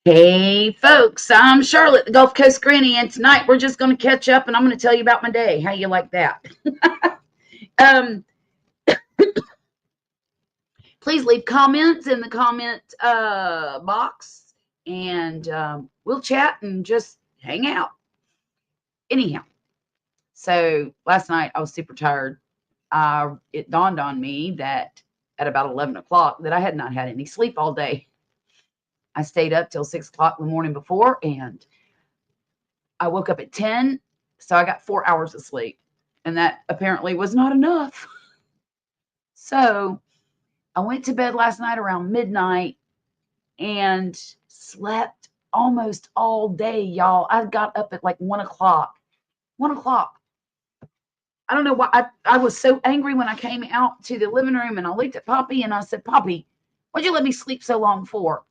Hey folks, I'm Charlotte, the Gulf Coast Granny, and tonight we're just going to catch up and I'm going to tell you about my day. How you like that? um, Please leave comments in the comment box and we'll chat and just hang out. Anyhow, so last night I was super tired. It dawned on me that at about 11 o'clock that I had not had any sleep all day. I stayed up till 6 o'clock the morning before and I woke up at 10, so I got 4 hours of sleep, and that apparently was not enough. So I went to bed last night around midnight and slept almost all day, y'all. I got up at like 1 o'clock. 1 o'clock. I don't know why. I was so angry when I came out to the living room and I looked at Poppy and I said, Poppy, what'd you let me sleep so long for?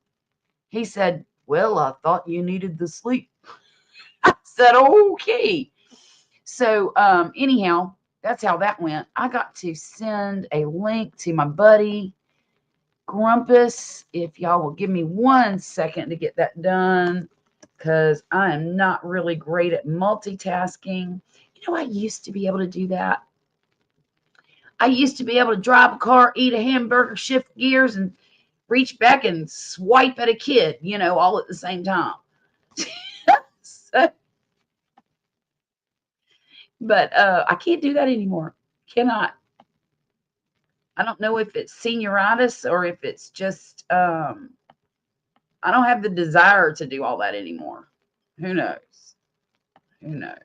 He said, well, I thought you needed the sleep. I said, okay. So, anyhow, that's how that went. I got to send a link to my buddy Grumpus. If y'all will give me 1 second to get that done, because I am not really great at multitasking. I used to be able to do that. I used to be able to drive a car, eat a hamburger, shift gears, and reach back and swipe at a kid, all at the same time. So, but I can't do that anymore. Cannot. I don't know if it's senioritis or if it's just I don't have the desire to do all that anymore. Who knows? Who knows?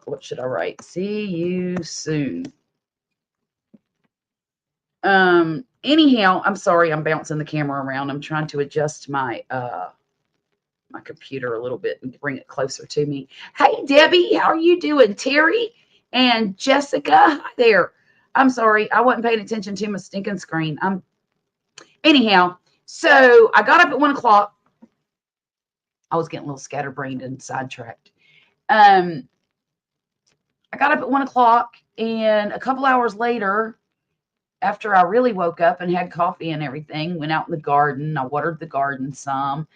What should I write? See you soon. Anyhow, I'm sorry I'm bouncing the camera around. I'm trying to adjust my computer a little bit and bring it closer to me. Hey Debbie, how are you doing? Terry and Jessica, hi there. I'm sorry, I wasn't paying attention to my stinking screen. Anyhow, so I got up at 1 o'clock. I was getting a little scatterbrained and sidetracked. I got up at 1 o'clock, and a couple hours later, after I really woke up and had coffee and everything, went out in the garden. I watered the garden some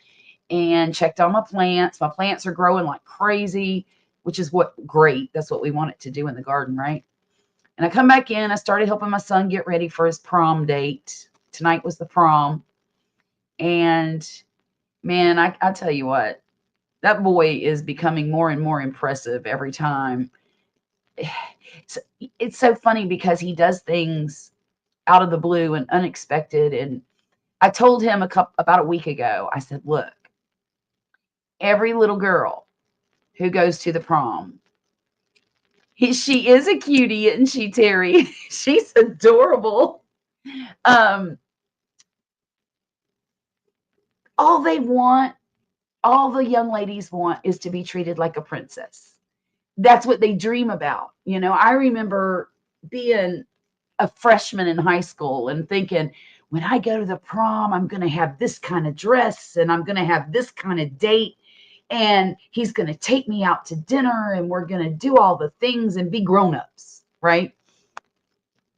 and checked on my plants. My plants are growing like crazy, which is great. That's what we want it to do in the garden, right? And I come back in. I started helping my son get ready for his prom date. Tonight was the prom. And man, I tell you what, that boy is becoming more and more impressive every time. It's so funny because he does things out of the blue and unexpected. And I told him about a week ago, I said, look, every little girl who goes to the prom, she is a cutie, isn't she, Terry? She's adorable. Um, all they want, all the young ladies want is to be treated like a princess. That's what they dream about. I remember being a freshman in high school and thinking, when I go to the prom, I'm going to have this kind of dress and I'm going to have this kind of date. And he's going to take me out to dinner and we're going to do all the things and be grown-ups, right?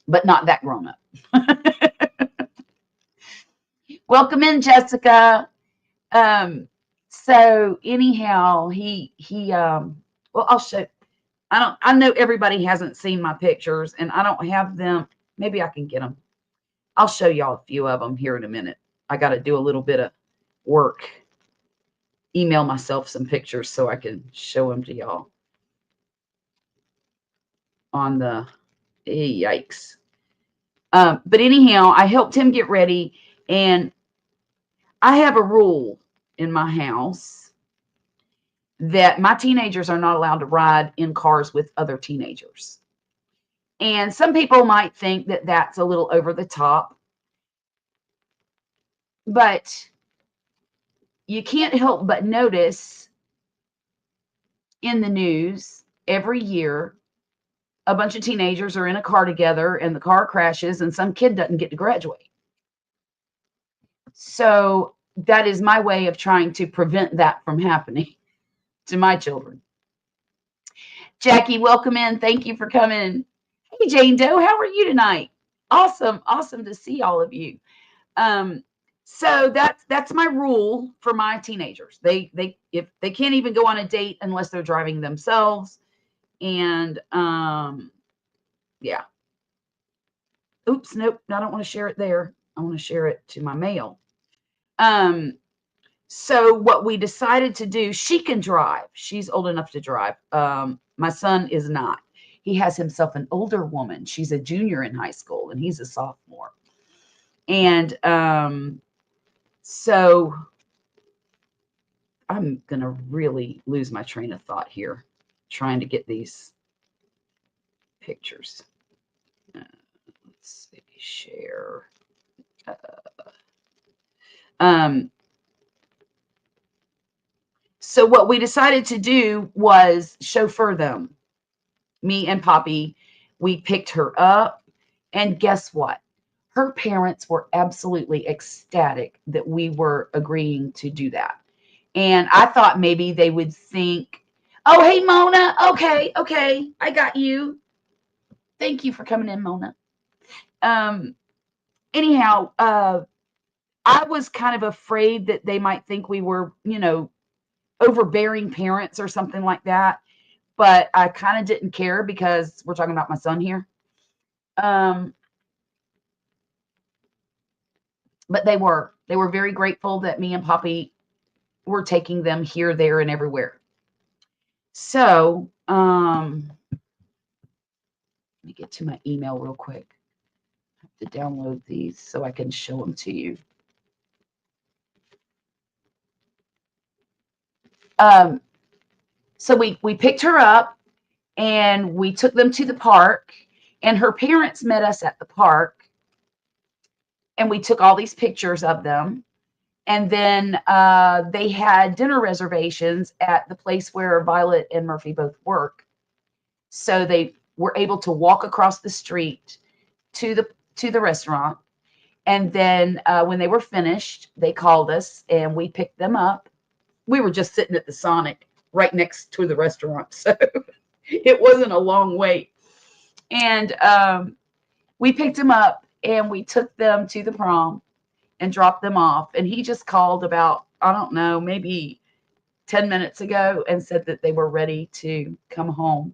But not that grown-up. Welcome in, Jessica. So anyhow, well, I'll show. I know everybody hasn't seen my pictures and I don't have them. Maybe I can get them. I'll show y'all a few of them here in a minute. I got to do a little bit of work. Email myself some pictures so I can show them to y'all on the yikes. But anyhow, I helped him get ready, and I have a rule in my house that my teenagers are not allowed to ride in cars with other teenagers. And some people might think that that's a little over the top, but you can't help but notice in the news every year a bunch of teenagers are in a car together and the car crashes and some kid doesn't get to graduate. So that is my way of trying to prevent that from happening to my children. Jackie, welcome in. Thank you for coming. Hey, Jane Doe, how are you tonight? Awesome to see all of you. So that's my rule for my teenagers. They if they can't even go on a date unless they're driving themselves. And yeah. Oops, nope, I don't want to share it there. I want to share it to my mail. Um, so what we decided to do, she can drive. She's old enough to drive. My son is not. He has himself an older woman. She's a junior in high school and he's a sophomore. And so I'm going to really lose my train of thought here trying to get these pictures. Let's see, share. Um, so what we decided to do was chauffeur them. Me and Poppy, we picked her up, and guess what? Her parents were absolutely ecstatic that we were agreeing to do that. And I thought maybe they would think, oh, hey, Mona. Okay, I got you. Thank you for coming in, Mona. Anyhow, I was kind of afraid that they might think we were, overbearing parents or something like that. But I kind of didn't care because we're talking about my son here. Um, but they were very grateful that me and Poppy were taking them here, there, and everywhere. So, let me get to my email real quick. I have to download these so I can show them to you. Um, so we picked her up and we took them to the park, and her parents met us at the park, and we took all these pictures of them. And then they had dinner reservations at the place where Violet and Murphy both work. So they were able to walk across the street to the restaurant. And then when they were finished, they called us and we picked them up. We were just sitting at the Sonic right next to the restaurant, so it wasn't a long wait. And we picked them up and we took them to the prom and dropped them off. And he just called about, I don't know, maybe 10 minutes ago and said that they were ready to come home,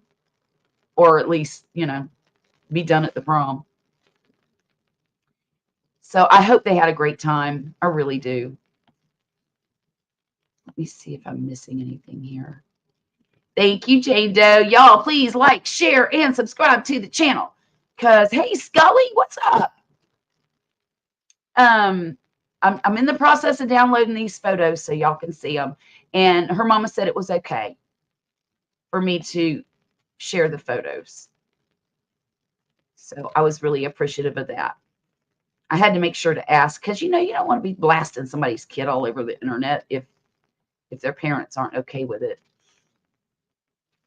or at least, be done at the prom. So I hope they had a great time. I really do. Let me see if I'm missing anything here. Thank you, Jane Doe. Y'all, please like, share, and subscribe to the channel. Because, hey, Scully, what's up? I'm in the process of downloading these photos so y'all can see them. And her mama said it was okay for me to share the photos. So I was really appreciative of that. I had to make sure to ask because, you don't want to be blasting somebody's kid all over the internet if their parents aren't okay with it.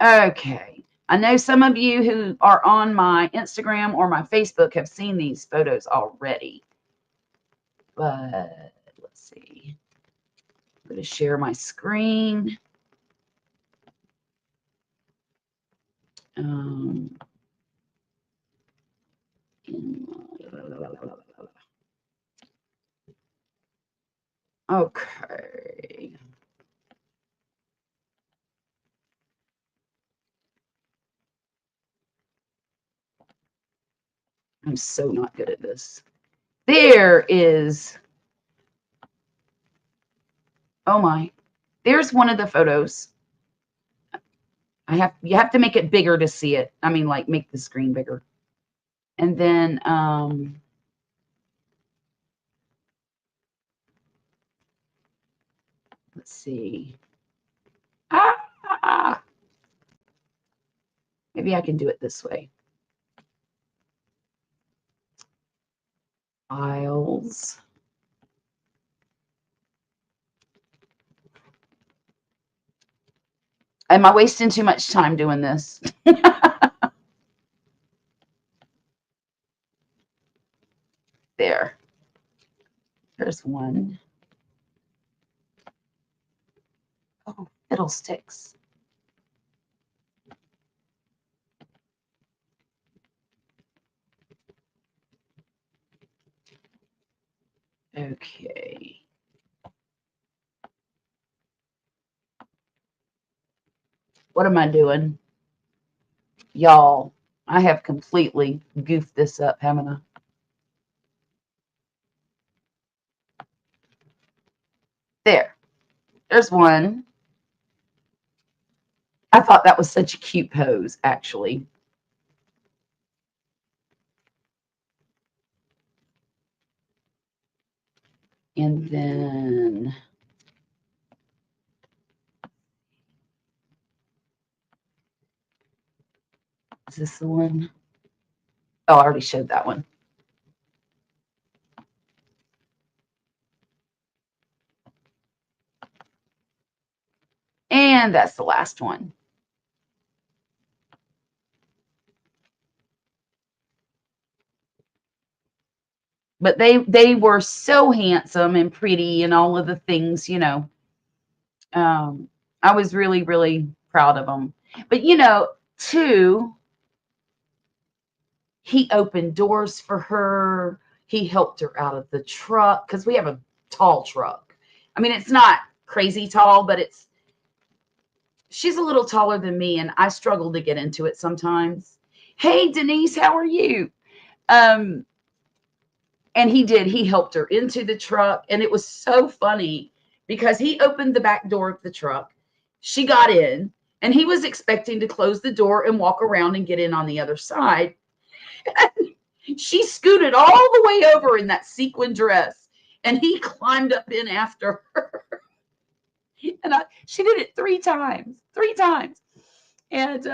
Okay. I know some of you who are on my Instagram or my Facebook have seen these photos already. But let's see. I'm going to share my screen. Okay. I'm so not good at this. There is. Oh my. There's one of the photos. You have to make it bigger to see it. I mean, like make the screen bigger. And then let's see. Maybe I can do it this way. Files. Am I wasting too much time doing this? There. There's one. Oh, fiddlesticks. Okay. What am I doing? Y'all, I have completely goofed this up, haven't I? There's one. I thought that was such a cute pose, actually. And then is this the one? Oh, I already showed that one. And that's the last one. But they were so handsome and pretty and all of the things, I was really, really proud of them. But too, he opened doors for her. He helped her out of the truck because we have a tall truck. I mean, it's not crazy tall, but she's a little taller than me, and I struggle to get into it sometimes. Hey, Denise, how are you? Um, and he did. He helped her into the truck, and it was so funny because he opened the back door of the truck. She got in, and he was expecting to close the door and walk around and get in on the other side. She scooted all the way over in that sequin dress, and he climbed up in after her. And she did it 3 times, 3 times. And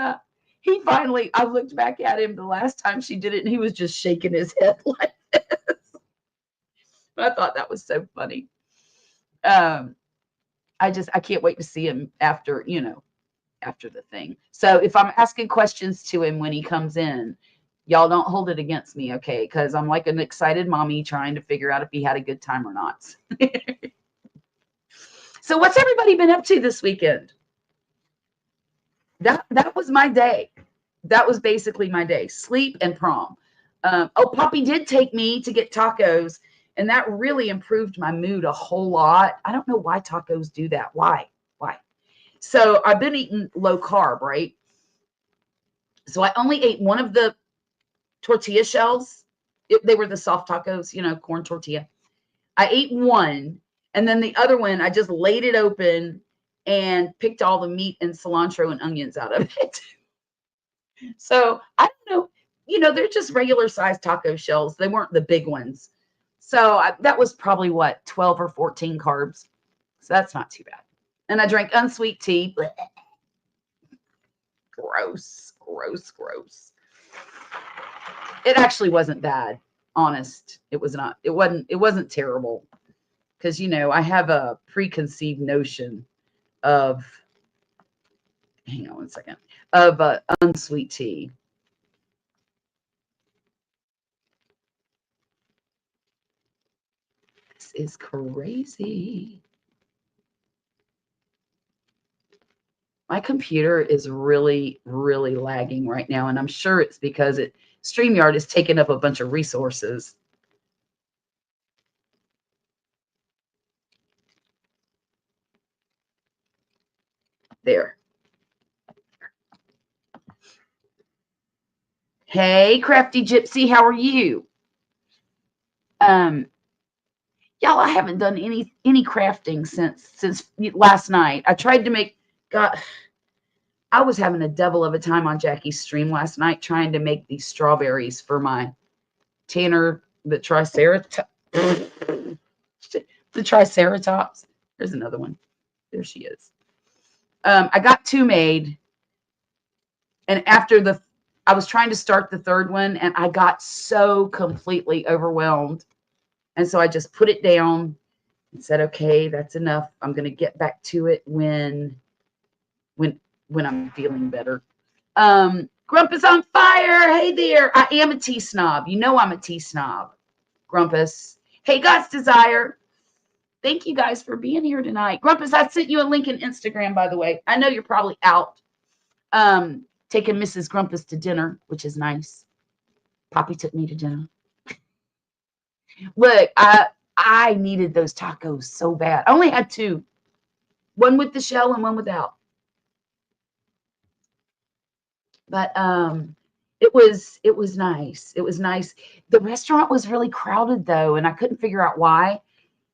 he finally, I looked back at him the last time she did it, and he was just shaking his head like this. I thought that was so funny. Um, I can't wait to see him after, after the thing. So if I'm asking questions to him when he comes in, y'all don't hold it against me, okay? Because I'm like an excited mommy trying to figure out if he had a good time or not. So what's everybody been up to this weekend? That was my day. That was basically my day. Sleep and prom. Poppy did take me to get tacos, and that really improved my mood a whole lot. I don't know why tacos do that. Why? Why? So I've been eating low carb, right? So I only ate one of the tortilla shells. They were the soft tacos, corn tortilla. I ate one, and then the other one, I just laid it open and picked all the meat and cilantro and onions out of it. So I don't know, they're just regular sized taco shells. They weren't the big ones. So that was probably what, 12 or 14 carbs. So that's not too bad. And I drank unsweet tea. Blech. Gross, gross, gross. It actually wasn't bad. Honest. It was not. It wasn't terrible. Because I have a preconceived notion of, hang on one second, of unsweet tea. This is crazy. My computer is really, really lagging right now, and I'm sure it's because StreamYard is taking up a bunch of resources. There. Hey, Crafty Gypsy, how are you? Um, y'all, I haven't done any crafting since last night. I tried to make. God, I was having a devil of a time on Jackie's stream last night trying to make these strawberries for my Tanner, the Triceratops. The Triceratops. There's another one. There she is. I got 2 made, and I was trying to start the third one, and I got so completely overwhelmed, and so I just put it down and said, "Okay, that's enough. I'm going to get back to it when I'm feeling better." Grump is on fire. Hey there. I am a tea snob. I'm a tea snob. Grumpus. Hey, God's Desire. Thank you guys for being here tonight. Grumpus, I sent you a link in Instagram, by the way. I know you're probably out taking Mrs. Grumpus to dinner, which is nice. Poppy took me to dinner. Look, I needed those tacos so bad. I only had two, one with the shell and one without. But it was nice. It was nice. The restaurant was really crowded though, and I couldn't figure out why.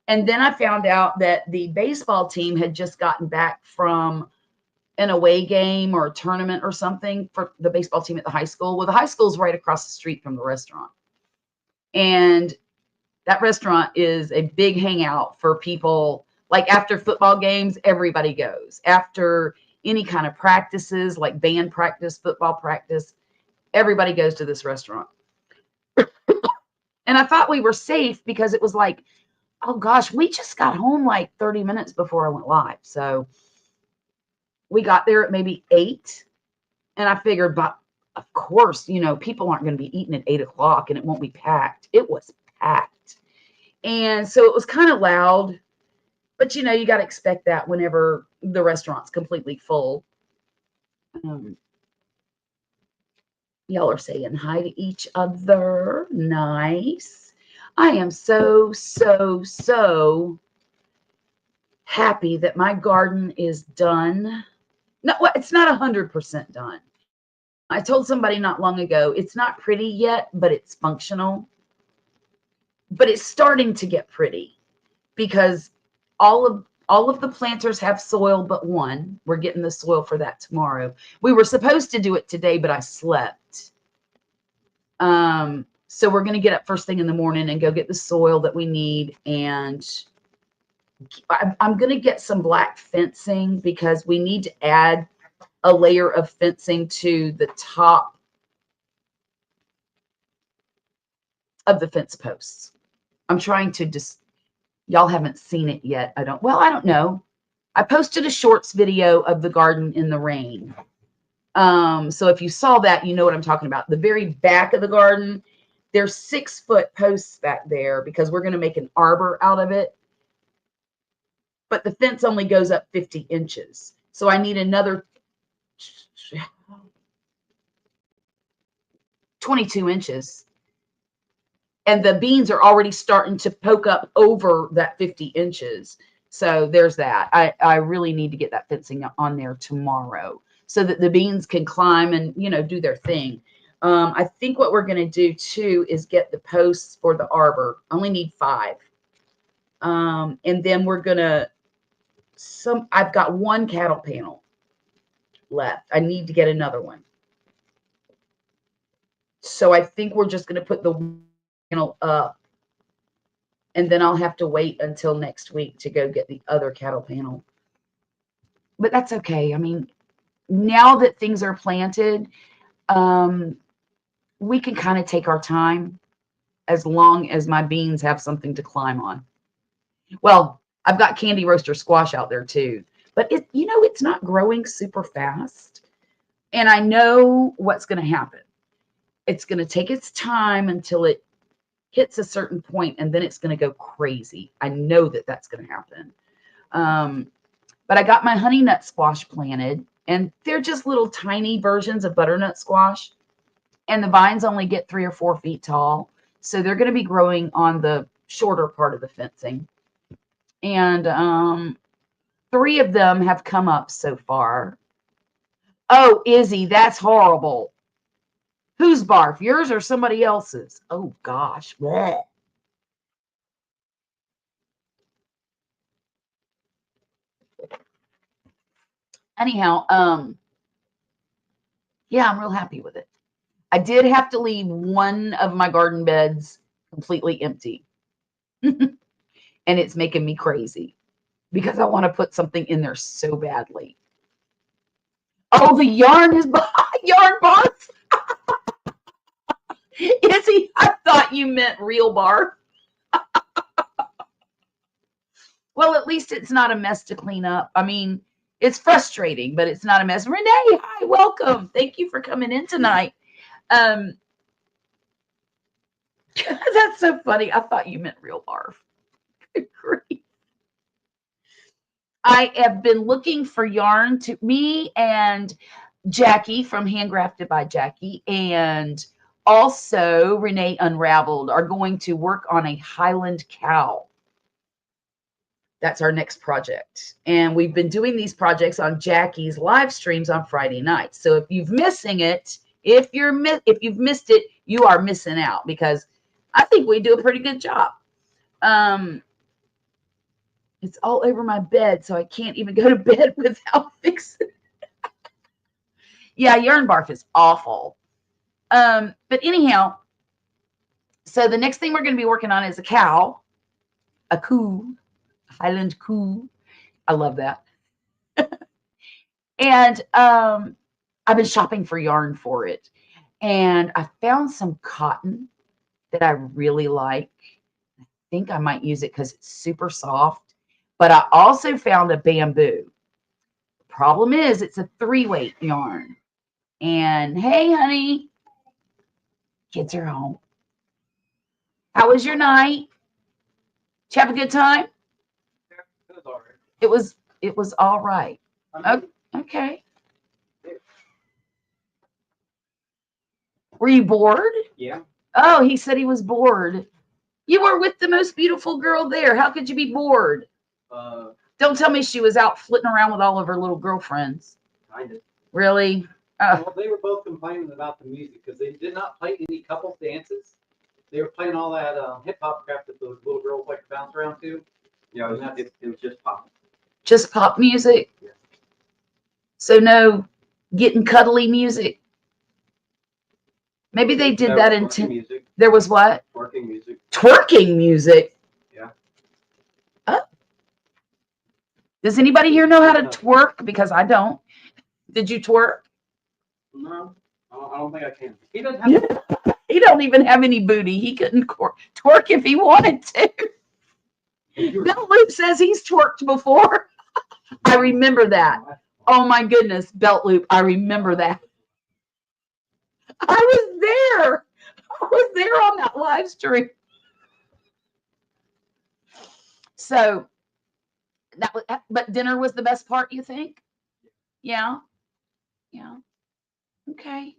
And then I found out that the baseball team had just gotten back from an away game or a tournament or something for the baseball team at the high school. Well, the high school is right across the street from the restaurant. And that restaurant is a big hangout for people. Like after football games, everybody goes. After any kind of practices, like band practice, football practice, everybody goes to this restaurant. And I thought we were safe because it was like, oh gosh, we just got home like 30 minutes before I went live. So we got there at maybe 8. And I figured, but of course, people aren't going to be eating at 8 o'clock and it won't be packed. It was packed. And so it was kind of loud, but you got to expect that whenever the restaurant's completely full. Y'all are saying hi to each other. Nice. I am so, so, so happy that my garden is done. No, it's not 100% done. I told somebody not long ago, it's not pretty yet, but it's functional. But it's starting to get pretty because all of the planters have soil but one. We're getting the soil for that tomorrow. We were supposed to do it today, but I slept. So we're going to get up first thing in the morning and go get the soil that we need. And I'm going to get some black fencing because we need to add a layer of fencing to the top of the fence posts. I'm trying to y'all haven't seen it yet. I don't know. I posted a shorts video of the garden in the rain. So if you saw that, you know what I'm talking about. The very back of the garden, there's 6-foot posts back there because we're going to make an arbor out of it. But the fence only goes up 50 inches. So I need another 22 inches. And the beans are already starting to poke up over that 50 inches. So there's that. I really need to get that fencing on there tomorrow so that the beans can climb and, do their thing. I think what we're going to do too is get the posts for the arbor. I only need 5. And then we're going to, I've got 1 cattle panel left. I need to get another one. So I think we're just going to put the panel up, and then I'll have to wait until next week to go get the other cattle panel. But that's okay. I mean, now that things are planted, we can kind of take our time as long as my beans have something to climb on. Well, I've got candy roaster squash out there too, but it's not growing super fast. And I know what's going to happen. It's going to take its time until it hits a certain point, and then it's going to go crazy. I know that that's going to happen. But I got my honey nut squash planted, and they're just little tiny versions of butternut squash. And the vines only get 3 or 4 feet tall. So they're going to be growing on the shorter part of the fencing. And 3 of them have come up so far. Oh, Izzy, that's horrible. Whose barf? Yours or somebody else's? Oh, gosh. Blech. Anyhow, yeah, I'm real happy with it. I did have to leave one of my garden beds completely empty. And it's making me crazy because I want to put something in there so badly. Oh, the yarn is yarn barf. Izzy, I thought you meant real barf. Well, at least it's not a mess to clean up. I mean, it's frustrating, but it's not a mess. Renee, hi, welcome. Thank you for coming in tonight. That's so funny. I thought you meant real barf. Good grief. I have been looking for yarn. To me and Jackie from Handcrafted by Jackie, and also Renee Unraveled, are going to work on a Highland cow. That's our next project. And we've been doing these projects on Jackie's live streams on Friday nights. So if you've missing it, if you've missed it, you are missing out, because I think we do a pretty good job. It's all over my bed, so I can't even go to bed without fixing it. Yeah, yarn barf is awful. But anyhow, so the next thing we're going to be working on is a coo, Highland coo. I love that. And I've been shopping for yarn for it. And I found some cotton that I really like. I think I might use it because it's super soft. But I also found a bamboo. The problem is it's a 3-weight yarn. And hey, honey, kids are home. How was your night? Did you have a good time? It was all right. It was all right. Okay. Were you bored? Yeah. Oh, he said he was bored. You were with the most beautiful girl there. How could you be bored? Don't tell me she was out flitting around with all of her little girlfriends. Kind of. Really? Well, they were both complaining about the music because they did not play any couples dances. They were playing all that hip hop crap that those little girls like to bounce around to. Yeah, it was just pop. Just pop music? Yeah. So no getting cuddly music? Maybe they did that in music. There was what? Twerking music. Twerking music? Yeah. Does anybody here know how to twerk? Because I don't. Did you twerk? No, I don't think I can. He doesn't have. He don't even have any booty. He couldn't twerk if he wanted to. Bill Loop says he's twerked before. I remember that. Oh my goodness, Belt Loop. I remember that. I was there. I was there on that live stream. So that was, but dinner was the best part, you think? Yeah. Yeah. Okay.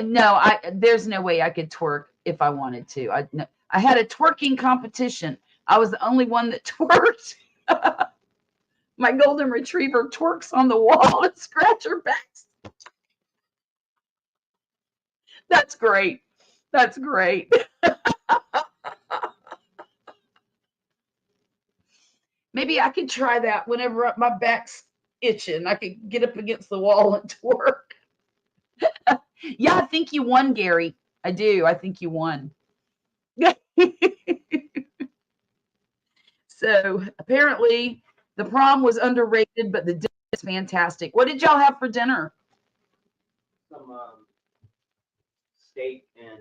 No, there's no way I could twerk if I wanted to. I had a twerking competition. I was the only one that twerked. My golden retriever twerks on the wall to scratch her back. That's great. That's great. Maybe I could try that whenever my back's itching. I could get up against the wall and twerk. Yeah, I think you won, Gary. I do. I think you won. So apparently the prom was underrated, but the dinner is fantastic. What did y'all have for dinner? Some steak and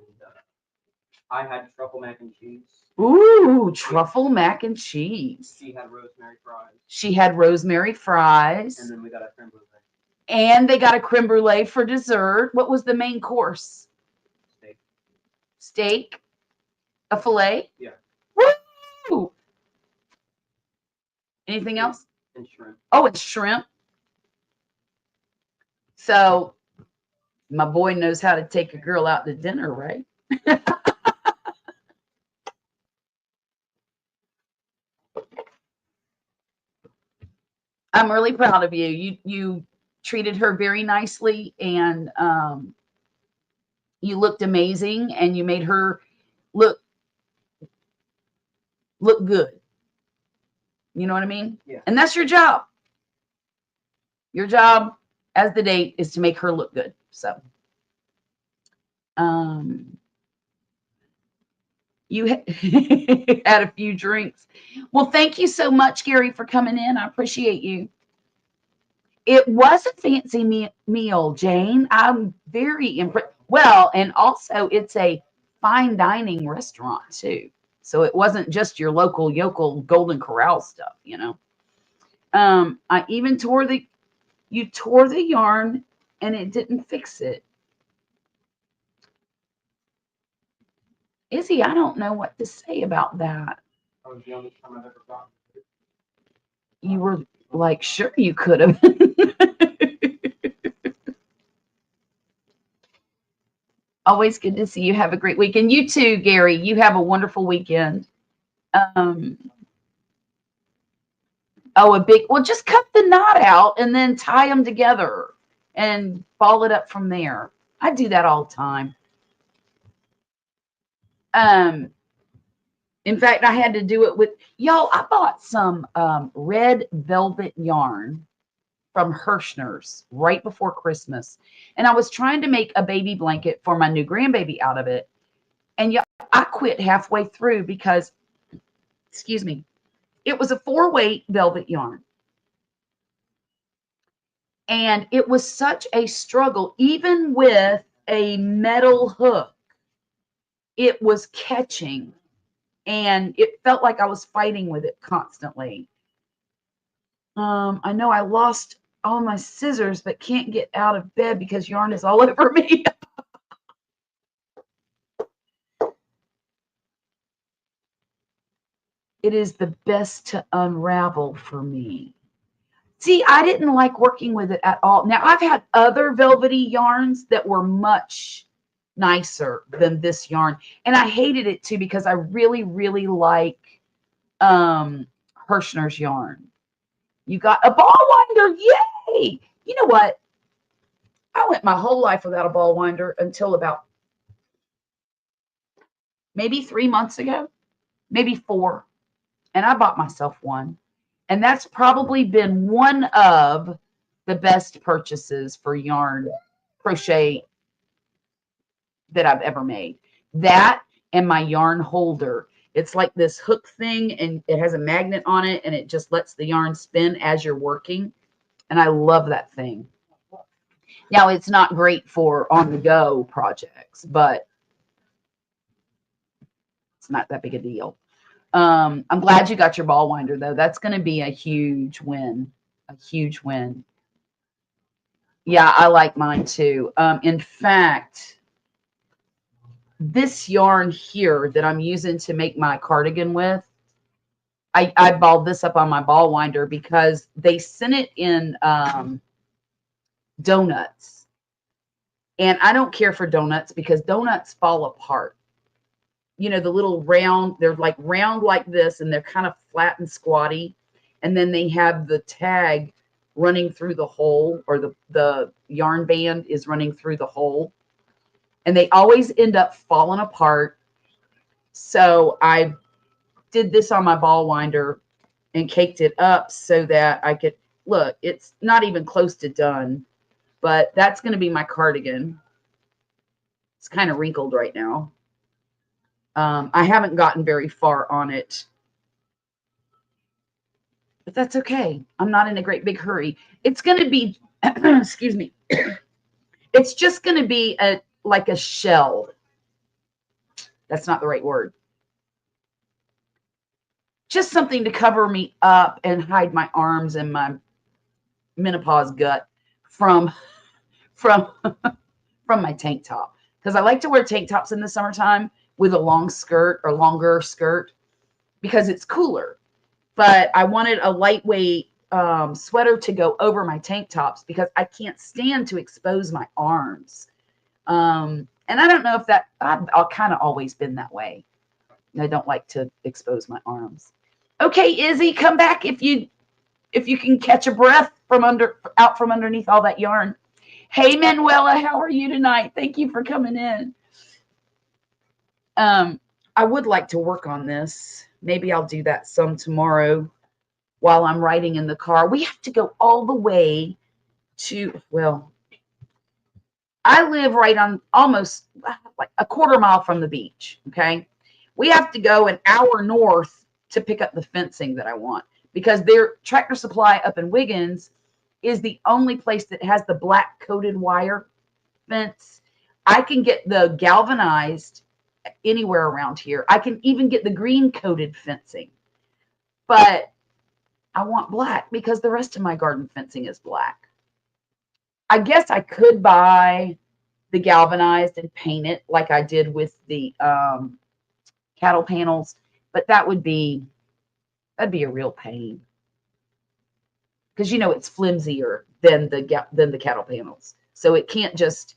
I had truffle mac and cheese. Ooh, truffle mac and cheese. She had rosemary fries. She had rosemary fries. And then we got a creme brulee. And they got a creme brulee for dessert. What was the main course? Steak. Steak? A filet? Yeah. Woo! Anything else? And shrimp. Oh, it's shrimp. So my boy knows how to take a girl out to dinner, right? I'm really proud of you. You treated her very nicely, and you looked amazing, and you made her look good. You know what I mean? Yeah. And that's your job. Your job as the date is to make her look good. So, you had a few drinks. Well, thank you so much, Gary, for coming in. I appreciate you. It was a fancy meal, Jane. I'm very impressed. Well, and also it's a fine dining restaurant too. So it wasn't just your local yokel Golden Corral stuff, you know. I even you tore the yarn and it didn't fix it. Izzy, I don't know what to say about that. That was the only time I've ever gotten it. You were like, sure, you could have. Always good to see you. Have a great weekend. You too, Gary. You have a wonderful weekend. Um, oh, well, just cut the knot out and then tie them together and ball it up from there. I do that all the time. Um, in fact, I had to do it with y'all. I bought some red velvet yarn from Hirschner's right before Christmas, and I was trying to make a baby blanket for my new grandbaby out of it. And y'all, I quit halfway through because, excuse me, it was a 4-weight velvet yarn. And it was such a struggle, even with a metal hook, it was catching and it felt like I was fighting with it constantly. I know I lost all my scissors, but can't get out of bed because yarn is all over me. It is the best to unravel for me. See, I didn't like working with it at all. Now, I've had other velvety yarns that were much nicer than this yarn, and I hated it too because I really, really like Hirschner's yarn. You got a ball winder, yay! You know what? I went my whole life without a ball winder until about maybe 3 months ago, maybe 4, and I bought myself one. And that's probably been one of the best purchases for yarn crochet that I've ever made. That and my yarn holder. It's like this hook thing and it has a magnet on it and it just lets the yarn spin as you're working. And I love that thing. Now, it's not great for on the go projects, but it's not that big a deal. I'm glad you got your ball winder though. That's going to be a huge win. A huge win. Yeah, I like mine too. In fact, this yarn here that I'm using to make my cardigan with, I balled this up on my ball winder because they sent it in donuts. And I don't care for donuts because donuts fall apart. You know, the little round, they're like round like this and they're kind of flat and squatty. And then they have the tag running through the hole, or the yarn band is running through the hole. And they always end up falling apart. So I did this on my ball winder and caked it up so that I could, look, it's not even close to done, but that's going to be my cardigan. It's kind of wrinkled right now. I haven't gotten very far on it, but that's okay. I'm not in a great big hurry. It's going to be, excuse me, it's just going to be like a shell. That's not the right word. Just something to cover me up and hide my arms and my menopause gut from from my tank top, because I like to wear tank tops in the summertime with a long skirt or longer skirt because it's cooler. But I wanted a lightweight sweater to go over my tank tops because I can't stand to expose my arms. And I don't know if that, I've kind of always been that way. I don't like to expose my arms. Okay, Izzy, come back if you can catch a breath from out from underneath all that yarn. Hey, Manuela, how are you tonight? Thank you for coming in. I would like to work on this. Maybe I'll do that some tomorrow while I'm riding in the car. We have to go all the way to, well, I live right on almost like a quarter mile from the beach. Okay. We have to go an hour north to pick up the fencing that I want because their Tractor Supply up in Wiggins is the only place that has the black coated wire fence. I can get the galvanized anywhere around here. I can even get the green coated fencing, but I want black because the rest of my garden fencing is black. I guess I could buy the galvanized and paint it like I did with the cattle panels, but that'd be a real pain because it's flimsier than the cattle panels, so you can't just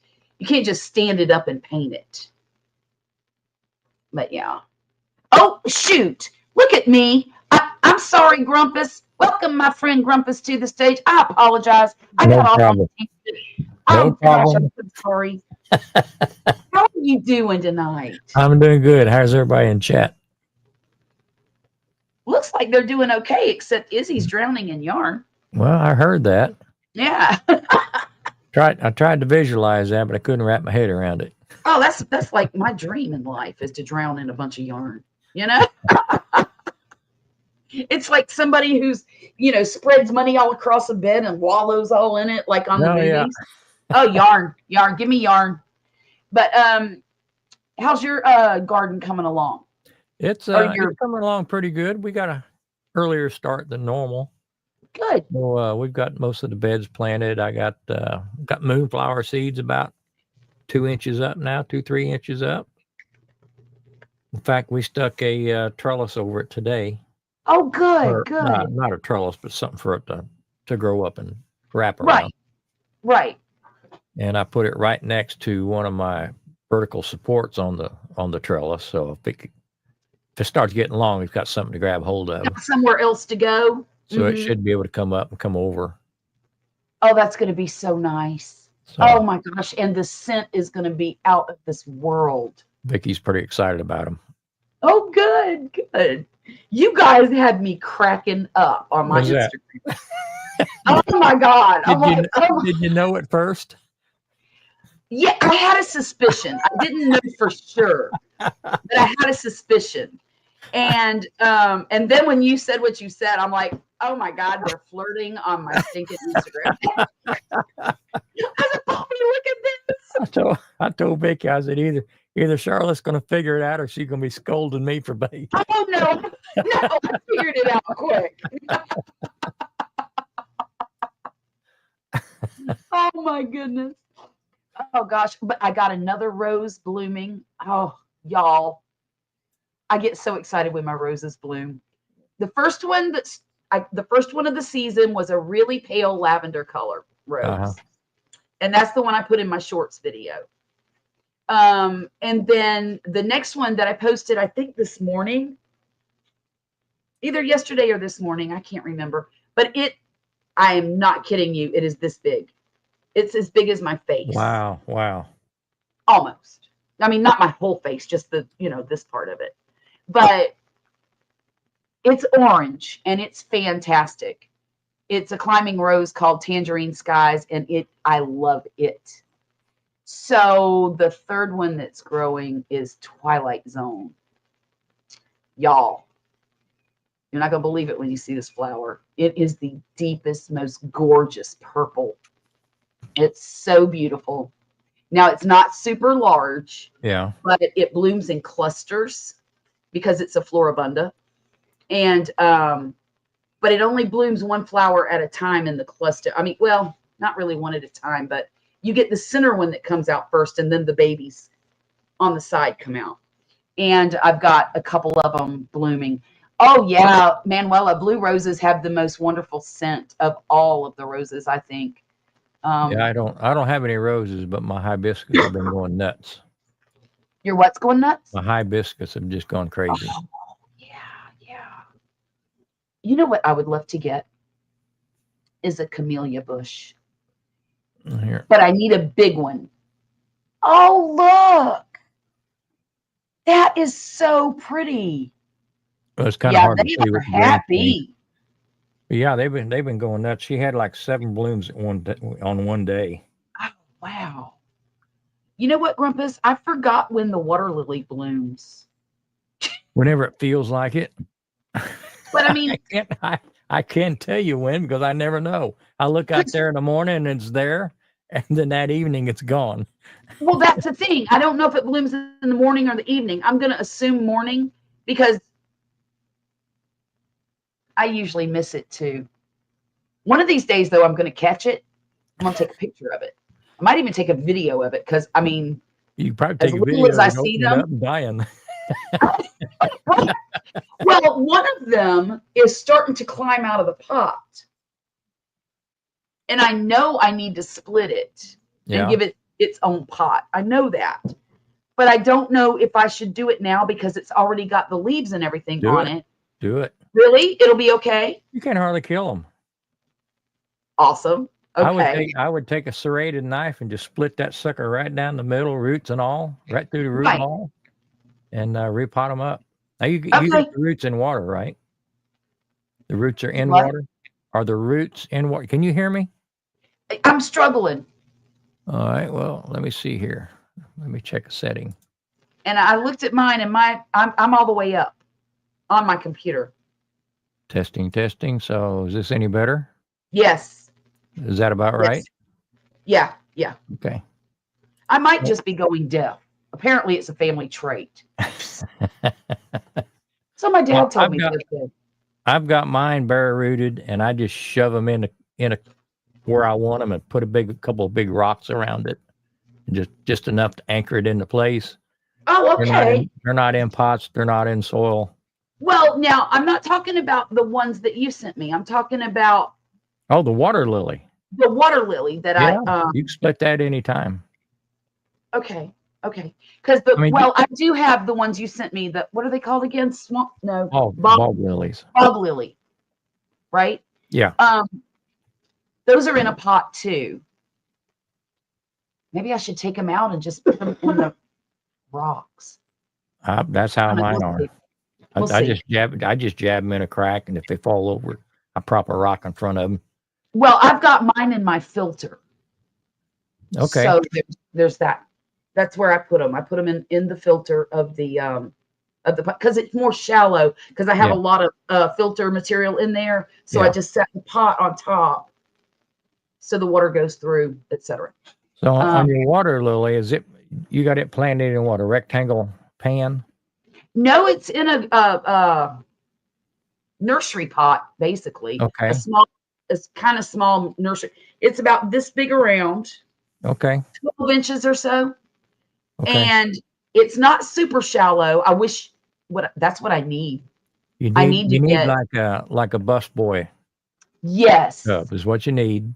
stand it up and paint it. But yeah. Oh shoot! Look at me. I'm sorry, Grumpus. Welcome, my friend Grumpus, to the stage. I apologize. I No got off on problem. the tangent. No Oh gosh, I'm problem. so sorry. How are you doing tonight? I'm doing good. How's everybody in chat? Looks like they're doing okay, except Izzy's drowning in yarn. Well, I heard that. Yeah. I tried to visualize that, but I couldn't wrap my head around it. Oh, that's like my dream in life is to drown in a bunch of yarn. You know? It's like somebody who's, spreads money all across the bed and wallows all in it, like on the Oh yeah. movies. Oh, yarn. Give me yarn. But how's your garden coming along? It's coming along pretty good. We got a earlier start than normal. Good. So we've got most of the beds planted. I got moonflower seeds about 2 inches up now, 3 inches up. In fact, we stuck a trellis over it today. Oh, good, Or good. not a trellis, but something for it to grow up and wrap around. Right. And I put it right next to one of my vertical supports on the trellis. So if it starts getting long, it's got something to grab hold of. Got somewhere else to go. So it should be able to come up and come over. Oh, that's going to be so nice. So, oh my gosh. And the scent is going to be out of this world. Vicky's pretty excited about them. Oh, good. You guys had me cracking up on my Instagram. Oh my God. Did you know at first? Yeah, I had a suspicion. I didn't know for sure, but I had a suspicion. And then when you said what you said, I'm like, oh my God, they're flirting on my stinking Instagram. I said, Poppy, look at this. I told Vicky, I said either Charlotte's going to figure it out or she's going to be scolding me for bait. Oh no, I figured it out quick. Oh my goodness. Oh gosh, but I got another rose blooming. Oh, y'all. I get so excited when my roses bloom. The first one of the season was a really pale lavender color rose. And that's the one I put in my shorts video. And then the next one that I posted, I think this morning, either yesterday or this morning, I can't remember, but I am not kidding you. It is this big. It's as big as my face. Wow. Almost. I mean, not my whole face, just this part of it. But it's orange and it's fantastic. It's a climbing rose called Tangerine Skies, and I love it. So the third one that's growing is Twilight Zone. Y'all, you're not going to believe it when you see this flower. It is the deepest, most gorgeous purple. It's so beautiful. Now, it's not super large. Yeah. But it blooms in clusters because it's a floribunda. And but it only blooms one flower at a time in the cluster. I mean, well, not really one at a time, but you get the center one that comes out first, and then the babies on the side come out. And I've got a couple of them blooming. Oh yeah, Manuela, blue roses have the most wonderful scent of all of the roses, I think. Yeah, I don't have any roses, but my hibiscus have been going nuts. Your what's going nuts? My hibiscus have just gone crazy. Oh, yeah. You know what I would love to get is a camellia bush. Here. But I need a big one. Oh, look. That is so pretty. Well, it's kind of hard to see they are happy. Yeah, they've been going nuts. She had like 7 blooms on one day. Oh, wow. You know what, Grumpus? I forgot when the water lily blooms. Whenever it feels like it. But I mean, I can't tell you when because I never know. I look out there in the morning and it's there, and then that evening it's gone. Well, that's the thing. I don't know if it blooms in the morning or the evening. I'm going to assume morning because I usually miss it too. One of these days, though, I'm going to catch it. I'm going to take a picture of it. I might even take a video of it because, I mean, you probably take a video as I see them dying. Well, one of them is starting to climb out of the pot. And I know I need to split it and give it its own pot. I know that. But I don't know if I should do it now because it's already got the leaves and everything on it. Do it. Really? It'll be okay? You can hardly kill them. Awesome. Okay. I would take a serrated knife and just split that sucker right down the middle, roots and all, right through the root Right. ball, and repot them up. Now you Okay. get the roots in water, right? The roots are in What? water. Are the roots in water? Can you hear me? I'm struggling. All right. Well, let me see here. Let me check a setting. And I looked at mine, and I'm all the way up on my computer. Testing, testing. So is this any better? Yes. Is that about Yes. right? Yeah. Yeah. Okay. I might just be going deaf. Apparently, it's a family trait. So my dad Well, told me the other day. I've got mine bare rooted, and I just shove them in a where I want them, and put a couple of big rocks around it, just enough to anchor it into place. Oh, okay. They're not in pots. They're not in soil. Well, now I'm not talking about the ones that you sent me. I'm talking about Oh, the water lily. the water lily that Yeah, I you can split that anytime. okay. Okay. Because I do have the ones you sent me. What are they called again? Bog lilies. Bog lily. Right? Yeah. Those are in a pot too. Maybe I should take them out and just put them in the rocks. That's how mine are. We'll see. I just jab them in a crack, and if they fall over, I prop a rock in front of them. Well, I've got mine in my filter. Okay. So there's that. That's where I put them. I put them in the filter of the because it's more shallow, because I have a lot of filter material in there. So I just set the pot on top so the water goes through, etc. So on your water lily, you got it planted in what, a rectangle pan? No, it's in a nursery pot, basically. Okay. It's kind of small nursery. It's about this big around. Okay. 12 inches or so. Okay. And it's not super shallow. That's what I need. You need like a bus boy. Yes. Is what you need.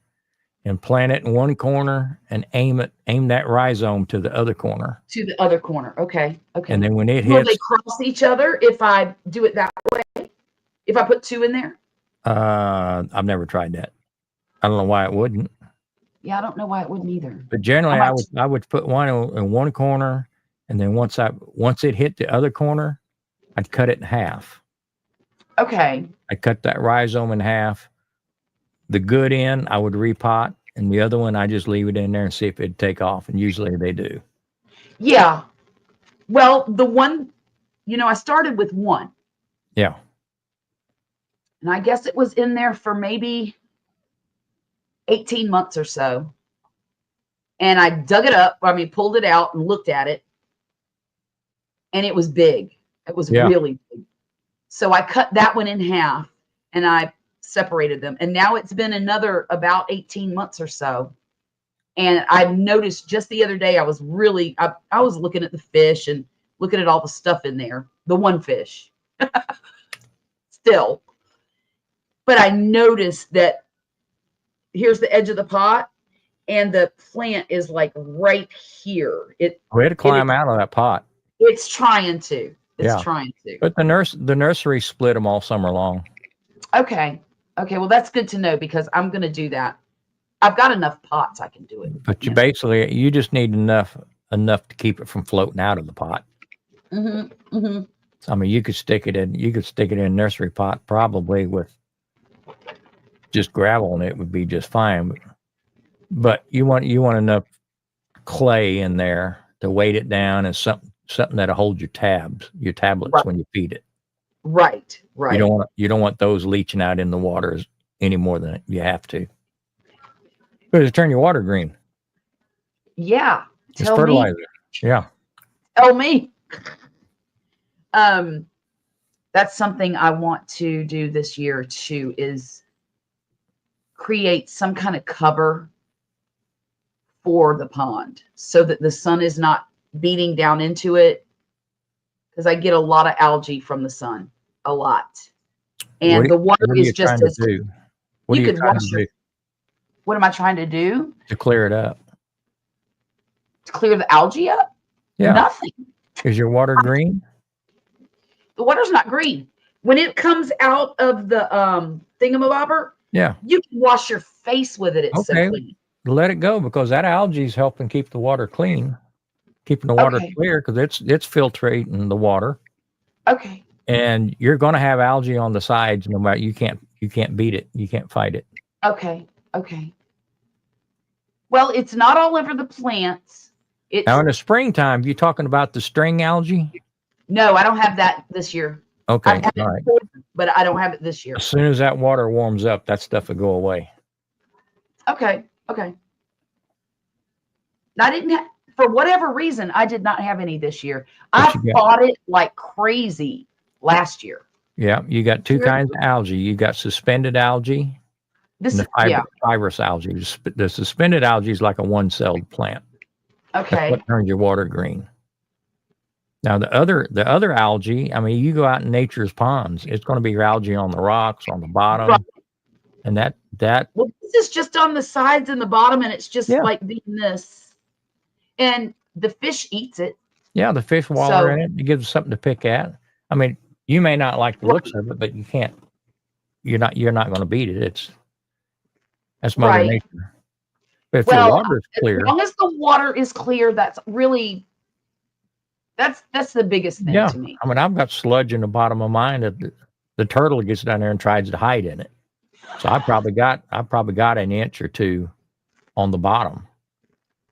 And plant it in one corner and aim that rhizome to the other corner. To the other corner. Okay. Okay. And then when it Will hits, they cross each other if I do it that way? If I put two in there? I've never tried that. I don't know why it wouldn't. Yeah, I don't know why it wouldn't either. But generally, I would put one in one corner, and then once it hit the other corner, I'd cut it in half. Okay. I cut that rhizome in half. The good end I would repot, and the other one I just leave it in there and see if it'd take off. And usually they do. Yeah. Well, the one, I started with one. Yeah. And I guess it was in there for maybe 18 months or so. And I dug it up, pulled it out and looked at it. And it was big. It was really big. So I cut that one in half and I separated them. And now it's been another about 18 months or so. And I noticed just the other day, I was looking at the fish and looking at all the stuff in there. The one fish. Still. But I noticed that here's the edge of the pot, and the plant is like right here. We had to climb out of that pot. It's trying to. It's trying to. But the nursery split them all summer long. Okay. Okay. Well, that's good to know, because I'm going to do that. I've got enough pots I can do it. But you just need enough to keep it from floating out of the pot. Mm-hmm. Mm-hmm. So, you could stick it in a nursery pot probably with just gravel, and it would be just fine. But you want enough clay in there to weight it down, and something that'll hold your tablets when you feed it. Right. Right. You don't want those leaching out in the water any more than you have to. Because turn your water green. Yeah. It's fertilizer. Yeah. Tell me. That's something I want to do this year too, is create some kind of cover for the pond so that the sun is not beating down into it, because I get a lot of algae from the sun, a lot. And the water is just as do. What are you trying to do? What am I trying to do? To clear it up. To clear the algae up? Yeah. Nothing. Is your water green? The water's not green. when it comes out of the thingamabobber, Yeah. you can wash your face with it. It's so Okay. clean. Let it go because that algae is helping keep the water clean, keeping the water Okay. clear because it's filtrating the water. Okay. And you're going to have algae on the sides no matter. You can't beat it. You can't fight it. Okay. Okay. Well, it's not all over the plants. It's Now in the springtime, you talking about the string algae? no, I don't have that this year. Okay, I've had all it right. before, but I don't have it this year. As soon as that water warms up, that stuff will go away. Okay. Okay. I didn't have, for whatever reason, I did not have any this year. But I you got, fought it like crazy last year. yeah, you got two kinds of algae. You got suspended algae This and is the yeah. fibrous algae. The suspended algae is like a one-celled plant. That's Okay. what turns your water green. Now the other algae, I mean, you go out in nature's ponds, it's going to be your algae on the rocks, on the bottom, Right. and that Well, this is just on the sides and the bottom, and it's just Yeah. like being this. And the fish eats it. yeah, the fish waller in it. It gives us something to pick at. I mean, you may not like the looks of it, but you can't. You're not going to beat it. That's Mother Right. Nature. But if Well, your water is clear, as long as the water is clear, that's really that's the biggest thing yeah. to me. I mean, I've got sludge in the bottom of mine that the turtle gets down there and tries to hide in it. So I probably got an inch or two on the bottom.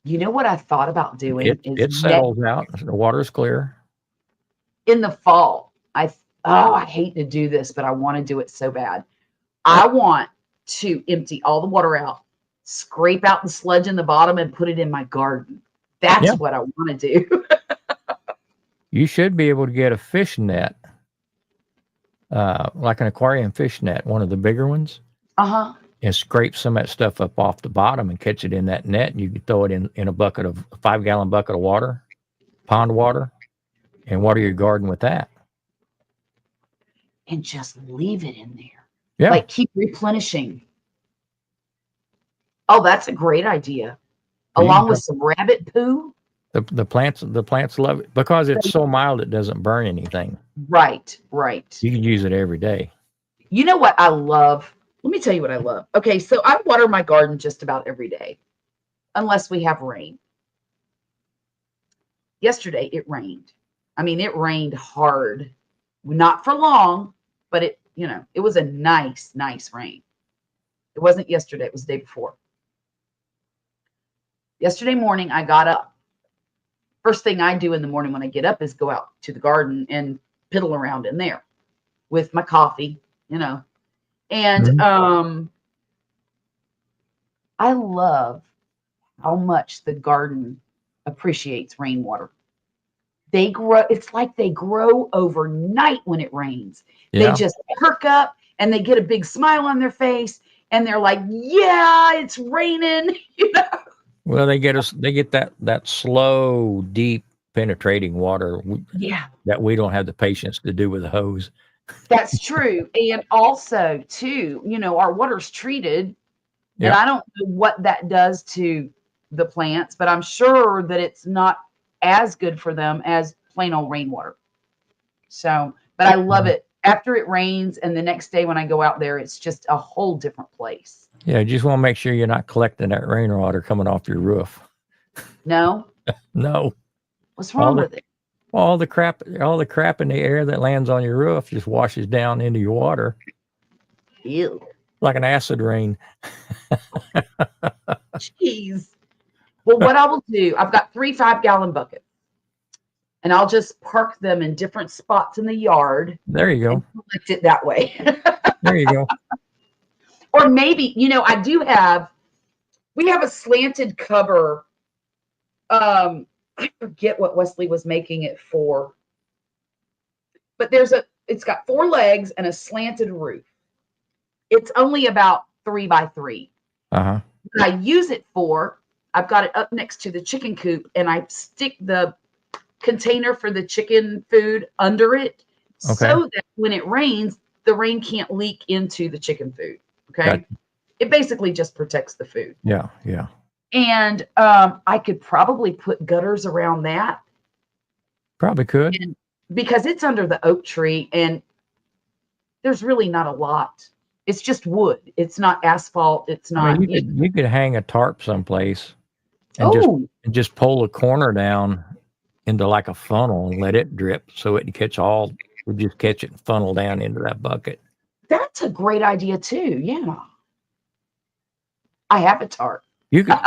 You know what I thought about doing It is settles out. The water is clear. in the fall. I hate to do this, but I want to do it so bad. I want to empty all the water out, scrape out the sludge in the bottom, and put it in my garden. That's Yeah. what I want to do. You should be able to get a fish net, like an aquarium fish net, one of the bigger ones, Uh-huh. and scrape some of that stuff up off the bottom and catch it in that net. And you can throw it in a 5-gallon bucket of water, pond water, and water your garden with that. And just leave it in there. Yeah. Like keep replenishing. Oh, that's a great idea. Along with some rabbit poo. The plants love it because it's so mild it doesn't burn anything. Right, right. You can use it every day. You know what I love? Let me tell you what I love. Okay, so I water my garden just about every day, unless we have rain. Yesterday it rained. I mean, it rained hard. Not for long, but it was a nice rain. It wasn't yesterday, it was the day before. Yesterday morning, I got up. First thing I do in the morning when I get up is go out to the garden and piddle around in there with my coffee, and I love how much the garden appreciates rainwater. They grow, it's like they grow overnight when it rains. Yeah. They just perk up and they get a big smile on their face and they're like, yeah, it's raining, Well, they get that slow, deep, penetrating water Yeah. that we don't have the patience to do with a hose. That's true. And also, too, our water's treated. Yeah. And I don't know what that does to the plants, but I'm sure that it's not as good for them as plain old rainwater. So, but I love it. After it rains and the next day when I go out there, it's just a whole different place. Yeah, you just want to make sure you're not collecting that rainwater coming off your roof. No? No. What's wrong with it? All the crap in the air that lands on your roof just washes down into your water. Ew. Like an acid rain. Jeez. Well, what I will do, I've got 3 5-gallon buckets. And I'll just park them in different spots in the yard. There you go. And collect it that way. There you go. Or maybe, we have a slanted cover. I forget what Wesley was making it for. But it's got 4 legs and a slanted roof. It's only about 3 by 3. Uh-huh. What I use it for, I've got it up next to the chicken coop and I stick the container for the chicken food under it so that when it rains, the rain can't leak into the chicken food. Okay. Gotcha. It basically just protects the food. Yeah, yeah. And I could probably put gutters around that. Probably could. Because it's under the oak tree and there's really not a lot. It's just wood. It's not asphalt. It's I not. mean, you could hang a tarp someplace and Oh, just pull the corner down into like a funnel and let it drip so it can catch all. We just catch it and funnel down into that bucket. that's a great idea too. Yeah, I have a tarp. You could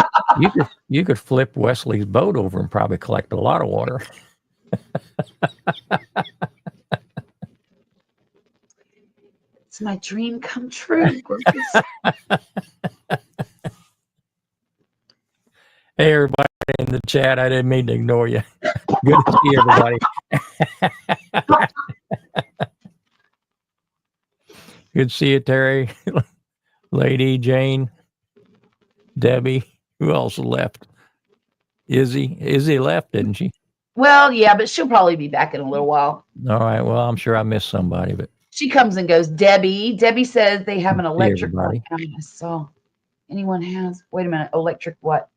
you could flip Wesley's boat over and probably collect a lot of water. It's my dream come true. Hey, everybody in the chat, I didn't mean to ignore you. Good to see everybody. Good to see you, Terry, Lady, Jane, Debbie, who also left. Izzy left, didn't she? Well, yeah, but she'll probably be back in a little while. All right. Well, I'm sure I missed somebody, but She comes and goes. Debbie says they have an electric everybody. one. I saw. Anyone has? Wait a minute. Electric what?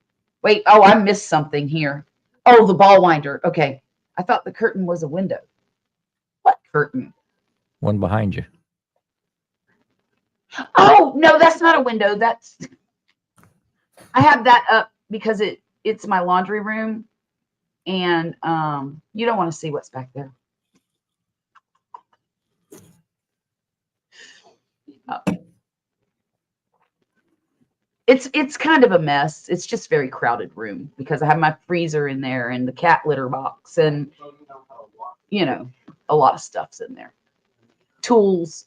Wait. Oh, I missed something here. Oh, the ball winder. Okay. I thought the curtain was a window. What curtain? One behind you. Oh, no, that's not a window. I have that up because it's my laundry room, and you don't want to see what's back there. It's kind of a mess. It's just very crowded room because I have my freezer in there and the cat litter box and a lot of stuff's in there. Tools,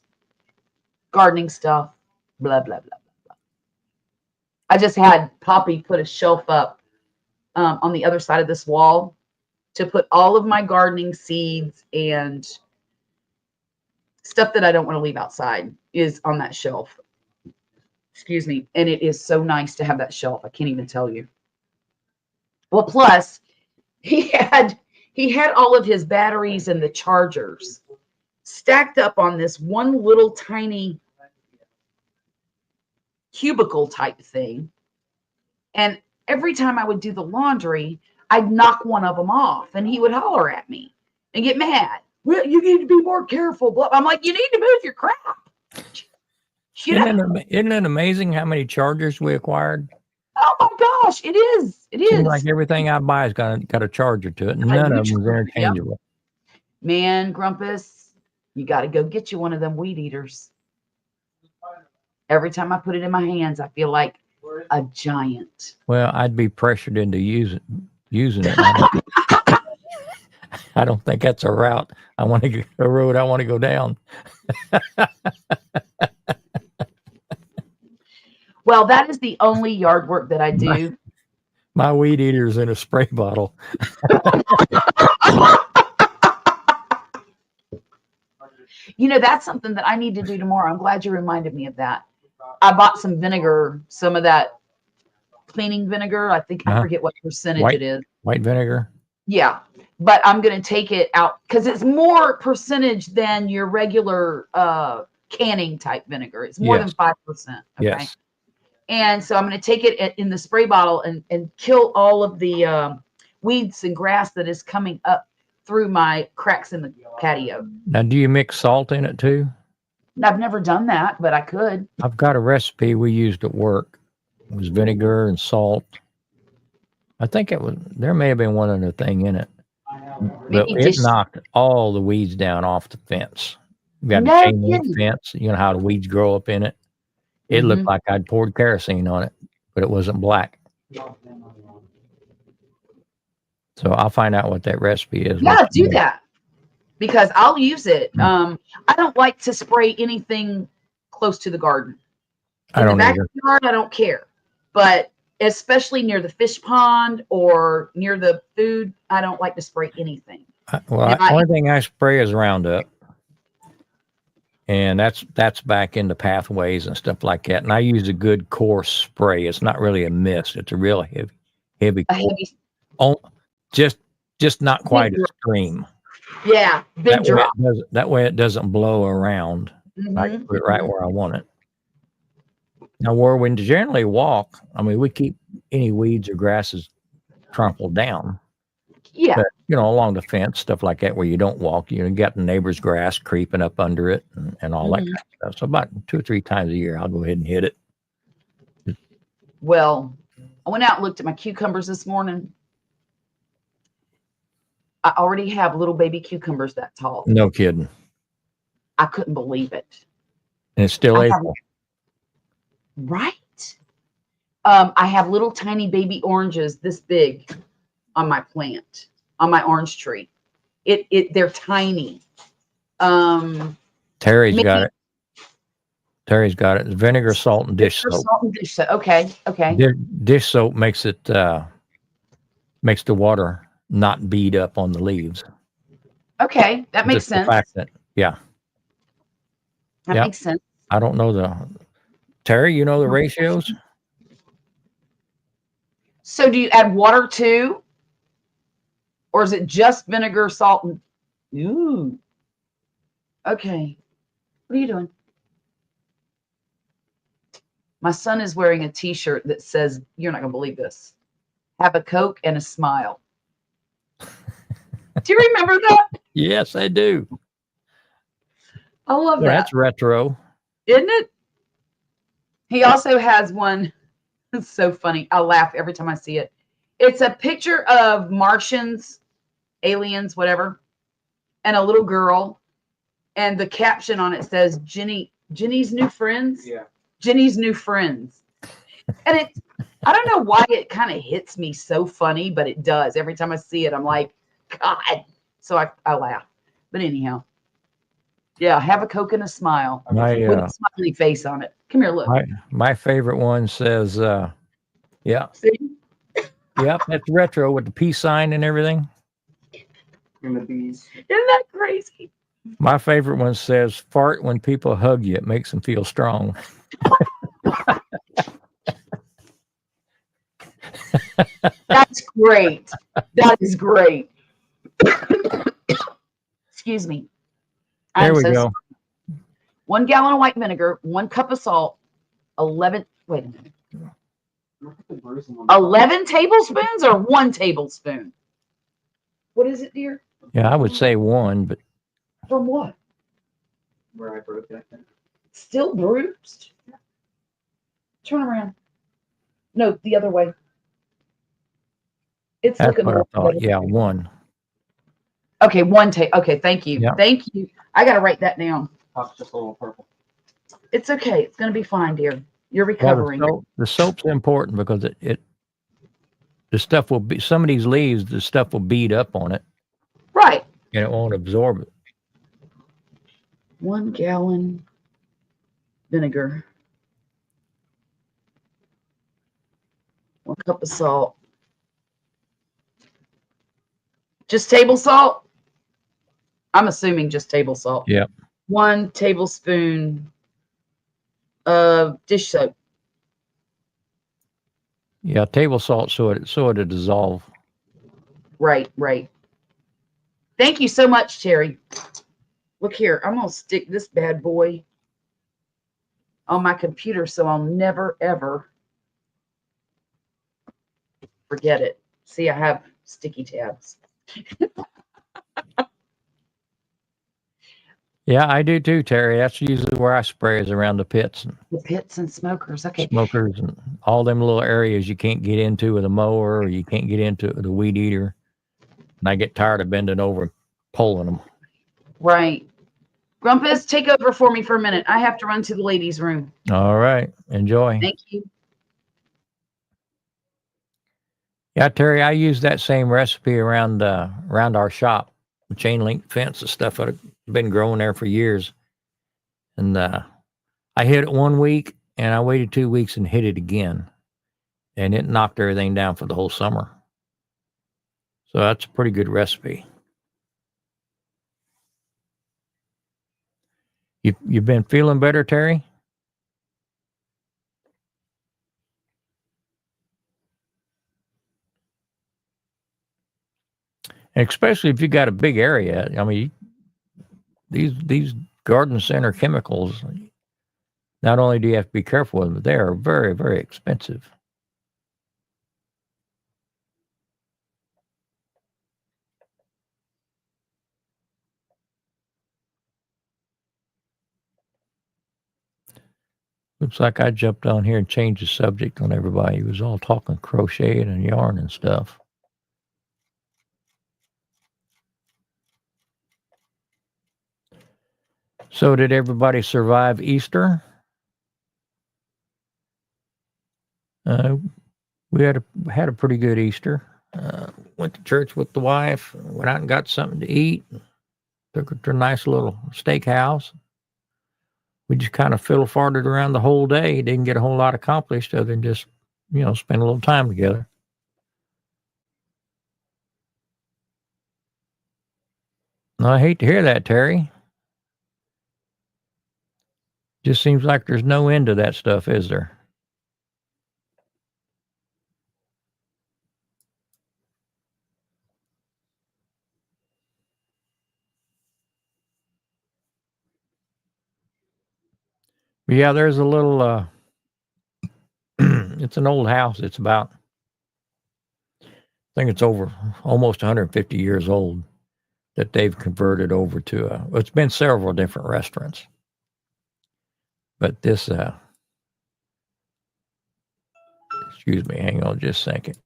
gardening stuff, blah blah blah blah blah. I just had Poppy put a shelf up on the other side of this wall to put all of my gardening seeds and stuff that I don't want to leave outside is on that shelf. Excuse me. And it is so nice to have that shelf. I can't even tell you. Well, plus he had all of his batteries and the chargers stacked up on this one little tiny cubicle type thing. And every time I would do the laundry, I'd knock one of them off and he would holler at me and get mad. Well, you need to be more careful. I'm like, you need to move your crap. Isn't it amazing how many chargers we acquired? Oh my gosh, it is. It Seems is. like everything I buy has got a charger to it. None of them is interchangeable. Man, Grumpus, you got to go get you one of them weed eaters. Every time I put it in my hands, I feel like a giant. Well, I'd be pressured into using it. I don't think that's a route I want to go, a road I want to go down. Well, that is the only yard work that I do. My weed eater's in a spray bottle. That's something that I need to do tomorrow. I'm glad you reminded me of that. I bought some vinegar, some of that cleaning vinegar. I think I forget what percentage it is. White vinegar? Yeah. But I'm going to take it out because it's more percentage than your regular canning type vinegar. It's more than 5%. Okay? Yes. And so I'm going to take it in the spray bottle and kill all of the weeds and grass that is coming up through my cracks in the patio. Now, do you mix salt in it too? I've never done that, but I could. I've got a recipe we used at work. It was vinegar and salt. I think there may have been one other thing in it. But it knocked all the weeds down off the fence. We got a chain link fence. You know how the weeds grow up in it. It looked like I'd poured kerosene on it, but it wasn't black. So I'll find out what that recipe is. Yeah, do that because I'll use it. I don't like to spray anything close to the garden. In the backyard, I don't care, but especially near the fish pond or near the food, I don't like to spray anything. The only thing I spray is Roundup. And that's back into pathways and stuff like that. And I use a good coarse spray. It's not really a mist. It's a real heavy. Just not quite a stream. Yeah, big drop. That way it doesn't blow around. I can put it right where I want it. Now, where we generally walk, I mean, we keep any weeds or grasses trampled down. Yeah. But, along the fence, stuff like that, where you don't walk. You got the neighbor's grass creeping up under it and all that Mhm. kind of stuff. So about 2 or 3 times a year, I'll go ahead and hit it. Well, I went out and looked at my cucumbers this morning. I already have little baby cucumbers that tall. No kidding. I couldn't believe it. And it's still I have- April. Right. I have little tiny baby oranges this big on my plant, on my orange tree. They're tiny. Terry's maybe- got it. Terry's got it. It's vinegar, salt, and dish Vinegar, soap. salt, and dish soap. Okay. Dish soap makes it makes the water not bead up on the leaves. Okay. That makes Just the sense. fact that, yeah, That Yep. makes sense. I don't know Terry, you know the ratios? So do you add water too? Or is it just vinegar, salt, and ooh. Okay. What are you doing? My son is wearing a t-shirt that says, you're not gonna believe this. Have a Coke and a smile. Do you remember that? Yes, I do. I love Well, that. that's retro. Isn't it? He also has one. It's so funny. I laugh every time I see it. It's a picture of Martians, aliens, whatever, and a little girl. And the caption on it says, Jenny's new friends. Yeah. Jenny's new friends. And I don't know why it kind of hits me so funny, but it does. Every time I see it, I'm like, God. So I laugh. But anyhow, yeah, have a Coke and a smile with a smiley face on it. Come here, look. My favorite one says, yeah, See? yep, that's retro with the peace sign and everything. And the bees. Isn't that crazy? My favorite one says, fart when people hug you. It makes them feel strong. That's great. That is great. Excuse me. There we go. Sorry. 1 gallon of white vinegar, 1 cup of salt, 11 tablespoons or 1 tablespoon? What is it, dear? Yeah, I would say 1, but From what? Where I broke that thing. Still bruised? Turn around. No, the other way. It's that's looking what I a thought. little Yeah, better. 1. Okay, 1 Okay, thank you. Yeah. Thank you. I got to write that down. Top's just a little purple. It's okay. It's going to be fine, dear. You're Well, recovering. the soap's important because the stuff will be, some of these leaves, the stuff will bead up on it Right. and it won't absorb it. 1 gallon vinegar. 1 cup of salt. Just table salt? I'm assuming just table salt. Yeah. 1 tablespoon of dish soap. Yeah, table salt so it'll dissolve. Right. Thank you so much, Terry. Look here. I'm going to stick this bad boy on my computer so I'll never, ever forget it. See, I have sticky tabs. Yeah, I do too, Terry. That's usually where I spray is around the pits and The pits and smokers. Okay. smokers and all them little areas you can't get into with a mower or you can't get into with a weed eater. And I get tired of bending over and pulling them. Right. Grumpus, take over for me for a minute. I have to run to the ladies' room. All right. Enjoy. Thank you. Yeah, Terry, I use that same recipe around our shop. The chain link fence and stuff that have been growing there for years. And I hit it 1 week and I waited 2 weeks and hit it again. And it knocked everything down for the whole summer. So that's a pretty good recipe. You've been feeling better, Terry? And especially if you got a big area. I mean, these garden center chemicals, not only do you have to be careful with them, but they are very, very expensive. Looks like I jumped on here and changed the subject on everybody. He was all talking crocheting and yarn and stuff. So did everybody survive Easter? We had a pretty good Easter. Went to church with the wife. Went out and got something to eat. Took her to a nice little steakhouse. We just kind of fiddle-farted around the whole day. Didn't get a whole lot accomplished other than just, spend a little time together. I hate to hear that, Terry. Just seems like there's no end to that stuff, is there? Yeah, there's a little, it's an old house. It's about, I think it's over almost 150 years old that they've converted over to it's been several different restaurants. But this, excuse me, hang on just a second.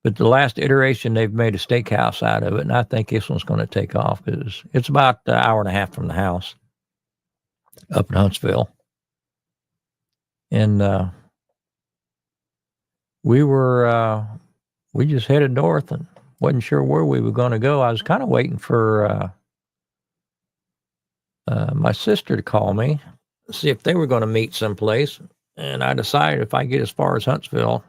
But the last iteration, they've made a steakhouse out of it, and I think this one's going to take off because it's about an hour and a half from the house up in Huntsville. And we just headed north and wasn't sure where we were going to go. I was kind of waiting for my sister to call me, see if they were going to meet someplace. And I decided if I get as far as Huntsville,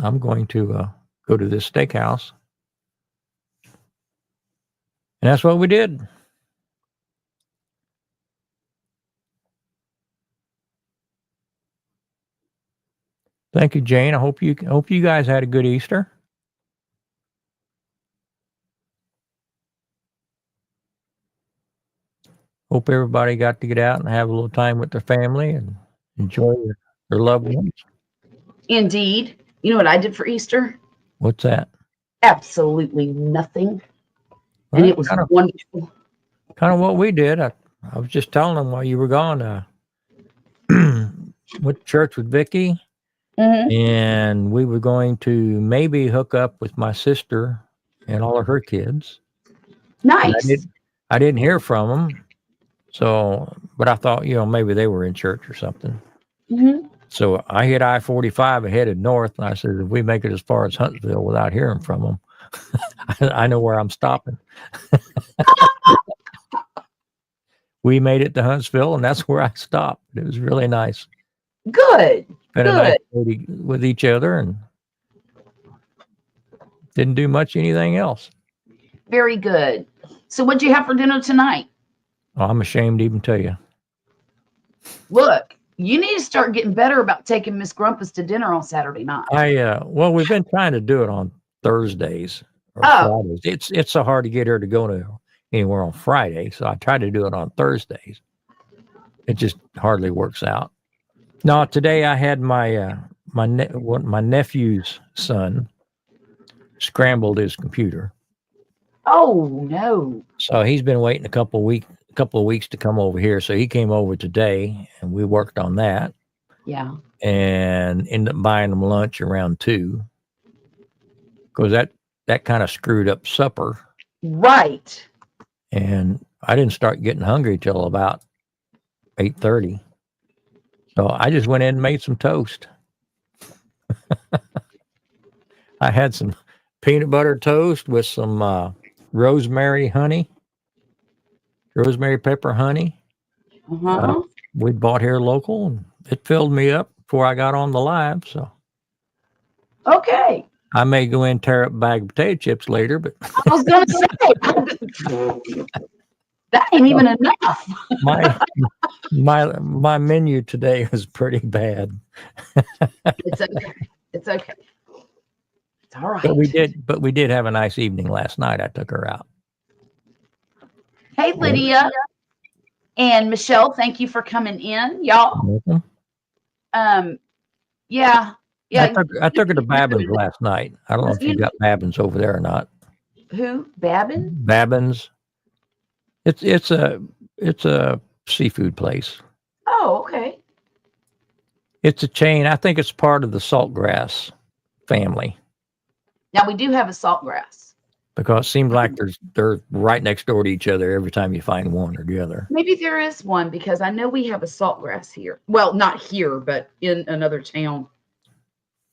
I'm going to go to this steakhouse. And that's what we did. Thank you, Jane. I hope you guys had a good Easter. Hope everybody got to get out and have a little time with their family and enjoy their loved ones. Indeed. You know what I did for Easter? What's that? Absolutely nothing. Well, and it was wonderful. Kind of what we did. I was just telling them while you were gone. Went to church with Vicky, and we were going to maybe hook up with my sister and all of her kids. Nice. I didn't hear from them, so but I thought maybe they were in church or something. So I hit I-45 and headed north, and I said, if we make it as far as Huntsville without hearing from them, I know where I'm stopping. We made it to Huntsville, and that's where I stopped. It was really nice. Good. Spent a nice day with each other and didn't do much anything else. Very good. So what'd you have for dinner tonight? Oh, I'm ashamed to even tell you. Look, you need to start getting better about taking Miss Grumpus to dinner on Saturday night. Well, we've been trying to do it on Thursdays or Fridays. It's so hard to get her to go to anywhere on Friday, so I try to do it on Thursdays. It just hardly works out. No, today I had my nephew's son scrambled his computer. Oh no! So he's been waiting a couple of weeks to come over here. So he came over today, and we worked on that. Yeah. And ended up buying him lunch around 2, because that kind of screwed up supper. Right. And I didn't start getting hungry till about 8:30. So I just went in and made some toast. I had some peanut butter toast with some rosemary pepper honey. We bought here local, and it filled me up before I got on the live. So okay. I may go in and tear up a bag of potato chips later, but I was going to say that ain't even enough. my menu today was pretty bad. It's okay. It's okay. It's all right. But we did have a nice evening last night. I took her out. Hey, Lydia and Michelle, thank you for coming in, y'all. Welcome. Yeah. I took her to Babbin's last night. I don't know if you got Babbin's over there or not. Who? Babbin? Babbin's. It's a It's a seafood place. Oh, okay. It's a chain. I think it's part of the Saltgrass family Now we do have a saltgrass. because it seems like they're right next door to each other every time you find one or the other. Maybe there is one because I know we have a saltgrass here. Well, not here, but in another town.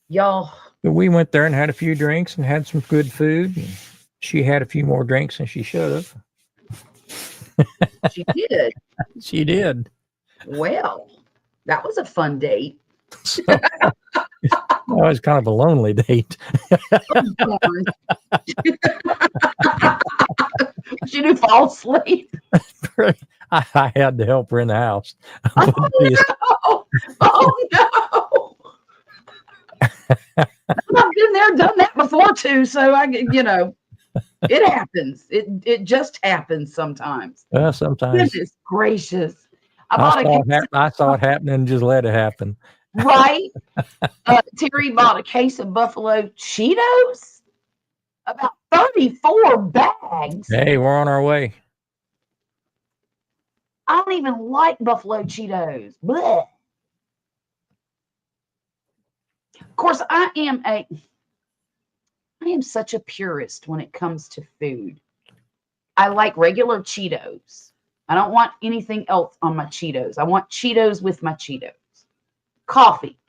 Y'all, But we went there and had a few drinks and had some good food. And she had a few more drinks than she should have. she did. She did. Well, that was a fun date. So, it was kind of a lonely date. She did fall asleep. I had to help her in the house. Oh, no. Oh, no. I've been there, done that before too. So it happens. It just happens sometimes. Sometimes Goodness gracious. I saw it happen and just let it happen. Right? Terry bought a case of Buffalo Cheetos, about 34 bags. Hey, we're on our way. I don't even like Buffalo Cheetos. Blech. Of course, I am such a purist when it comes to food. I like regular Cheetos. I don't want anything else on my Cheetos. I want Cheetos with my Cheetos. Coffee.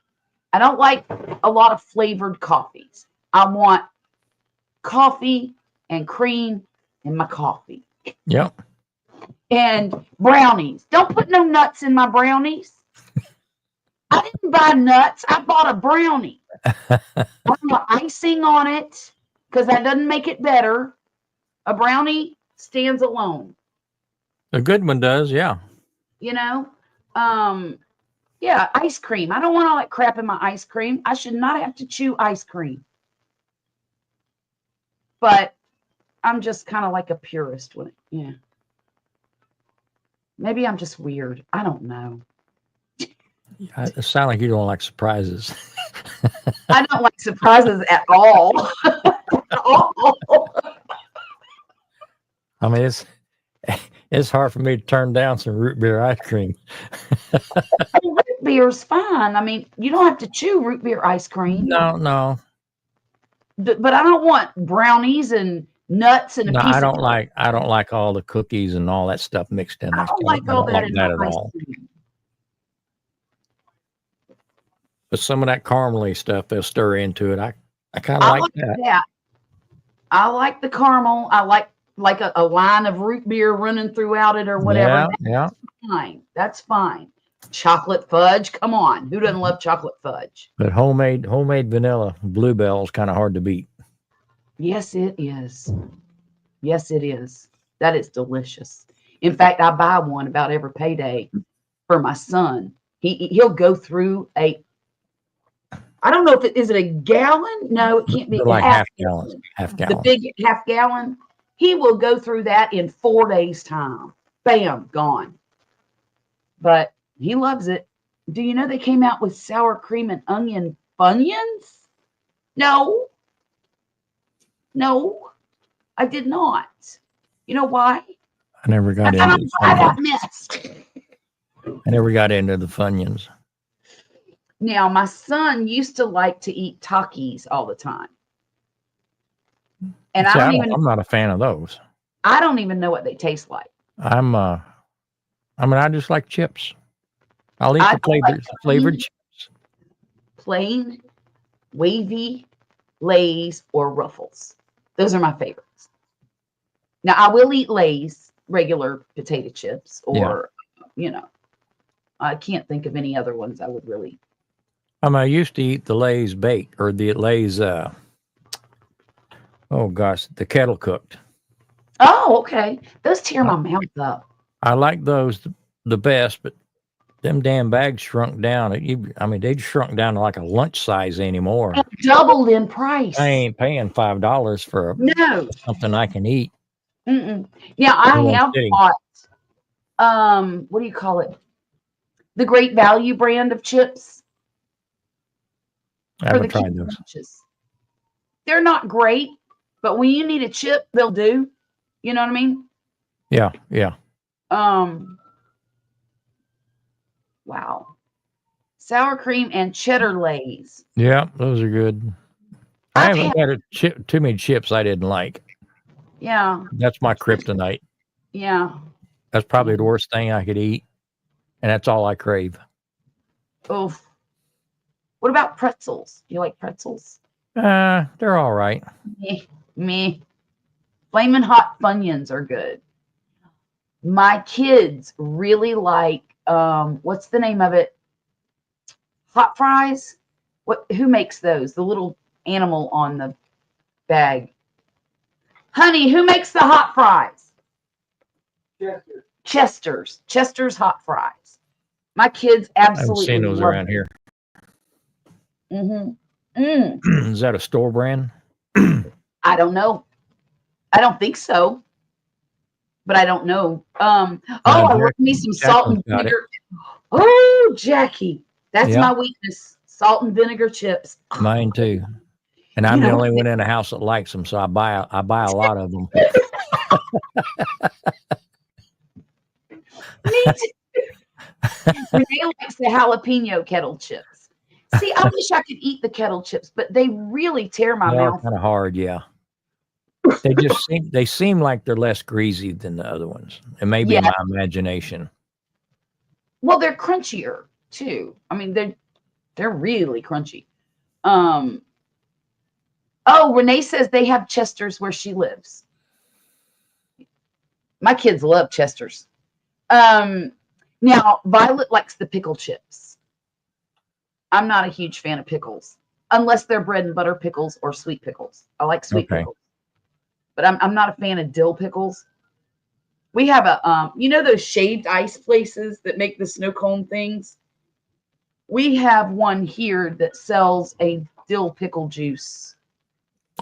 I don't like a lot of flavored coffees. I want coffee and cream in my coffee. Yep. And brownies. Don't put no nuts in my brownies. I didn't buy nuts. I bought a brownie. I want icing on it because that doesn't make it better. A brownie stands alone. A good one does, yeah. Yeah, ice cream. I don't want all that crap in my ice cream. I should not have to chew ice cream. But I'm just kind of like a purist with it. Yeah. Maybe I'm just weird. I don't know. It sounds like you don't like surprises. I don't like surprises at all. At all. I mean, it's hard for me to turn down some root beer ice cream. Root beer's fine. I mean, you don't have to chew root beer ice cream. No. But I don't want brownies and nuts and a No, piece I of don't like all the cookies and all that stuff mixed in. I don't like all that in that my at ice all. cream. But some of that caramely stuff they'll stir into it. I kind of I like that. I like the caramel. I like a line of root beer running throughout it or whatever. Yeah. Fine. That's fine. Chocolate fudge. Come on. Who doesn't love chocolate fudge? But homemade vanilla Bluebell is kind of hard to beat. Yes, it is. Yes, it is. That is delicious. In fact, I buy one about every payday for my son. He'll go through I don't know if is it a gallon? No, it can't be. Like half gallon. The big half gallon. He will go through that in 4 days' time. Bam, gone. But he loves it. Do you know they came out with sour cream and onion Funyuns? No, I did not. You know why? I never got I into the got Funyuns. missed. I never got into the Funyuns. Now, my son used to like to eat Takis all the time. And See, I'm not a fan of those. I don't even know what they taste like. I just like chips. I'll eat the flavored chips. Plain, wavy, Lay's, or Ruffles. Those are my favorites. Now, I will eat Lay's, regular potato chips, or, I can't think of any other ones I would really. I used to eat the Lay's baked or the Lay's, the kettle cooked. Oh, okay. Those tear my mouth up. I like those the best, but them damn bags shrunk down. They shrunk down to like a lunch size anymore. It doubled in price. I ain't paying $5 for something I can eat. Mm-mm. Now, I have bought, what do you call it? The Great Value brand of chips. I haven't tried those. Lunches. They're not great, but when you need a chip, they'll do. You know what I mean? Yeah. Um, wow. Sour cream and cheddar lays. Yeah, those are good. I I've haven't had, had too many chips I didn't like. yeah, That's my kryptonite. yeah. That's probably the worst thing I could eat, and that's all I crave. Oh, what about pretzels? You like pretzels? They're all right. Meh, meh. Flamin' hot Funyuns are good. My kids really like what's the name of it? Hot fries. What? Who makes those? The little animal on the bag. Honey, who makes the hot fries? Chester. Chester's hot fries. My kids I haven't absolutely seen those love around here. them. Is that a store brand? I don't know. I don't think so, but I don't know. I love me some salt and Jackson's got it. vinegar. Oh, Jackie, that's Yep. my weakness. Salt and vinegar chips. Mine too. And I'm You the know, only one in the house that likes them, so I buy a lot of them. me too. Renee likes the jalapeno kettle chips. See, I wish I could eat the kettle chips, but they really tear my They are mouth. kind of hard, yeah. They seem like they're less greasy than the other ones. It may be Yeah. my imagination. Well, they're crunchier too. I mean, they're really crunchy. Um. Oh, Renee says they have Chester's where she lives. My kids love Chester's. Now Violet likes the pickle chips. I'm not a huge fan of pickles unless they're bread and butter pickles or sweet pickles. I like sweet Okay. pickles, but I'm not a fan of dill pickles. We have a those shaved ice places that make the snow cone things. We have one here that sells a dill pickle juice.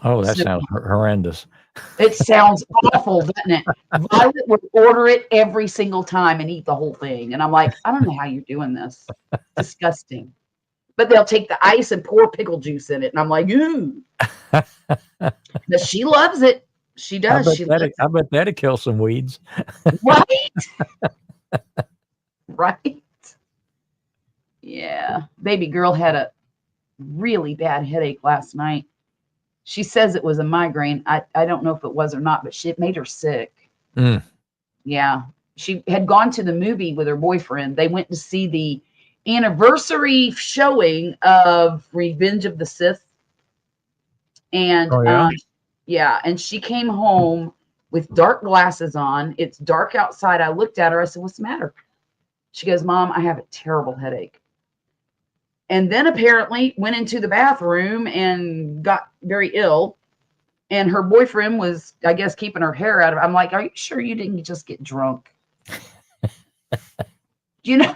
Oh, that Snow sounds cone. horrendous. It sounds awful, doesn't it? Violet would order it every single time and eat the whole thing. And I'm like, I don't know how you're doing this. Disgusting. But they'll take the ice and pour pickle juice in it. And I'm like, ooh. But she loves it. She does. She loves I bet that'd kill some weeds. it. Right? Right? Yeah. Baby girl had a really bad headache last night. She says it was a migraine. I don't know if it was or not, but it made her sick. Mm. Yeah. She had gone to the movie with her boyfriend. They went to see the anniversary showing of Revenge of the Sith. And Oh, yeah? yeah, and she came home with dark glasses on. It's dark outside. I looked at her. I said, "What's the matter?" She goes, "Mom, I have a terrible headache." And then apparently went into the bathroom and got very ill. And her boyfriend was, I guess, keeping her hair out of it. I'm like, "Are you sure you didn't just get drunk?" You know?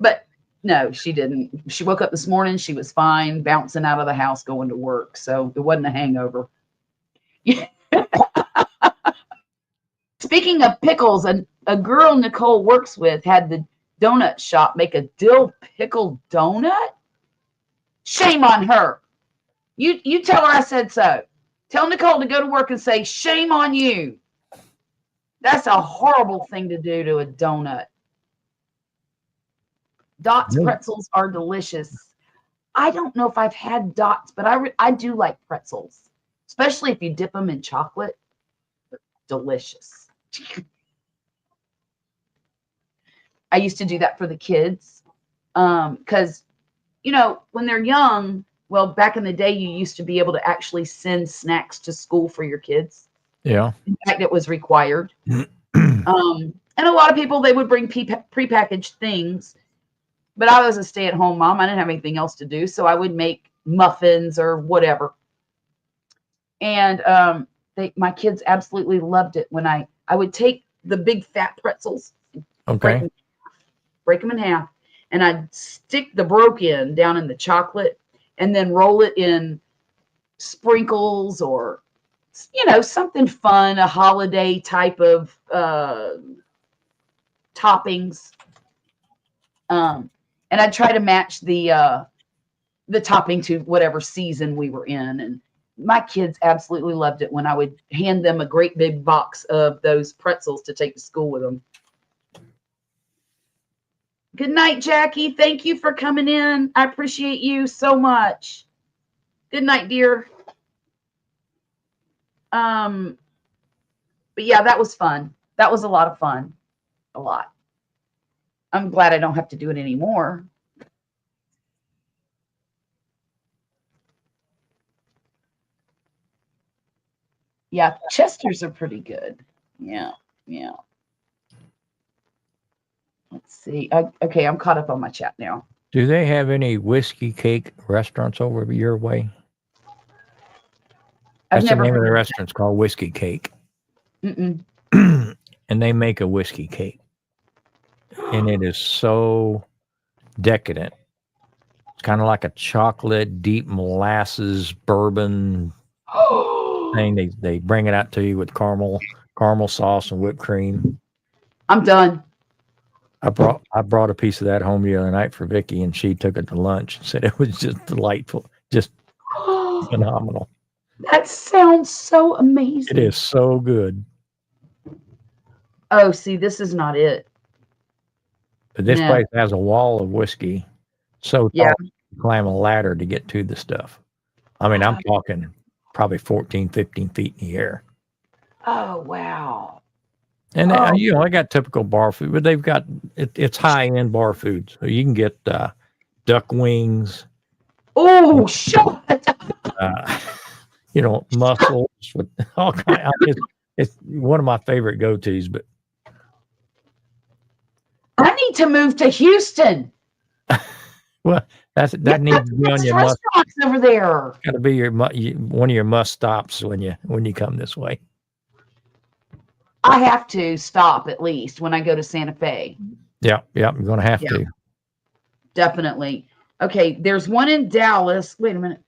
But no, she didn't. She woke up this morning. She was fine, bouncing out of the house, going to work. So it wasn't a hangover. Speaking of pickles, a girl Nicole works with had the donut shop make a dill pickle donut. Shame on her. You tell her I said so. Tell Nicole to go to work and say, shame on you. That's a horrible thing to do to a donut. Dot's pretzels are delicious. I don't know if I've had Dots, but I do like pretzels, especially if you dip them in chocolate. They're delicious. I used to do that for the kids because, when they're young, well, back in the day, you used to be able to actually send snacks to school for your kids. Yeah. In fact, it was required. And a lot of people, they would bring prepackaged things. But I was a stay-at-home mom. I didn't have anything else to do, so I would make muffins or whatever. And my kids absolutely loved it when I would take the big fat pretzels, Okay. break them in half, and I'd stick the broke end down in the chocolate and then roll it in sprinkles or, something fun, a holiday type of toppings. And I'd try to match the topping to whatever season we were in. And my kids absolutely loved it when I would hand them a great big box of those pretzels to take to school with them. Good night, Jackie. Thank you for coming in. I appreciate you so much. Good night, dear. But yeah, that was fun. That was a lot of fun. A lot. I'm glad I don't have to do it anymore. Yeah, Chesters are pretty good. Yeah, yeah. Let's see. Okay, I'm caught up on my chat now. Do they have any whiskey cake restaurants over your way? I've That's the never name of heard the of restaurant's called Whiskey Cake. Mm-mm. And they make a whiskey cake. And it is so decadent. It's kind of like a chocolate, deep molasses, bourbon thing. They bring it out to you with caramel sauce and whipped cream. I'm done. I brought a piece of that home the other night for Vicky, and she took it to lunch and said it was just delightful, just phenomenal. That sounds so amazing. It is so good. Oh, see, this is not it. But this No. place has a wall of whiskey so Yeah. tall you climb a ladder to get to the stuff. I mean, I'm talking probably 14, 15 feet in the air. Oh, wow. And I got typical bar food, but they've got it's high end bar food, so you can get duck wings. Oh, shut Mussels with all kinds. It's one of my favorite go tos. But I need to move to Houston. well, that needs to be on your must. Restaurants over there. Got to be one of your must stops when you come this way. I have to stop at least when I go to Santa Fe. Yeah, you're going to have to. Definitely. Okay, there's one in Dallas. Wait a minute.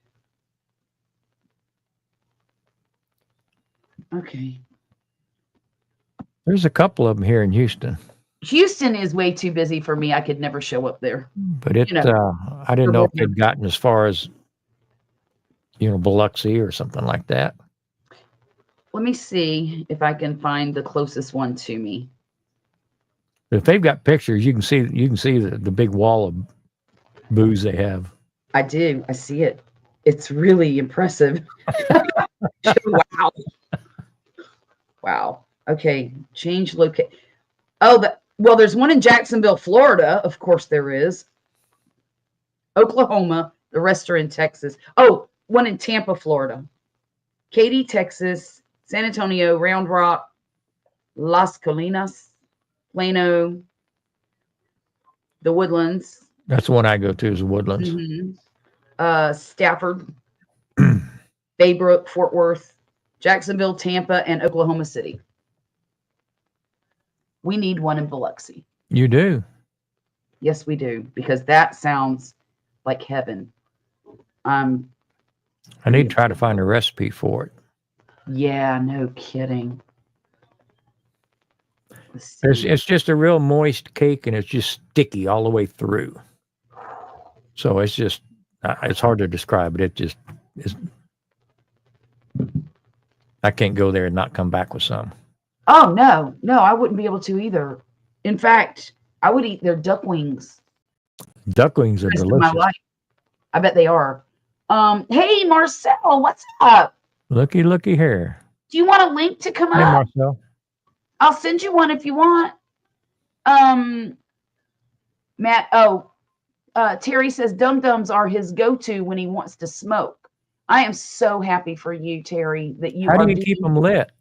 Okay. There's a couple of them here in Houston. Houston is way too busy for me. I could never show up there. But I didn't know if they'd gotten as far as, Biloxi or something like that. Let me see if I can find the closest one to me. If they've got pictures, you can see the big wall of booze they have. I do. I see it. It's really impressive. Wow. Wow. Okay. Change location. Oh, there's one in Jacksonville, Florida. Of course there is. Oklahoma. The rest are in Texas. Oh, one in Tampa, Florida. Katy, Texas. San Antonio, Round Rock, Las Colinas, Plano, the Woodlands. That's the one I go to is the Woodlands. Mm-hmm. Stafford, Baybrook, Fort Worth, Jacksonville, Tampa, and Oklahoma City. We need one in Biloxi. You do? Yes, we do, because that sounds like heaven. I need to try to find a recipe for it. Yeah, no kidding. It's just a real moist cake, and it's just sticky all the way through. So it's just, it's hard to describe, but it just is. I can't go there and not come back with some. Oh, no, I wouldn't be able to either. In fact, I would eat their duck wings. Duck wings are delicious. My life. I bet they are. Hey, Marcel, what's up? Looky here. Do you want a link to come up? Hey, Marcel. I'll send you one if you want. Matt, Terry says dum-dums are his go-to when he wants to smoke. I am so happy for you, Terry, that you How do you keep them lit?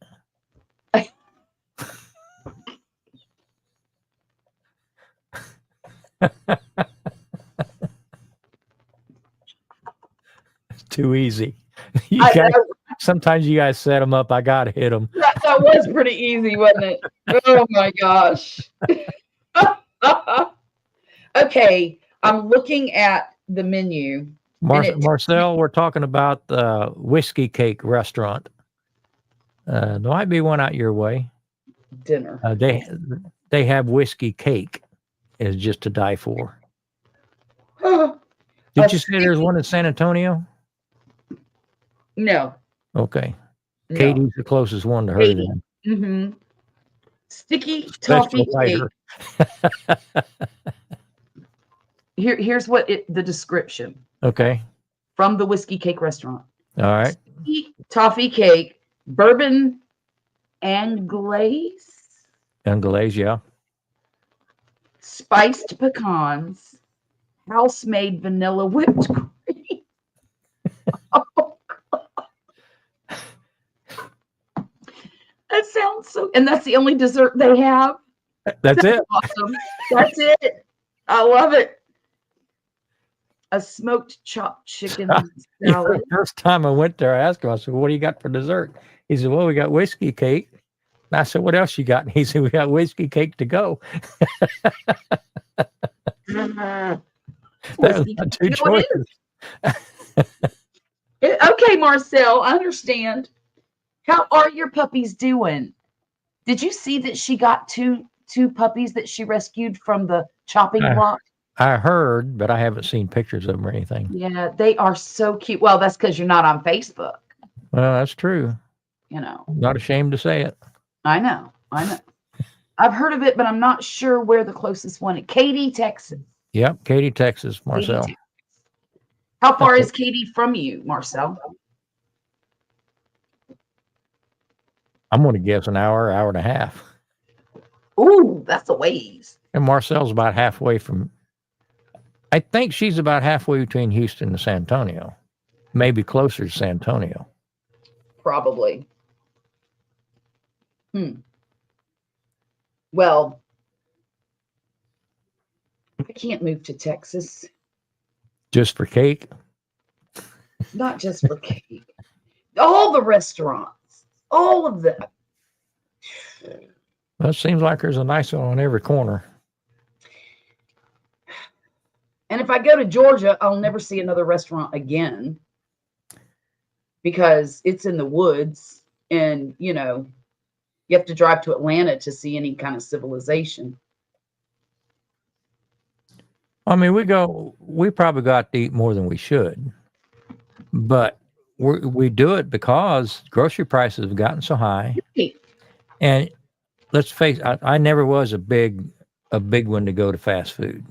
It's too easy. Sometimes you guys set them up. I got to hit them. That was pretty easy, wasn't it? Oh, my gosh. Okay, I'm looking at the menu. Marcel, we're talking about the Whiskey Cake restaurant. There might be one out your way. Dinner. They have whiskey cake. Is just to die for. Did you say there's one in San Antonio? No, Okay. No. Katie's the closest one to her Katie. then. Mm-hmm. Sticky Special toffee cake. writer. Here's what the description Okay. from the Whiskey Cake Restaurant. All right. Sticky toffee cake, bourbon anglaise, Anglaise, yeah. spiced pecans, house-made vanilla whipped cream. Oh, that sounds so. And that's the only dessert they have. That's it. Awesome. That's it. I love it. A smoked chopped chicken You know, salad. the first time I went there, I asked him, I said, what do you got for dessert? He said, well, we got whiskey cake. And I said, what else you got? And he said, we got whiskey cake to go. That was Whiskey my cake. two You know what it choices. Okay, Marcel, I understand. How are your puppies doing? Did you see that she got two puppies that she rescued from the chopping block? I heard, but I haven't seen pictures of them or anything. Yeah, they are so cute. Well, that's because you're not on Facebook. Well, that's true. You know, I'm not ashamed to say it. I know. I've heard of it, but I'm not sure where the closest one is. Katy, Texas. Yep. Katy, Texas, Marcel. Katy, Texas. How far is Katy from you, Marcel? I'm going to guess an hour and a half. Ooh, that's a ways. And Marcel's about halfway from, I think she's about halfway between Houston and San Antonio. Maybe closer to San Antonio. Probably. Well, I can't move to Texas. Just for cake? Not just for cake. All the restaurants. All of them. Well, it seems like there's a nice one on every corner. And if I go to Georgia, I'll never see another restaurant again because it's in the woods and, you know, you have to drive to Atlanta to see any kind of civilization. I mean, we probably got to eat more than we should, but we do it because grocery prices have gotten so high. And let's face it, I never was a big one to go to fast food.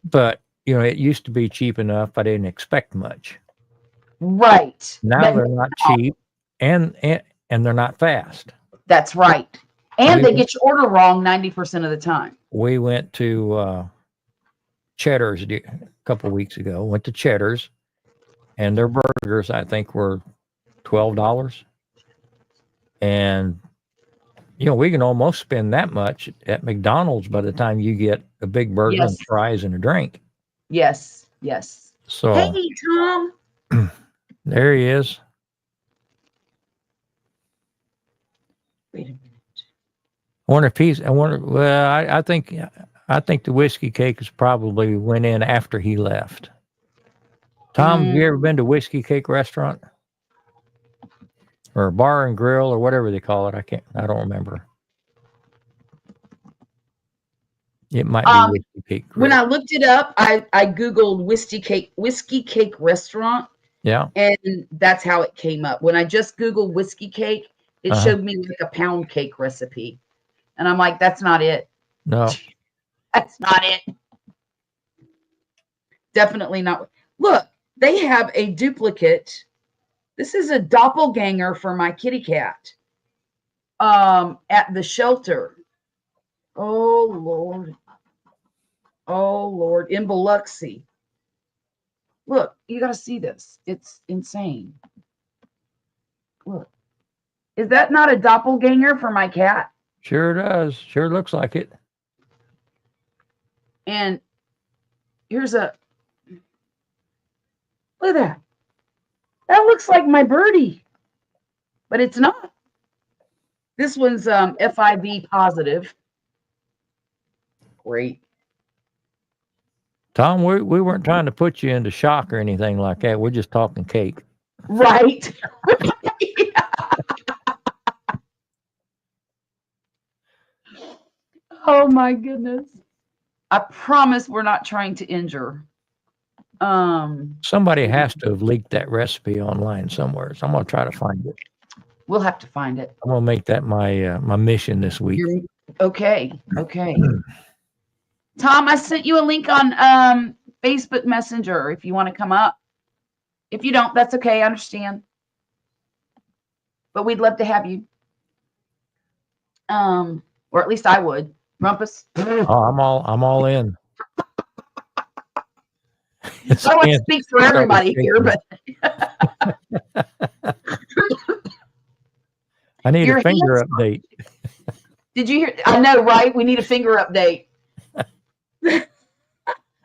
But, you know, it used to be cheap enough. I didn't expect much. Right. Now they're not cheap and they're not fast. That's right. And they get your order wrong 90% of the time. We went to Cheddar's a couple of weeks ago. Went to Cheddar's, and their burgers, I think, were $12. And, you know, we can almost spend that much at McDonald's by the time you get a big burger and fries and a drink. Yes, yes. So, hey, Tom. There he is. Wait a minute. Well, I think the whiskey cake is probably went in after he left. Tom, have you ever been to Whiskey Cake Restaurant? Or Bar and Grill or whatever they call it? I don't remember. It might be Whiskey Cake Grill. When I looked it up, I Googled whiskey cake restaurant. Yeah. And that's how it came up. When I just Googled whiskey cake, it showed me like a pound cake recipe. And I'm like, that's not it. No. That's not it. Definitely not. Look, they have a duplicate. This is a doppelganger for my kitty cat. At the shelter. Oh Lord. Oh Lord. In Biloxi. Look, you got to see this. It's insane. Look. Is that not a doppelganger for my cat? Sure does. Sure looks like it. And here's a, look at that. That looks like my birdie, but it's not. This one's FIV positive. Great. Tom, we weren't trying to put you into shock or anything like that. We're just talking cake. Right. Oh my goodness. I promise we're not trying to injure. Somebody has to have leaked that recipe online somewhere, so I'm gonna try to find it. We'll have to find it. I'm gonna make that my my mission this week. Okay. Tom, I sent you a link on Facebook Messenger if you want to come up. If you don't, that's okay. I understand. But we'd love to have you. Or at least I would. Rumpus. Oh, I'm all in. I don't want to speak for everybody here, but I need Your a finger hands- update. did you hear? I know, right? We need a finger update. I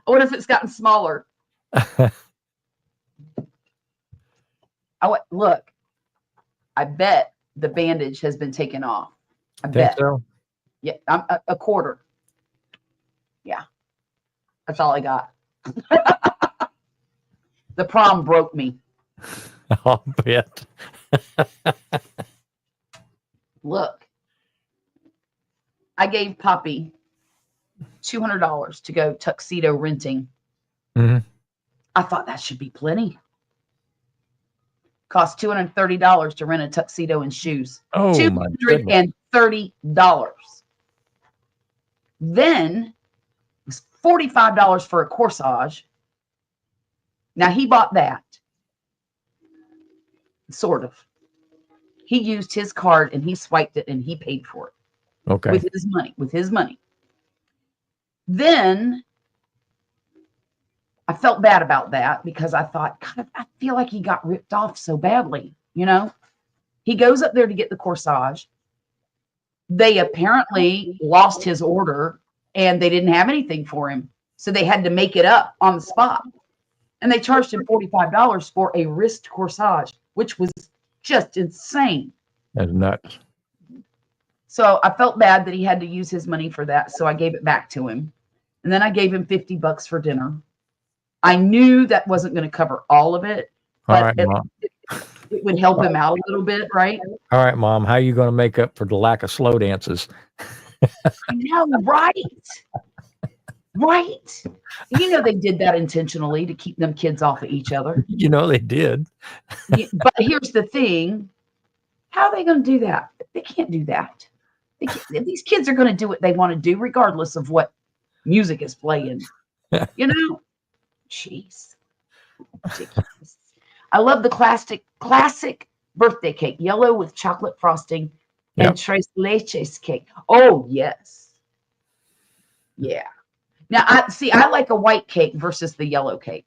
wonder if it's gotten smaller. Look, I bet the bandage has been taken off. I Think bet. so? Yeah, I'm a quarter. Yeah, that's all I got. The prom broke me. I'll bet. Look, I gave Poppy $200 to go tuxedo renting. Mhm. I thought that should be plenty. Cost $230 to rent a tuxedo and shoes. Oh my goodness. $230. Then it was $45 for a corsage. Now he bought that. Sort of. He used his card and he swiped it and he paid for it. Okay. With his money. Then I felt bad about that because I thought, God, I feel like he got ripped off so badly. You know, he goes up there to get the corsage. They apparently lost his order and they didn't have anything for him. So they had to make it up on the spot. And they charged him $45 for a wrist corsage, which was just insane. That's nuts. So I felt bad that he had to use his money for that. So I gave it back to him. And then I gave him $50 for dinner. I knew that wasn't going to cover all of it, All but right, Mom. it would help him out a little bit, right? All right, Mom. How are you going to make up for the lack of slow dances? I know, right? Right. You know, they did that intentionally to keep them kids off of each other. You know they did. But here's the thing. How are they going to do that? They can't do that. These kids are going to do what they want to do, regardless of what music is playing. You know? Jeez. Ridiculous. I love the classic birthday cake, yellow with chocolate frosting and tres leches cake. Oh, yes. Yeah. Now, I like a white cake versus the yellow cake.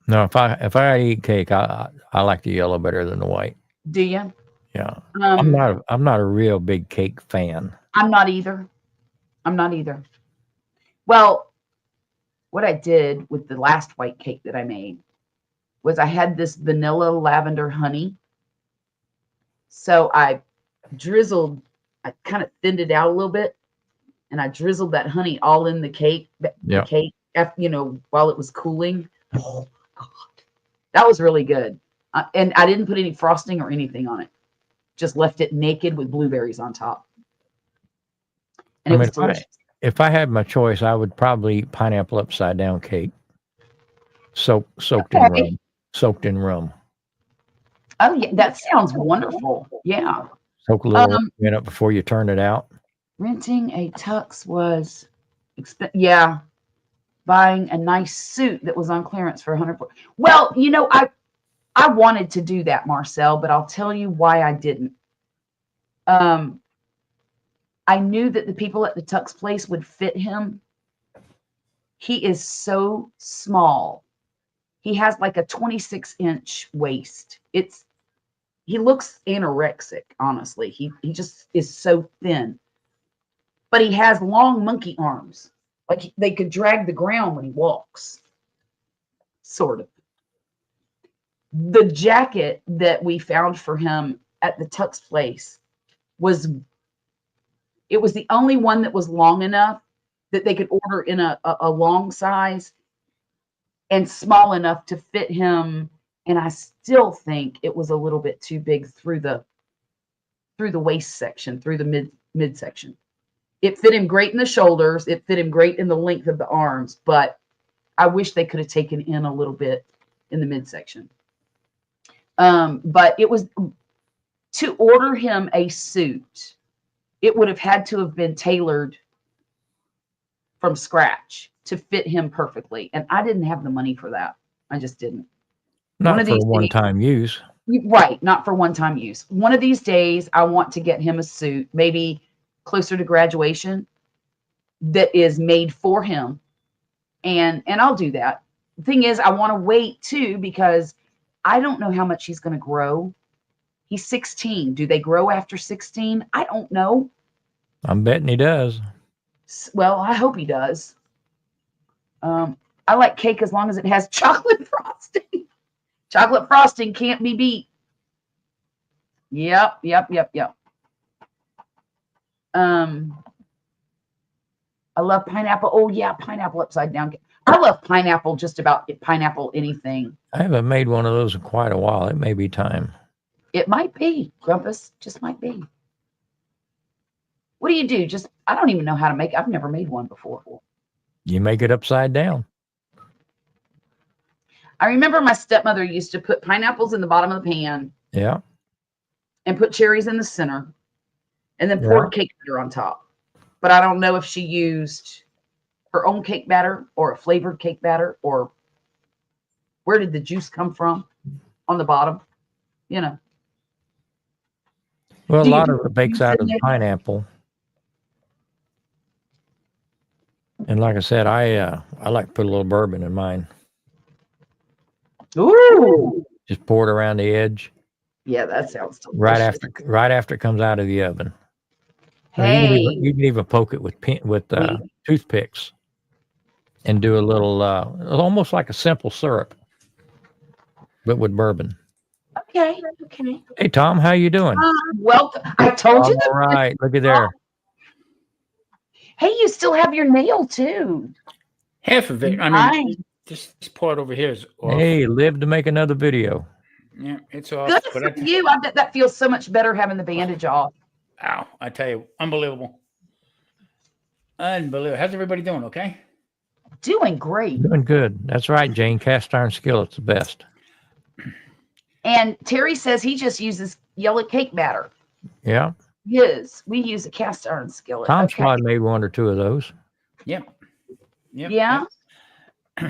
No, if I eat cake, I like the yellow better than the white. Do you? Yeah. I'm not a real big cake fan. I'm not either. Well, what I did with the last white cake that I made was I had this vanilla lavender honey. So I kind of thinned it out a little bit, and I drizzled that honey all in the cake. Yeah. The cake, while it was cooling. Oh God, that was really good. And I didn't put any frosting or anything on it. Just left it naked with blueberries on top. And it was delicious. If I had my choice, I would probably eat pineapple upside down cake, soaked in rum. Oh yeah, that sounds wonderful. Yeah. Soak a little minute before you turn it out. Renting a tux was buying a nice suit that was on clearance for $100. Well, I wanted to do that, Marcel, but I'll tell you why I didn't. I knew that the people at the tux place would fit him. He is so small. He has like a 26-inch waist. He looks anorexic, honestly. He just is so thin. But he has long monkey arms. Like they could drag the ground when he walks. Sort of. The jacket that we found for him at the tux place was the only one that was long enough that they could order in a long size and small enough to fit him. And I still think it was a little bit too big through the waist section, through the midsection. It fit him great in the shoulders. It fit him great in the length of the arms, but I wish they could have taken in a little bit in the midsection. But it was to order him a suit. It would have had to have been tailored from scratch to fit him perfectly. And I didn't have the money for that. I just didn't. Not for one-time use. Right. Not for one-time use. One of these days, I want to get him a suit, maybe closer to graduation, that is made for him. And I'll do that. The thing is, I want to wait too, because I don't know how much he's going to grow. He's 16. Do they grow after 16? I don't know. I'm betting he does. Well, I hope he does. I like cake as long as it has chocolate frosting. Chocolate frosting can't be beat. Yep. I love pineapple. Oh yeah, pineapple upside down. I love pineapple, just about pineapple anything. I haven't made one of those in quite a while. It may be time. It might be, Grumpus. Just might be. What do you do? Just, I don't even know how to make. I've never made one before. You make it upside down. I remember my stepmother used to put pineapples in the bottom of the pan. Yeah. And put cherries in the center, and then poured cake batter on top. But I don't know if she used her own cake batter or a flavored cake batter, or where did the juice come from on the bottom? You know. Well, a lot of it bakes out of the pineapple. And like I said, I like to put a little bourbon in mine. Ooh. Just pour it around the edge. Yeah, that sounds delicious. Right after it comes out of the oven. Hey. You can even poke it with toothpicks and do a little, almost like a simple syrup, but with bourbon. Okay. Hey, Tom, how you doing? Welcome. I told you. All right, look at there. Hey, you still have your nail too. Half of it. I mean, this part over here is off. Hey, live to make another video. Yeah, it's off. Good for you. I bet that feels so much better having the bandage off. Ow, I tell you, unbelievable. Unbelievable. How's everybody doing? Okay? Doing great. Doing good. That's right, Jane. Cast iron skillet's the best. And Terry says he just uses yellow cake batter. Yeah. Yes, we use a cast iron skillet. Tom's probably made one or two of those. Yep. Yeah. You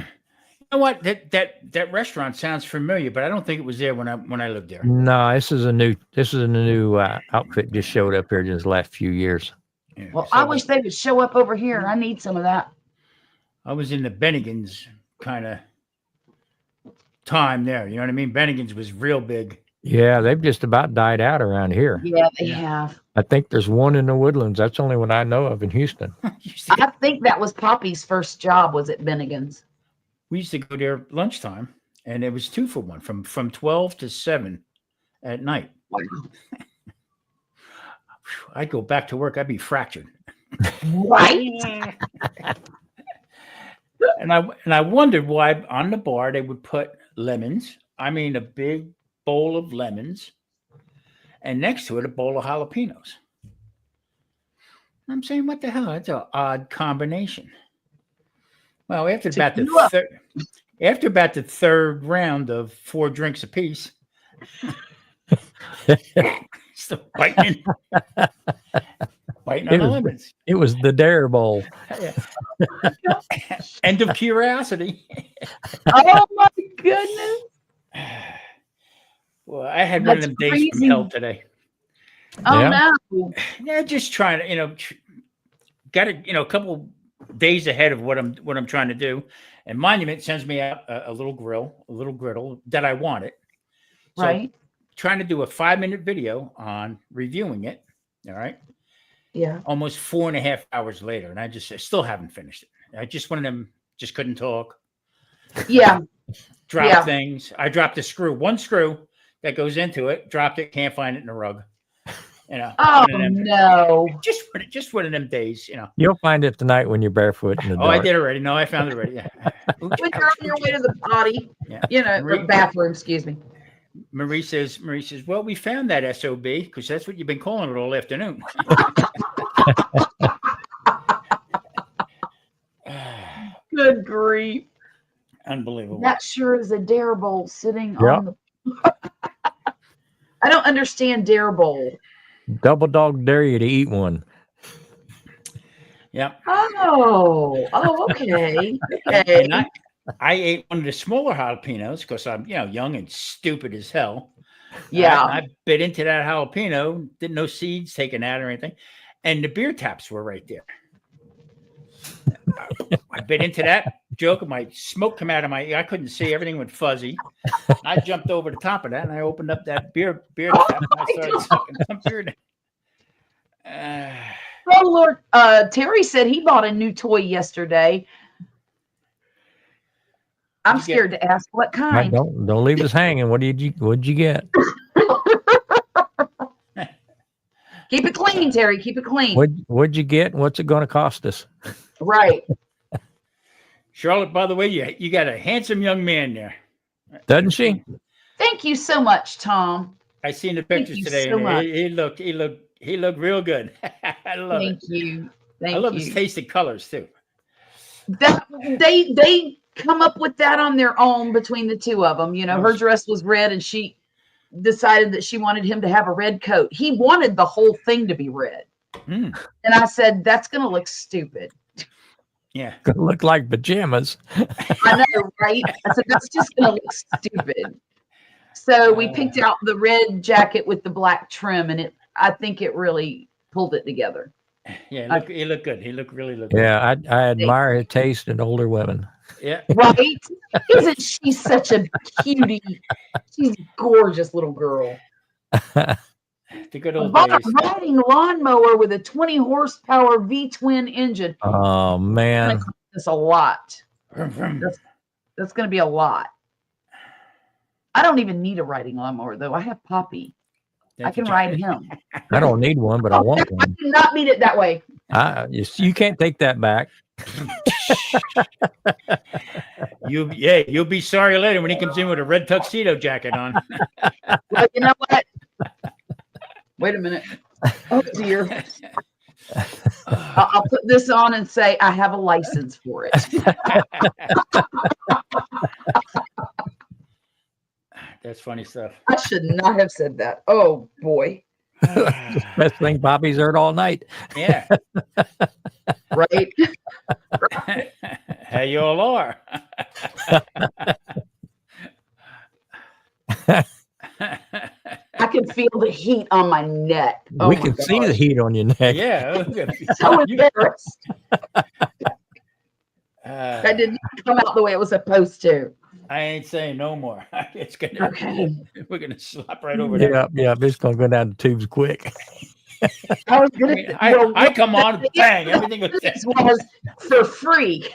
know what? That restaurant sounds familiar, but I don't think it was there when I lived there. No, this is a new outfit just showed up here just the last few years. Yeah, Well, so I wish they would show up over here. I need some of that. I was in the Bennigan's kind of time there. You know what I mean? Bennigan's was real big. Yeah, they've just about died out around here. Yeah, they have. I think there's one in the Woodlands. That's the only one I know of in Houston. I think that was Poppy's first job, was at Bennigan's. We used to go there lunchtime, and it was 2 for 1 from 12 to 7 at night. Wow. I'd go back to work. I'd be fractured. Right. And I wondered why on the bar they would put lemons. I mean, a big bowl of lemons, and next to it a bowl of jalapenos. I'm saying, what the hell? That's an odd combination. Well, after about the third round of 4 drinks apiece, still biting on the lemons. It was the Dare Bowl. End of curiosity. Oh my goodness. Well, I had one of them days from hell today. Oh Yeah. no. Yeah, just trying to, got it, a couple days ahead of what I'm trying to do. And Monument sends me out a little griddle that I wanted. So Right. trying to do a 5-minute video on reviewing it. All right. Yeah. Almost 4.5 hours later. And I still haven't finished it. I just one of them just couldn't talk. Yeah. Drop things. I dropped a screw, one screw that goes into it, dropped it, can't find it in the rug. Oh no. Just one of them days, You'll find it tonight when you're barefoot in the dark. Oh, I did already. No, I found it already. Yeah. When you're on your way to the potty, Yeah. or bathroom, excuse me. Marie says, well, we found that SOB because that's what you've been calling it all afternoon. Good grief. Unbelievable. That sure is a dare bowl sitting Yep. on the. I don't understand dare bowl. Double dog dare you to eat one. Yep. Oh, okay. Okay. And I ate one of the smaller jalapenos because I'm, young and stupid as hell. Yeah. I bit into that jalapeno, didn't know seeds taken out or anything. And the beer taps were right there. I bit into that joke, and my smoke come out of my ear. I couldn't see. Everything went fuzzy. I jumped over the top of that, and I opened up that beer tap, and I started sucking some beer down. Oh Lord, Terry said he bought a new toy yesterday. I'm What'd you scared to ask what kind. Don't leave us hanging. What'd you get? Keep it clean, Terry. Keep it clean. What'd you get? What's it going to cost us? Right. Charlotte, by the way, you got a handsome young man there. Doesn't she? Thank you so much, Tom. I seen the Thank pictures you today. so And much. he looked real good. I love Thank it. you. I love his tasty colors too. That they come up with that on their own between the two of them. Her dress was red, and she decided that she wanted him to have a red coat. He wanted the whole thing to be red, and I said, "That's going to look stupid." Yeah, Gonna look like pajamas. I know, right? I said, "That's just going to look stupid." So we picked out the red jacket with the black trim, and I think it really pulled it together. yeah, he looked good. He really looked good. Yeah, I admire his taste in older women. Yeah, Right? Isn't she such a cutie? She's a gorgeous little girl. the good old Bought a days. riding lawnmower with a 20 horsepower V-twin engine. Oh man, That's a lot. Vroom, vroom. That's going to be a lot. I don't even need a riding lawnmower, though. I have Poppy. I can ride him. I don't need one, but I want I one. did not mean it that way. You can't take that back. You'll be sorry later when he comes in with a red tuxedo jacket on. Well, you know what? Wait a minute. Oh, dear. I'll put this on and say I have a license for it. That's funny stuff. I should not have said that. Oh, boy. Best thing Bobby's heard all night. Yeah. Right? How you all are. I can feel the heat on my neck. Oh, We my can see the gosh. heat on your neck. Yeah. So embarrassed. Uh, That did not come out the way it was supposed to. I ain't saying no more. It's gonna. Okay. We're gonna slap right over there. Yeah, it's gonna go down the tubes quick. I was I, gonna. mean, I come on, bang, everything was. This was for free.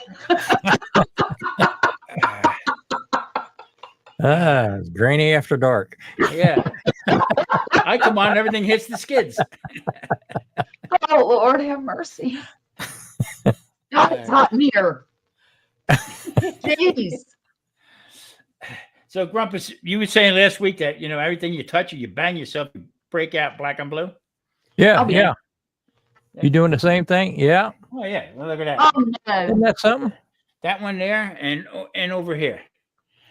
It's grainy after dark. Yeah. I come on, everything hits the skids. Oh, Lord, have mercy. God, it's hot in here. Jeez. So, Grumpus, you were saying last week that everything you touch or you bang yourself, you break out black and blue. Yeah, Oh, yeah. yeah. You doing the same thing? Yeah. Oh yeah, well, look at that. Oh, Isn't no. that something? That one there, and over here,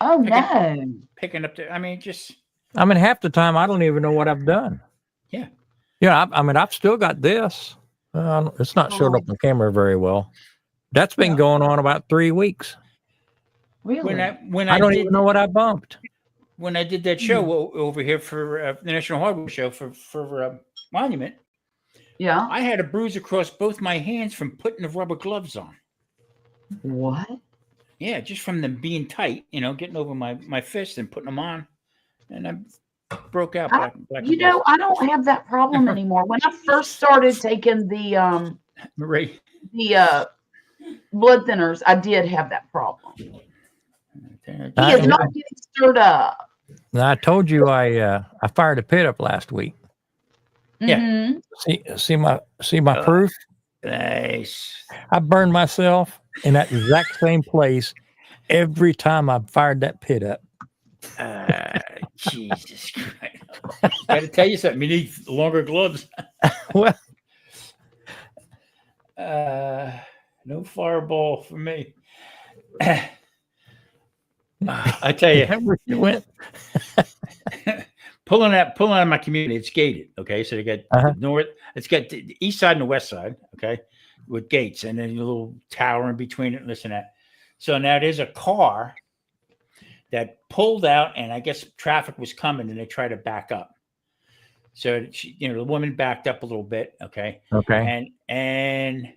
Oh, no. picking up the. I mean, just I mean, half the time I don't even know what I've done. Yeah. Yeah, I mean, I've still got this. It's not showing up on camera very well. That's been Yeah. going on about 3 weeks. Really? when I don't did, even know what I bumped. when I did that show over here for the National Hardware Show for Monument, Yeah. I had a bruise across both my hands from putting the rubber gloves on. What? Yeah, just from them being tight, getting over my fist and putting them on, and I broke out black and blue. I don't have that problem anymore. When I first started taking the Marie. blood thinners, I did have that problem. He I- is not getting stirred up. Now, I told you I fired a pit up last week. Yeah. Mhm. See my proof. Nice. I burned myself in that exact same place every time I fired that pit up. Jesus Christ. Got to tell you something. You need longer gloves. Well, No fireball for me. I tell you, Where you went? pulling out of my community, it's gated. Okay, so they got Uh-huh. the north, it's got the east side and the west side. Okay, with gates and then a little tower in between it. And this and that. So now there's a car that pulled out, and I guess traffic was coming, and they tried to back up. So she, the woman backed up a little bit. Okay, Okay. and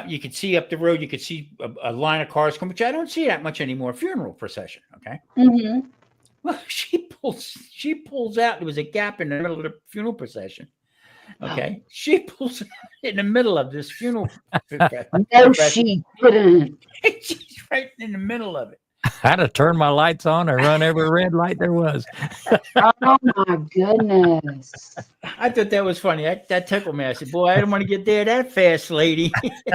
you could see up the road, you could see a line of cars come, which I don't see that much anymore. Funeral procession. Okay. Mm-hmm. Well, she pulls out. There was a gap in the middle of the funeral procession. Okay. She pulls out in the middle of this funeral. No, she didn't. She's right in the middle of it. I had to turn my lights on and run every red light there was. Oh my goodness. I thought that was funny. That tickled me. I said, boy, I don't want to get there that fast, lady.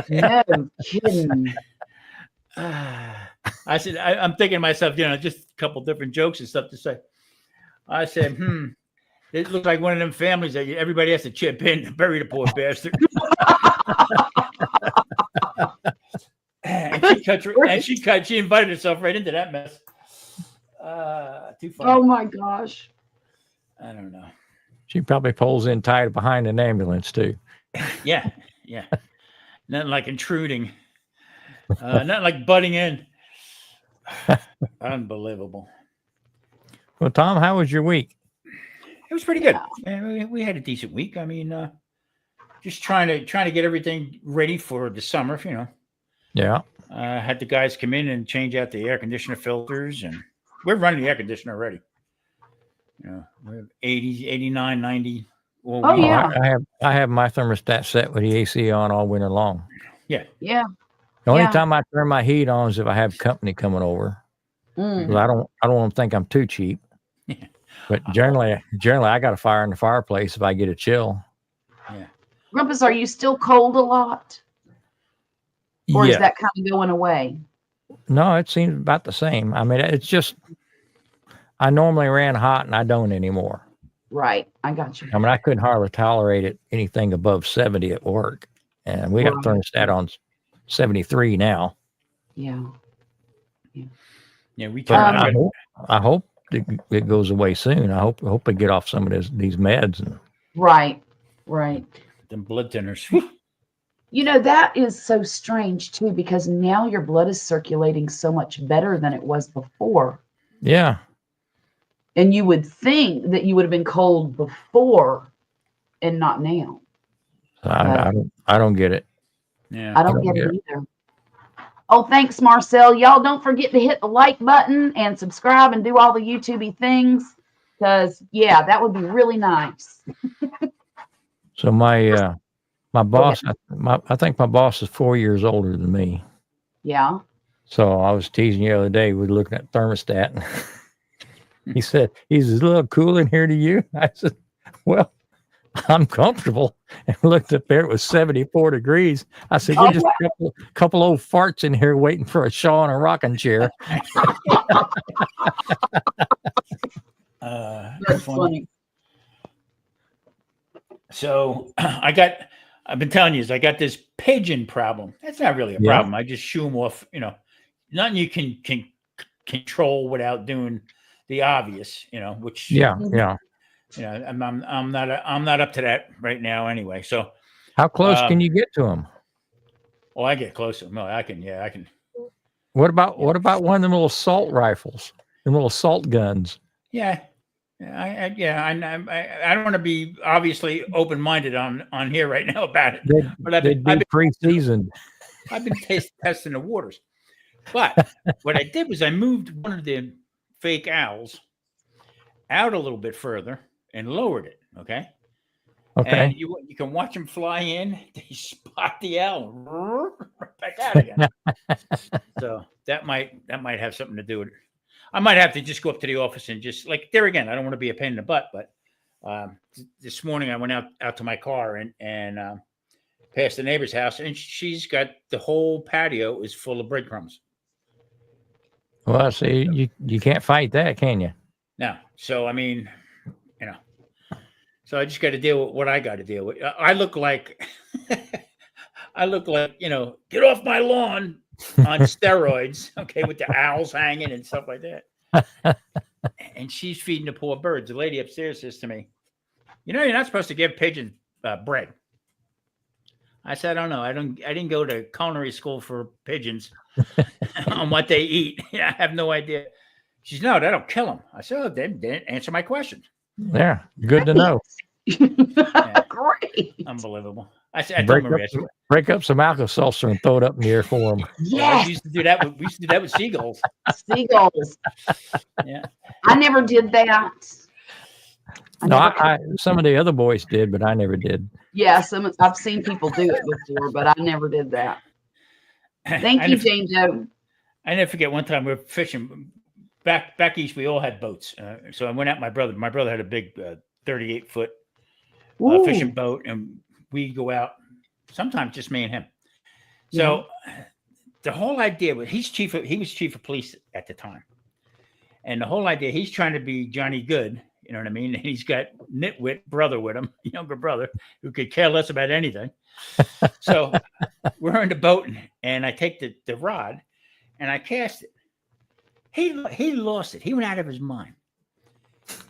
No kidding. I said, I'm thinking to myself, just a couple different jokes and stuff to say. I said, it looks like one of them families that everybody has to chip in to bury the poor bastard. and she invited herself right into that mess. Too funny. Oh my gosh. I don't know. She probably pulls in tight behind an ambulance too. Yeah. Nothing like intruding. Nothing like butting in. Unbelievable. Well, Tom, how was your week? It was pretty good. We had a decent week. I mean, just trying to get everything ready for the summer. Yeah. Had the guys come in and change out the air conditioner filters, and we're running the air conditioner already. We have 80, 89, 90. Oh, yeah. I have my thermostat set with the AC on all winter long. Yeah. Yeah. The only Yeah. time I turn my heat on is if I have company coming over. Mm. 'Cause I don't want to think I'm too cheap. Yeah. But generally I got a fire in the fireplace if I get a chill. Yeah. Rumpus, are you still cold a lot? Or is Yeah. that kind of going away? No, it seems about the same. I mean, it's just I normally ran hot and I don't anymore. Right. I got you. I mean, I couldn't hardly tolerate it anything above 70 at work. And we got Right. thermostat on 73 now. Yeah. Yeah. We But turned I hope it goes away soon. I hope I get off some of these meds. And Right. them blood thinners. That is so strange too, because now your blood is circulating so much better than it was before. yeah, And you would think that you would have been cold before and not now. I don't get it. Yeah. I don't get it either. Oh, thanks, Marcel. Y'all don't forget to hit the like button and subscribe and do all the YouTubey things. Because, yeah, that would be really nice. So my boss, I think my boss is 4 years older than me. Yeah. So I was teasing you the other day. We were looking at thermostat. And he said, "He's a little cool in here to you." I said, "Well, I'm comfortable." And looked up there. It was 74 degrees. I said, "You're just a couple old farts in here waiting for a Shaw in a rocking chair." That's funny. So I've been telling you, I got this pigeon problem. That's not really a problem. I just shoo them off. Nothing you can control without doing the obvious. Which Yeah. I'm not up to that right now. Anyway, so How close can you get to them? Oh, I get closer. No, I can. Yeah, I can. What about one of them little assault rifles, them little assault guns? Yeah. I don't want to be obviously open-minded on here right now about it. But I've been pre-seasoned. I've been testing the waters. But what I did was I moved one of the fake owls out a little bit further and lowered it. Okay. Okay. And you can watch them fly in. They spot the owl, back out again. So that might have something to do with it. I might have to just go up to the office and just like there again. I don't want to be a pain in the butt, but this morning I went out to my car and past the neighbor's house, and she's got the whole patio is full of breadcrumbs. Well, see, you can't fight that, can you? No. So I mean, so I just got to deal with what I got to deal with. I look like, get off my lawn, on steroids, okay, with the owls hanging and stuff like that. And she's feeding the poor birds. The lady upstairs says to me, you're not supposed to give pigeons bread. I said, I don't know. I didn't go to culinary school for pigeons on what they eat. I have no idea. She's no, that'll kill them. I said, oh, then answer my question. Yeah, good to know. Great. Unbelievable. I told Maria, break up some Alka-Seltzer and throw it up in the air for them. Yes. We used to do that with seagulls. Seagulls. Yeah. I never did that. No, some of the other boys did, but I never did. Yeah, I've seen people do it before, but I never did that. Thank you, Jane Joe. I never forget one time we were fishing back east. We all had boats, so I went out. My brother had a big 38-foot fishing boat, and we go out sometimes just me and him. So the whole idea was he was chief of police at the time, and the whole idea he's trying to be Johnny Good. You know what I mean? And he's got nitwit brother with him, younger brother, who could care less about anything. So we're in the boat, and I take the rod, and I cast it. He lost it. He went out of his mind.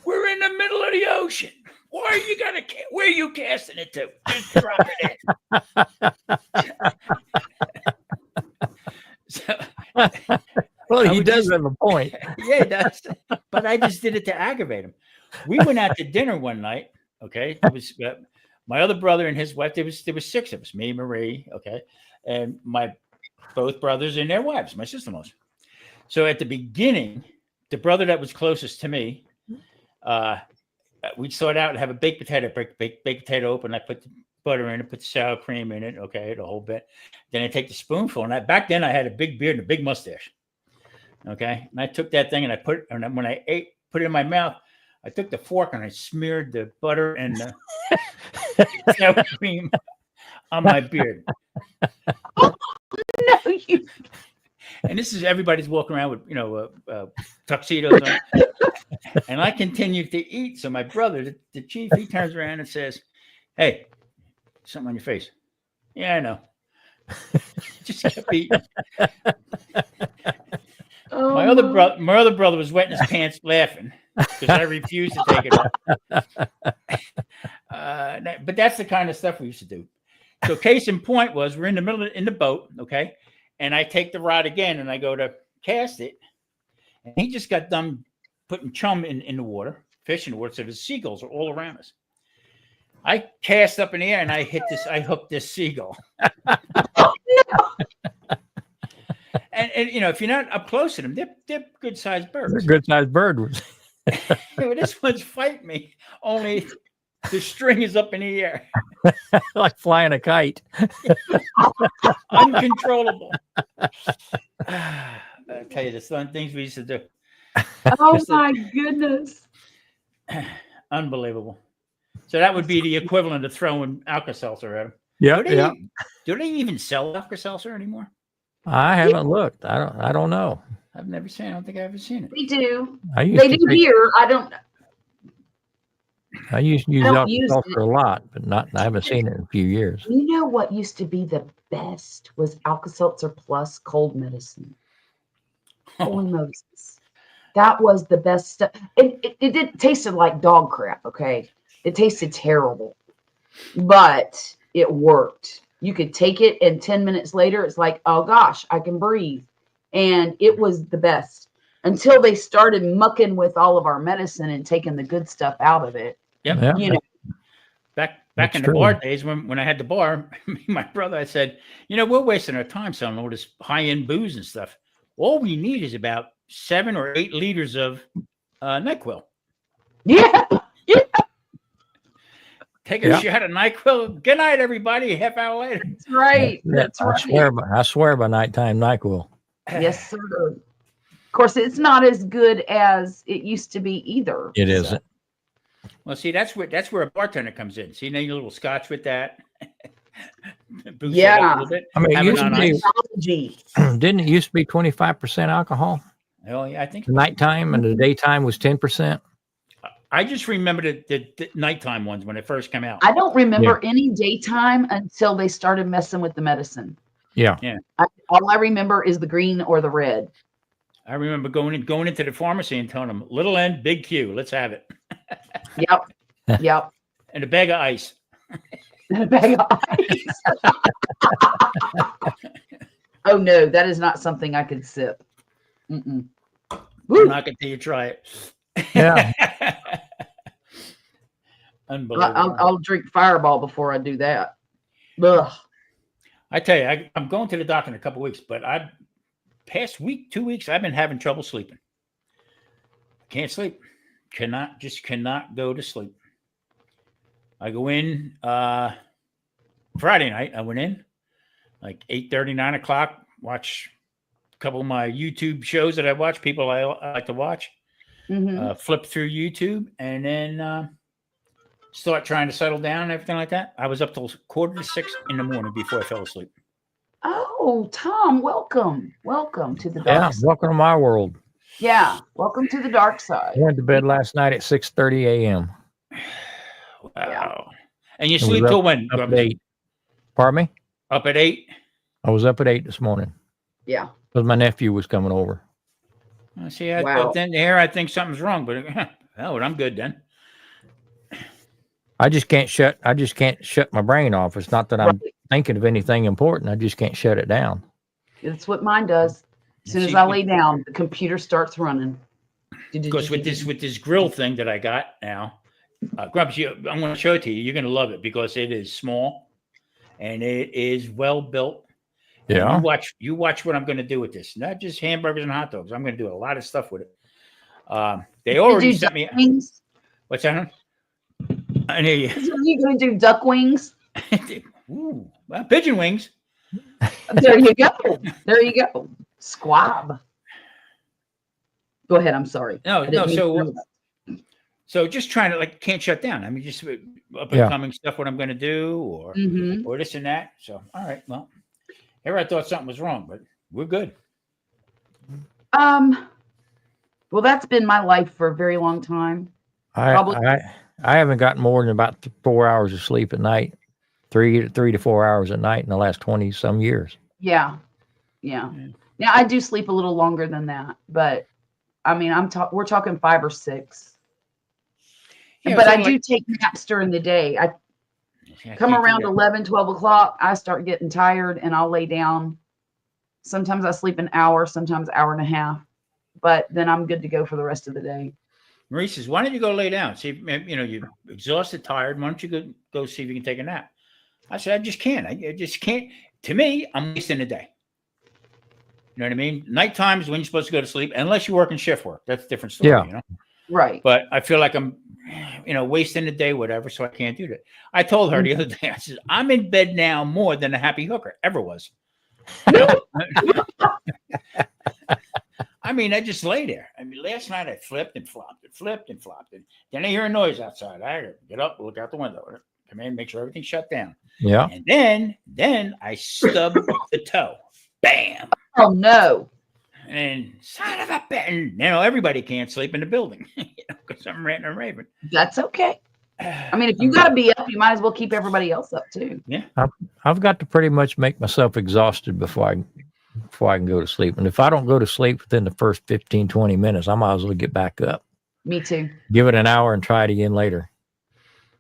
We're in the middle of the ocean. Where are you casting it to? Just drop it in. So, well, he does have a point. Yeah, he does. But I just did it to aggravate him. We went out to dinner one night. Okay, it was my other brother and his wife. There was 6 of us, me, Marie, okay, and my both brothers and their wives, my sister-in-laws. So at the beginning, the brother that was closest to me, we'd start out and have a baked potato, break potato open. I put the butter in it, put the sour cream in it, okay, the whole bit. Then I take the spoonful, and back then I had a big beard and a big mustache, okay. And I took that thing and when I put it in my mouth, I took the fork and I smeared the butter and the sour cream on my beard. Oh, no, And this is everybody's walking around with tuxedos on. And I continued to eat. So my brother, the chief, he turns around and says, "Hey, something on your face." Yeah, I know. Just kept eating. Oh, My other brother was wetting his pants laughing because I refused to take it off. But that's the kind of stuff we used to do. So case in point was we're in the middle in the boat, okay, and I take the rod again and I go to cast it, and he just got done putting chum in the water, fish in the water, so the seagulls are all around us. I cast up in the air and I hooked this seagull. And if you're not up close to them, they're good sized birds. They're good sized bird. This one's fighting me, only the string is up in the air. Like flying a kite. Uncontrollable. I tell you, the fun things we used to do. Oh my goodness. Unbelievable. So that would be the equivalent of throwing Alka-Seltzer at them. Yeah. Do they even sell Alka-Seltzer anymore? I haven't looked. I don't know. I've never seen it. I don't think I've ever seen it. They do. They do here. I used to use Alka-Seltzer a lot, but I haven't seen it in a few years. You know what used to be the best was Alka-Seltzer plus cold medicine. Holy Moses. That was the best stuff. It tasted like dog crap, okay? It tasted terrible, but it worked. You could take it, and 10 minutes later, it's like, oh gosh, I can breathe. And it was the best until they started mucking with all of our medicine and taking the good stuff out of it. Yep. Yeah. You know, back in the bar days when I had the bar, me and my brother, I said, we're wasting our time selling all this high-end booze and stuff. All we need is about 7 or 8 liters of NyQuil. Yeah. Take a shot of NyQuil. Good night, everybody. Half hour later. That's right. That's I right. I swear by nighttime NyQuil. Yes, sir. Of course, it's not as good as it used to be either. It isn't. Well, see, that's where a bartender comes in. See, now you a little scotch with that. Yeah. I mean, didn't it used to be 25% alcohol? Oh, yeah, I think. Nighttime and the daytime was 10%. I just remember the nighttime ones when it first came out. I don't remember any daytime until they started messing with the medicine. Yeah. All I remember is the green or the red. I remember going into the pharmacy and telling them, little N, big Q, let's have it. Yep. Yep. And a bag of ice. And a bag of ice. Oh no, that is not something I could sip. Mm-mm. I'm Woo. not going to you try it. Yeah. Unbelievable. I'll drink Fireball before I do that. Ugh. I tell you, I'm going to the doctor in a couple of weeks, but past week, 2 weeks, I've been having trouble sleeping. Can't sleep. Cannot go to sleep. I go in Friday night. I went in like 8:30, 9 o'clock. Watch a couple of my YouTube shows that I watch. People I like to watch. Mhm. Flip through YouTube and then start trying to settle down and everything like that. I was up till 5:45 in the morning before I fell asleep. Oh, Tom, welcome. Welcome to the Yeah. dark side. Welcome to my world. Yeah. Welcome to the dark I side. went to bed last night at 6:30 a.m. Wow. Yeah. And you I was sleep till when? Up at 8. Pardon me? Up at 8? I was up at 8 this morning Yeah. because my nephew was coming over. See, Wow. then here I think something's wrong, but oh, I'm good then. I just can't shut my brain off. It's not that I'm Right. thinking of anything important. I just can't shut it down. That's what mine does. As soon as See, I lay down, the computer starts running. Because with this grill thing that I got now, Grubs, I'm going to show it to you. You're going to love it because it is small and it is well built. And Yeah. you watch what I'm going to do with this. Not just hamburgers and hot dogs. I'm going to do a lot of stuff with it. They already do sent duck me. wings? What's that? I hear you. Are you going to do duck wings? Ooh, well, pigeon wings. There you go. There you go. Squab. Go ahead. I'm sorry. No, I didn't mean to so interrupt. so just trying to can't shut down. I mean, just up and coming stuff. What I'm going to do, Mhm. or this and that. So all right, well, here I thought something was wrong, but we're good. Well, that's been my life for a very long time. I haven't gotten more than about 4 hours of sleep at night, 3 to 4 hours at night in the last 20 some years. Yeah. Yeah. Now I do sleep a little longer than that, but I mean, we're talking 5 or 6. Yeah, but so I do take naps during the day. I come around 11, 12 o'clock. I start getting tired and I'll lay down. Sometimes I sleep an hour, sometimes hour and a half, but then I'm good to go for the rest of the day. Marie says, "Why don't you go lay down? See, you're exhausted, tired. Why don't you go see if you can take a nap?" I said, "I just can't. I just can't. To me, I'm wasting a day. You know what I mean? Nighttime is when you're supposed to go to sleep, unless you work in shift work. That's a different story. Yeah. You know? Right. But I feel like I'm, wasting the day, whatever. So I can't do that. I told her the other day, I said, I'm in bed now more than a happy hooker ever was. I mean, I just lay there. I mean, last night I flipped and flopped and then I hear a noise outside. I get up, look out the window, come in, make sure everything's shut down. Yeah. And then I stubbed the toe. Bam. Oh no. And son of a bitch, everybody can't sleep in the building, because I'm ranting and raving. That's okay. I mean, if you got to be up, you might as well keep everybody else up too. Yeah. I've got to pretty much make myself exhausted before I can go to sleep. And if I don't go to sleep within the first 15, 20 minutes, I might as well get back up. Me too. Give it an hour and try it again later.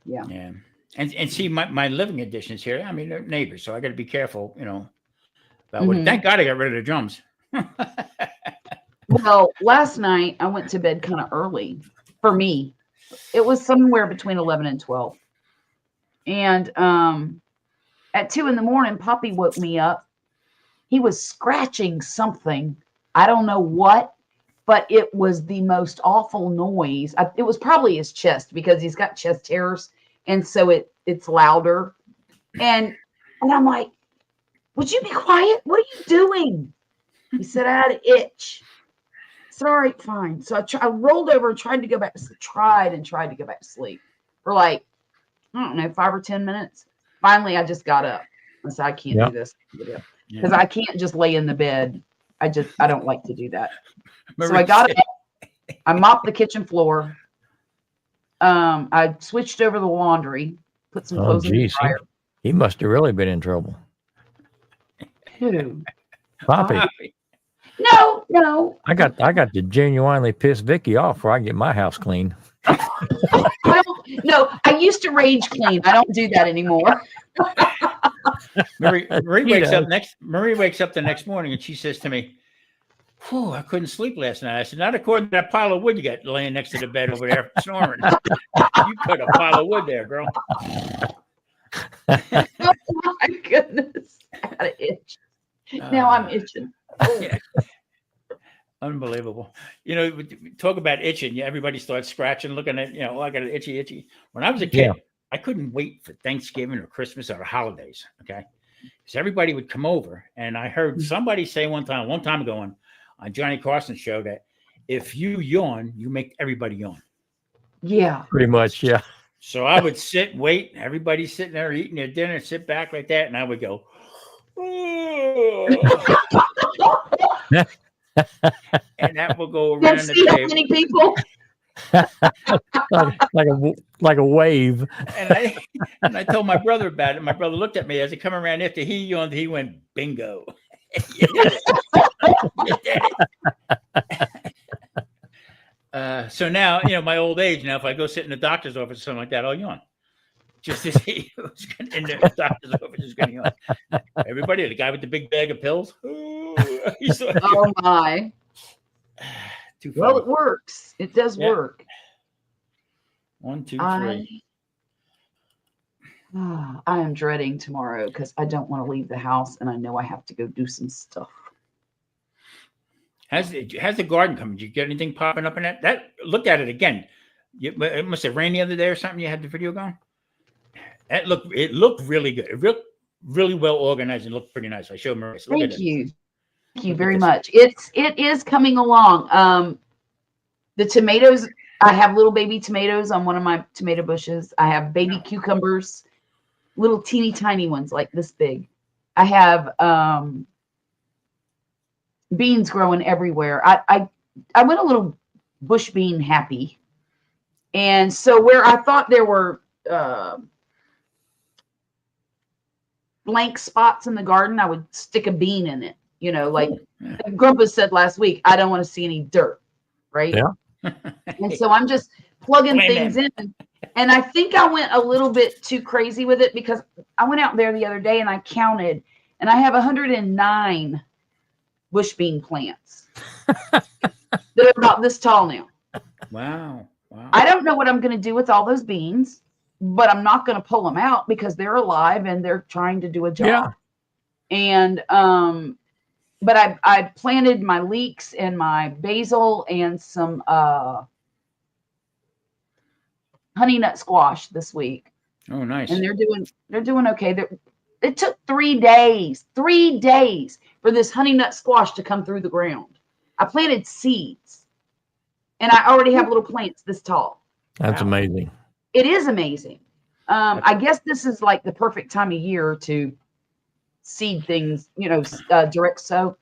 Yeah. Yeah. And see, my living conditions here, I mean, they're neighbors, so I got to be careful, about what. Thank God I got rid of the drums. Well, last night I went to bed kind of early. For me, it was somewhere between 11 and 12. And at 2 a.m, Poppy woke me up. He was scratching something. I don't know what, but it was the most awful noise. It was probably his chest because he's got chest hairs, and so it's louder. And I'm like, would you be quiet? What are you doing? He said, I had an itch. I said, all right, fine. So I rolled over and tried to go back to sleep. Tried to go back to sleep for like, I don't know, 5 or 10 minutes. Finally, I just got up. I said, I can't do this. Because I can't just lay in the bed. I don't like to do that. So I got up. I mopped the kitchen floor. I switched over the laundry, put some clothes in the dryer. He must have really been in trouble. Who? Poppy, No. I got to genuinely piss Vicky off before I get my house clean. No, I used to rage clean. I don't do that anymore. Marie You wakes know. up the next morning and she says to me, "Whew, I couldn't sleep last night." I said, "Not according to that pile of wood you got laying next to the bed over there snoring. You cut a pile of wood there, girl." Oh my goodness. I got an itch. Now I'm itching. Yeah. Unbelievable. You know, talk about itching. Yeah, everybody starts scratching, looking at, oh, I got an itchy. When I was a kid, I couldn't wait for Thanksgiving or Christmas or the holidays. Okay. Because everybody would come over. And I heard somebody say one time, a long time ago on Johnny Carson's show, that if you yawn, you make everybody yawn. Yeah. Pretty much, yeah. So I would sit, wait, everybody's sitting there eating their dinner, sit back like that, and I would go, "Oh." And that will go around Let's the see how table. many people. like a wave. And I told my brother about it. My brother looked at me as he come around after he yawned. He went, "Bingo." You did it. You did it. So now, my old age, now if I go sit in the doctor's office or something like that, I'll yawn. Just to see who's in the doctor's office is going to yawn. Everybody, the guy with the big bag of pills. He's like, Oh my. too funny. Well, it works. It does Yeah. work. 1, 2, 3. I am dreading tomorrow because I don't want to leave the house and I know I have to go do some stuff. How's the garden coming? Did you get anything popping up in that? Look at it again. It must have rained the other day or something. You had the video going. It looked really good. It really well organized and looked pretty nice. I showed Marissa. Thank you. Thank you very much. It is coming along. The tomatoes, I have little baby tomatoes on one of my tomato bushes. I have baby cucumbers, little teeny tiny ones like this big. I have beans growing everywhere. I went a little bush bean happy. And so where I thought there were blank spots in the garden, I would stick a bean in it. Like Grandpa said last week, I don't want to see any dirt, right? Yeah. And so I'm just plugging things in. And I think I went a little bit too crazy with it because I went out there the other day and I counted, and I have 109 bush bean plants that are about this tall now. Wow. I don't know what I'm going to do with all those beans, but I'm not going to pull them out because they're alive and they're trying to do a job. Yeah. And but I planted my leeks and my basil and some honey nut squash this week. Oh, nice. And they're doing okay. It took 3 days for this honey nut squash to come through the ground. I planted seeds and I already have little plants this tall. That's amazing. It is amazing. I guess this is like the perfect time of year to seed things, direct sow.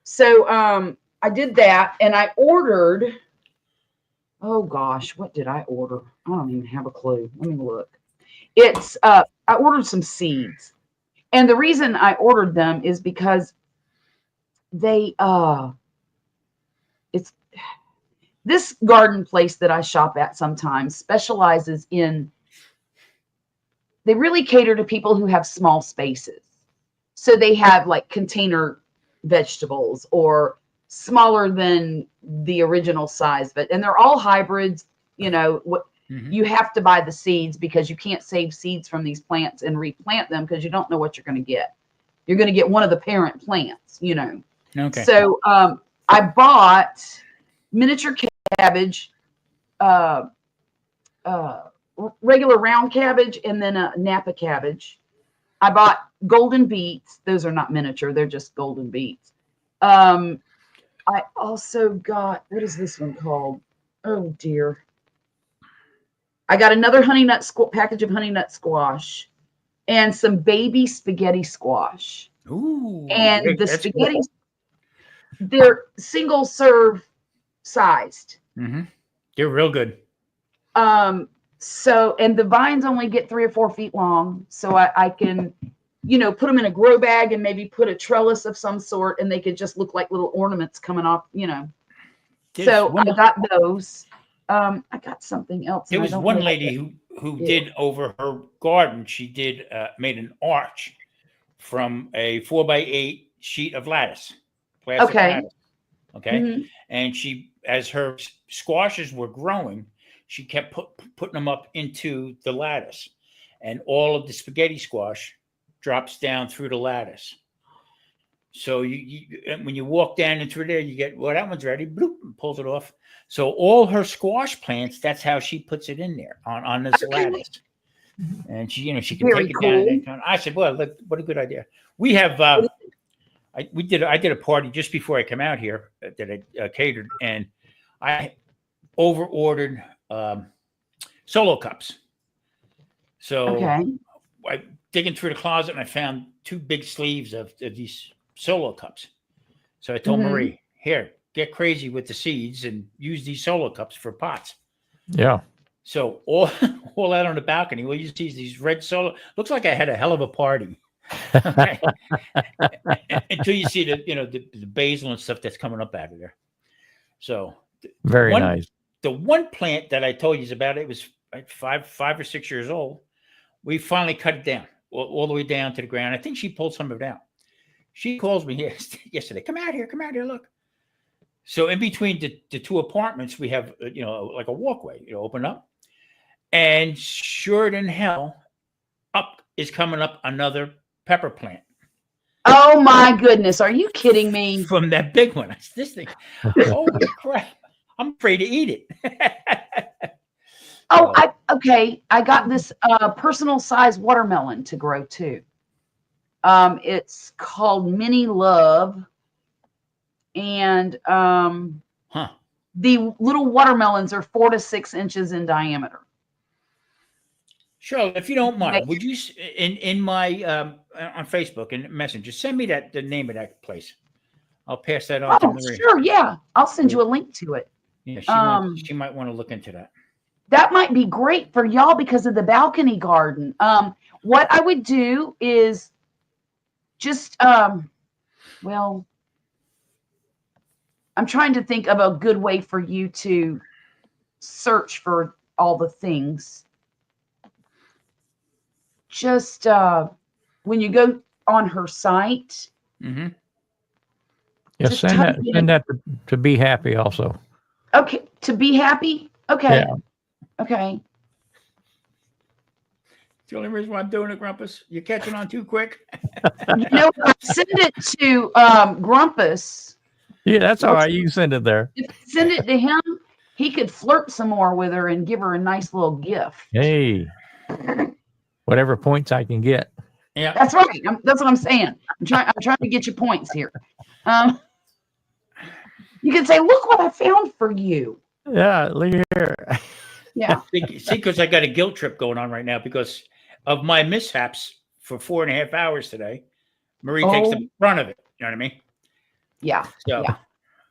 So I did that and I ordered, oh gosh, what did I order? I don't even have a clue. Let me look. I ordered some seeds. And the reason I ordered them is because this garden place that I shop at sometimes specializes in, they really cater to people who have small spaces. So they have like container vegetables or smaller than the original size, and they're all hybrids. You have to buy the seeds because you can't save seeds from these plants and replant them because you don't know what you're going to get. You're going to get one of the parent plants, Okay. So I bought miniature cabbage, regular round cabbage, and then a Napa cabbage. I bought golden beets. Those are not miniature. They're just golden beets. I also got, what is this one called? Oh dear. I got another package of honey nut squash and some baby spaghetti squash. Ooh. And the spaghetti, they're single serve sized. Mm-hmm. They're real good. So, and the vines only get 3 or 4 feet long. So I can put them in a grow bag and maybe put a trellis of some sort, and they could just look like little ornaments coming off, So I got those. I got something else. There and I was don't one know lady who Yeah. did over her garden. She did made an arch from a 4x8 sheet of lattice, plastic Okay. lattice. Okay, Mhm. and she, as her squashes were growing, she kept putting them up into the lattice, and all of the spaghetti squash drops down through the lattice. So when you walk down and through there, you get, well, that one's ready, bloop, and pulls it off. So all her squash plants, that's how she puts it in there on this Okay. lattice. And she can Very take it down. cool. And I said, well, look, what a good idea. We have, I did a party just before I come out here that I catered, and I over ordered solo cups. So Okay. I digging through the closet and I found 2 big sleeves of these solo cups. So I told Mhm. Marie, here, get crazy with the seeds and use these solo cups for pots. Yeah. So all out on the balcony, well, you see these red solo. Looks like I had a hell of a party. Okay. Until you see the basil and stuff that's coming up out of there. So Very nice. The one plant that I told you about, it was like 5 or 6 years old. We finally cut it down all the way down to the ground. I think she pulled some of it out. She calls me yesterday. Come out here, look. So in between the 2 apartments, we have like a walkway, open up, and sure than hell, up is coming up another pepper plant. Oh my goodness. Are you kidding me? From that big one. This thing. Holy crap. I'm afraid to eat it. Oh, okay. I got this personal size watermelon to grow too. It's called Mini Love. And the little watermelons are 4 to 6 inches in diameter. Sure, if you don't mind, would you in my on Facebook and Messenger send me the name of that place? I'll pass that on to Marie. Sure, yeah. I'll send you a link to it. Yeah, she might want to look into that. That might be great for y'all because of the balcony garden. What I would do is just well, I'm trying to think of a good way for you to search for all the things. Just when you go on her site. Mm-hmm. Yeah, send that to Be Happy also. Okay, to Be Happy? Okay. Yeah. Okay. It's the only reason why I'm doing it, Grumpus. You're catching on too quick. Send it to Grumpus. Yeah, that's all right. You can send it there. If you send it to him, he could flirt some more with her and give her a nice little gift. Hey, whatever points I can get. Yeah, that's right. That's what I'm saying. I'm trying to get you points here. You can say, "Look what I found for you." Yeah, look here. Yeah. See, because I got a guilt trip going on right now because of my mishaps for 4.5 hours today. Marie takes the brunt of it. You know what I mean? Yeah.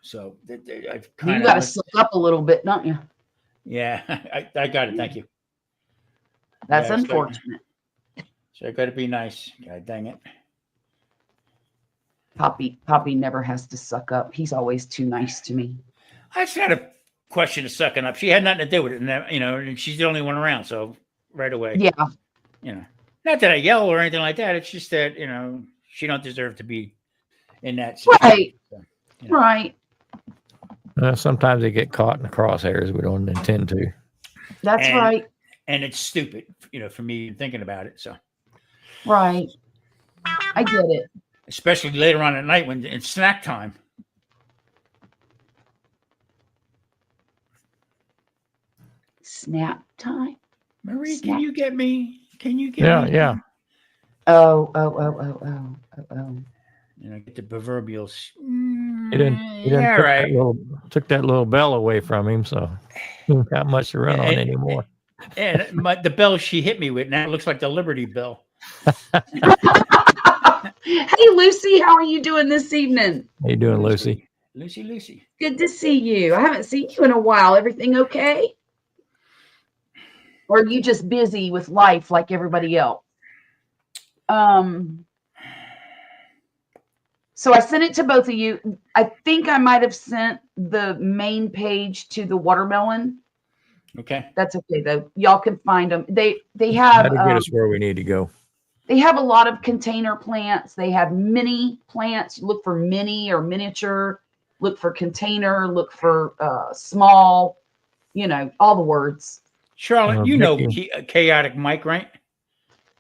So I've you got to suck up a little bit, don't you? Yeah, I got it. Thank you. That's unfortunate. So I got to be nice. God dang it. Poppy never has to suck up. He's always too nice to me. That's not a question of sucking up. She had nothing to do with it, and and she's the only one around. So right away, yeah. Not that I yell or anything like that. It's just that she don't deserve to be in that situation. Right. So, Right. Sometimes they get caught in the crosshairs. We don't intend to. That's right. And it's stupid, for me thinking about it. So. Right. I get it. Especially later on at night when it's snack time. Snap time. Marie, can you get me? Yeah. Oh. Get the proverbial. He didn't took that little bell away from him, so he don't got much to run on anymore. And the bell she hit me with now looks like the Liberty Bell. Hey, Lucy, how are you doing this evening? How you doing, Lucy? Lucy. Good to see you. I haven't seen you in a while. Everything okay? Or are you just busy with life like everybody else? So I sent it to both of you. I think I might have sent the main page to the watermelon. Okay. That's okay though. Y'all can find them. They have That'll get us where we need to go. they have a lot of container plants. They have mini plants. Look for mini or miniature. Look for container. Look for small. You know, all the words. Charlotte, you know Vicky. Chaotic Mike, right?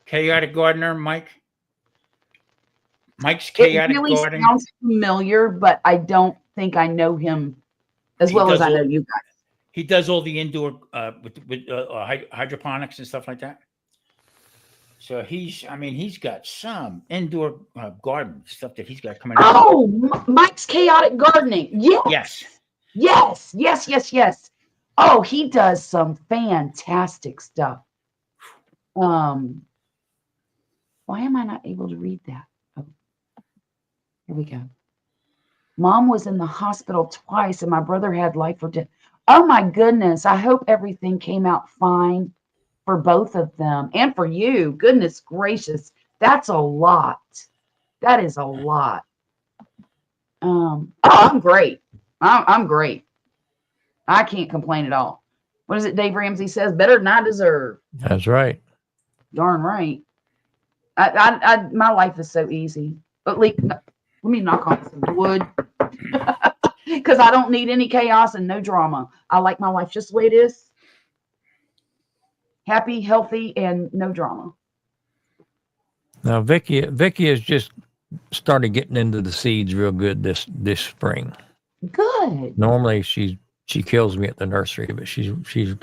Chaotic Gardener Mike. Mike's It Chaotic really Garden. sounds familiar, but I don't think I know him as He well as does I know all- you guys. He does all the indoor with hydroponics and stuff like that. So he's got some indoor garden stuff that he's got coming out. Oh, Mike's Chaotic Gardening. Yes. Yes. Yes. Oh, he does some fantastic stuff. Why am I not able to read that? Oh, here we go. Mom was in the hospital twice and my brother had life or death. Oh my goodness. I hope everything came out fine for both of them and for you. Goodness gracious. That's a lot. That is a lot. I'm great. I'm great. I can't complain at all. What is it Dave Ramsey says? Better than I deserve. That's right. Darn right. My life is so easy. But let me knock on some wood. Because I don't need any chaos and no drama. I like my life just the way it is. Happy, healthy, and no drama. Now Vicky has just started getting into the seeds real good this spring. Good. Normally she kills me at the nursery, but she's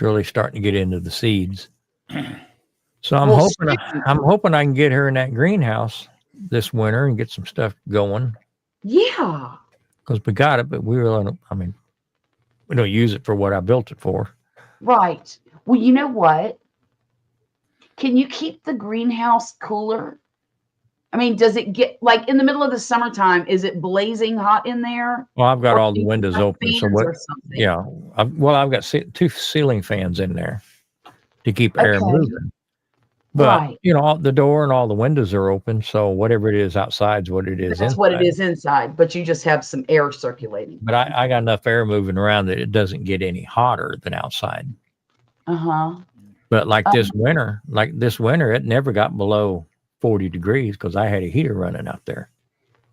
really starting to get into the seeds. So I'm Well, hoping I can get her in that greenhouse this winter and get some stuff going. Yeah. Because we got it, but we don't use it for what I built it for. Right. Well, you know what? Can you keep the greenhouse cooler? I mean, does it get like in the middle of the summertime? Is it blazing hot in there? Well, I've got Or all do the you windows have open. So fans what? or something? Yeah. I've got 2 ceiling fans in there to keep air Okay. moving. But Right. the door and all the windows are open, so whatever it is outside is what it is That's inside. what it is inside, but you just have some air circulating. But I got enough air moving around that it doesn't get any hotter than outside. Uh-huh. But like this winter, it never got below 40 degrees because I had a heater running out there.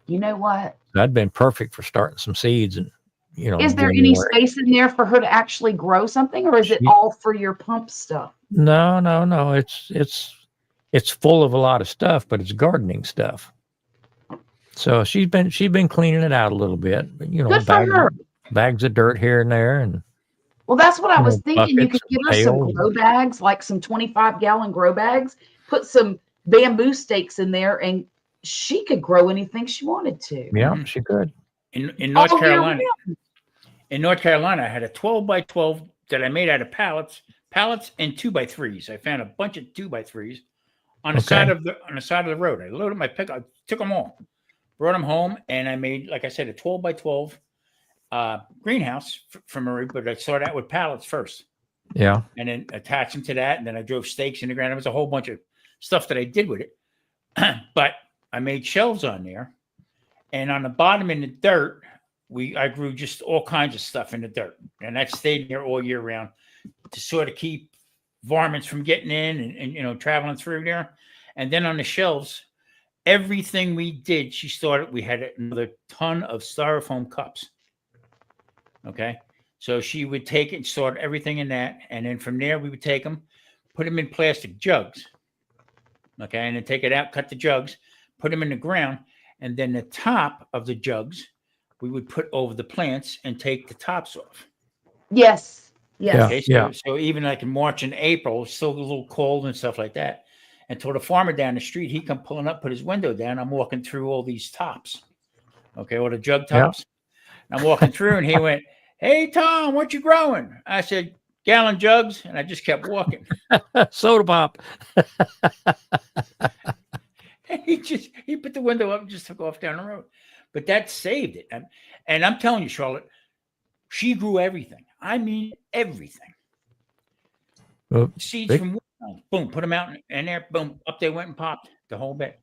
You know what? That'd been perfect for starting some seeds and Is there any space in there for her to actually grow something, or is it all for your pump stuff? No. It's full of a lot of stuff, but it's gardening stuff. So she's been cleaning it out a little bit, but Good for her. bags of dirt here and there, and Well, that's what I was thinking. You could buckets give and her some pails. grow bags, like some 25-gallon grow bags, put some bamboo stakes in there, and she could grow anything she wanted to. Yeah, she could. In North All year Carolina. In North Carolina, I had a 12x12 that I made out of pallets and 2x3s. I found a bunch of 2x3s on the side of the road. I loaded my pickup, took them all, brought them home, and I made, like I said, a 12x12 greenhouse for Marie. But I started out with pallets first. Yeah. And then attached them to that, and then I drove stakes in the ground. There was a whole bunch of stuff that I did with it. But I made shelves on there, and on the bottom in the dirt, I grew just all kinds of stuff in the dirt, and that stayed there all year round to sort of keep varmints from getting in and traveling through there. And then on the shelves, everything we did, we had another ton of styrofoam cups. Okay. So she would take it and sort everything in that. And then from there, we would take them, put them in plastic jugs. Okay. And then take it out, cut the jugs, put them in the ground. And then the top of the jugs, we would put over the plants and take the tops off. Yes. Yes. Okay, so even like in March and April, it's still a little cold and stuff like that. Until the farmer down the street, he come pulling up, put his window down. I'm walking through all these tops. Okay, all the jug tops. Yeah. I'm walking through and he went, "Hey, Tom, what you growing?" I said, "Gallon jugs." And I just kept walking. Soda pop. And he put the window up and just took off down the road. But that saved it. And I'm telling you, Charlotte, she grew everything. I mean, everything. Seeds from boom, put them out in there, boom, up they went and popped the whole bed.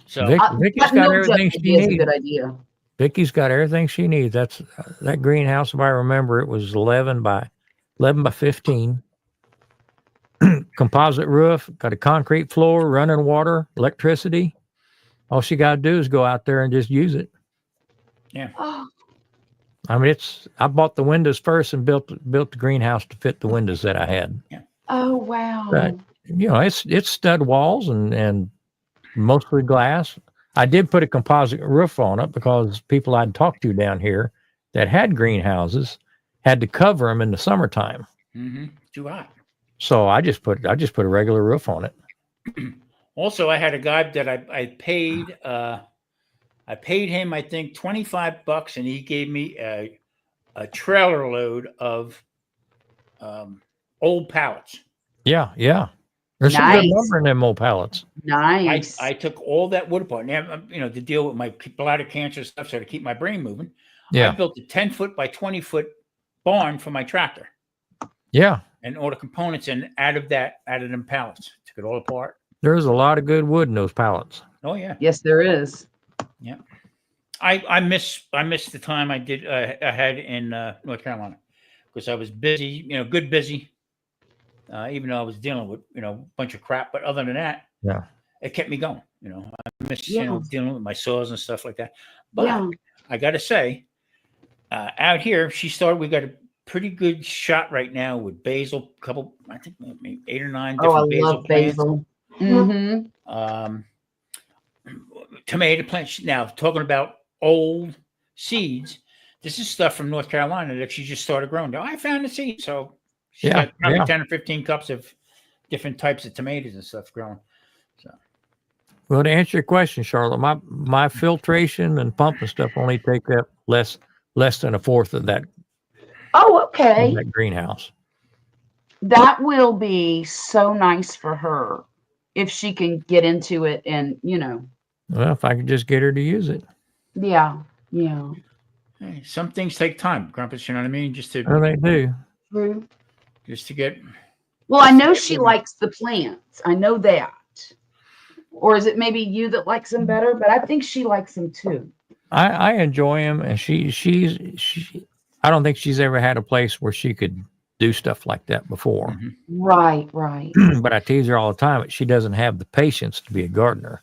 So Vicky's That got milk jug everything she idea is a needs. good idea. Vicky's got everything she needs. That's that greenhouse. If I remember, it was 11 by 15. Composite roof, got a concrete floor, running water, electricity. All she got to do is go out there and just use it. Oh, I mean, I bought the windows first and built the greenhouse to fit the windows that I had. oh wow. But it's stud walls and mostly glass. I did put a composite roof on it because people I'd talked to down here that had greenhouses had to cover them in the summertime. too hot. So I just put a regular roof on it. Also, I had a guy that I paid. I paid him, I think, $25, and he gave me a trailer load of old pallets. Yeah. There's some Nice. good lumber in them old pallets. Nice. I took all that wood apart. Now, to deal with my bladder cancer stuff, so to keep my brain moving, I Yeah. built a 10-foot by 20-foot barn for my tractor, Yeah. and all the components and out of them pallets. Took it all apart. There's a lot of good wood in those pallets. Oh yeah. Yes, there is. Yeah. I miss the time I had in North Carolina because I was busy, good busy. Even though I was dealing with a bunch of crap, but other than that, Yeah. it kept me going. I miss Yeah. dealing with my saws and stuff like that. But Yeah. I got to say, out here we got a pretty good shot right now with basil. I think maybe 8 or 9 Oh, I different love plants. basil. Mm-hmm. Tomato plants. Now, talking about old seeds, this is stuff from North Carolina that she just started growing. Now, I found the seed, so she got probably 10 or 15 cups of different types of tomatoes and stuff growing. So, Well, to answer your question, Charlotte, my filtration and pumping stuff only take up less than a fourth of that, Oh, okay. that greenhouse. That will be so nice for her if she can get into it and, Well, if I could just get her to use it. yeah. hey, some things take time, Grumpus. You know what I mean? Well, they do. True. Just to get. Well, I know she likes the plants. I know that. Or is it maybe you that likes them better? But I think she likes them too. I enjoy them, and she I don't think she's ever had a place where she could do stuff like that before. Right. But I tease her all the time that she doesn't have the patience to be a gardener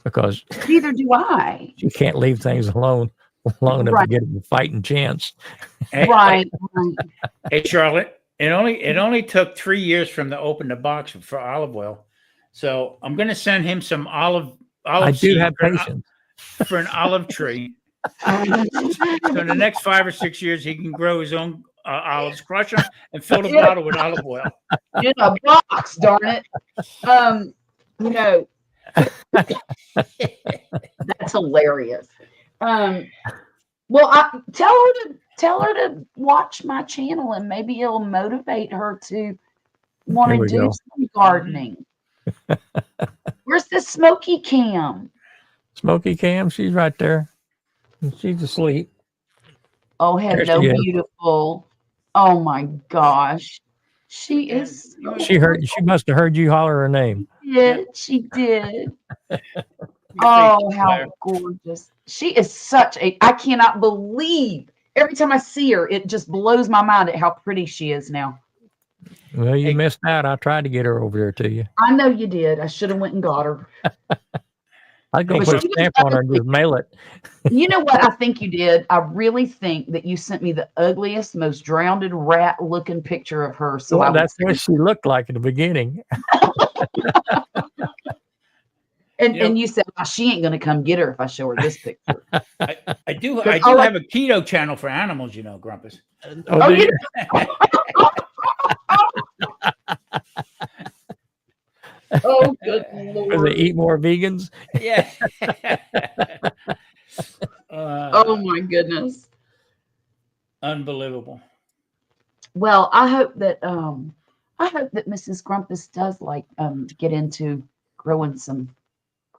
because Neither do I. she can't leave things alone enough to get a fighting chance. Right. Hey, Charlotte, it only took 3 years from the open the box for olive oil. So I'm going to send him some olive I do seed have patience. for an olive tree. So in the next 5 or 6 years, he can grow his own olives, crush them, and fill the bottle with olive oil. In a box, darn it. That's hilarious. Well, tell her to watch my channel, and maybe it'll motivate her to want There to we do go. some gardening. Where's the smoky cam? Smoky Cam, she's right there. She's asleep. Oh, There hello, she is. beautiful. Oh my gosh. She is. She must have heard you holler her name. She did. Oh, how gorgeous. She is I cannot believe every time I see her, it just blows my mind at how pretty she is now. Well, you missed out. I tried to get her over there to you. I know you did. I should have went and got her. I was going to put a stamp on her and just mail it. You know what I think you did? I really think that you sent me the ugliest, most drowned rat looking picture of her. So Well, that's what she looked like in the beginning. And you said, well, she ain't going to come get her if I show her this picture. I do have a keto channel for animals, Grumpus. Oh, yeah. Oh, good Do they Lord. eat more vegans? Yeah. Oh, my goodness. Unbelievable. Well, I hope that Mrs. Grumpus does get into growing some.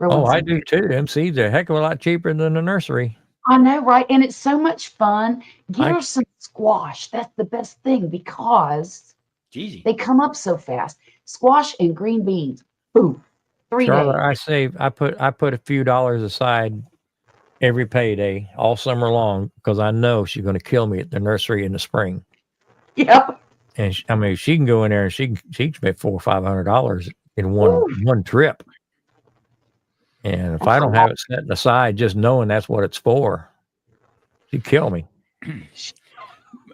Oh, I do too. Them seeds are a heck of a lot cheaper than the nursery. I know, right? And it's so much fun. Get her some squash. That's the best thing because Jeezy. they come up so fast. Squash and green beans. Boom. Charlotte, days. I save. I put a few dollars aside every payday all summer long because I know she's going to kill me at the nursery in the spring. Yeah. And I mean, she can go in there and she can spend $400 or $500 in Ooh, one trip. And if that's I a don't lot. have it set aside, just knowing that's what it's for, she'd kill me.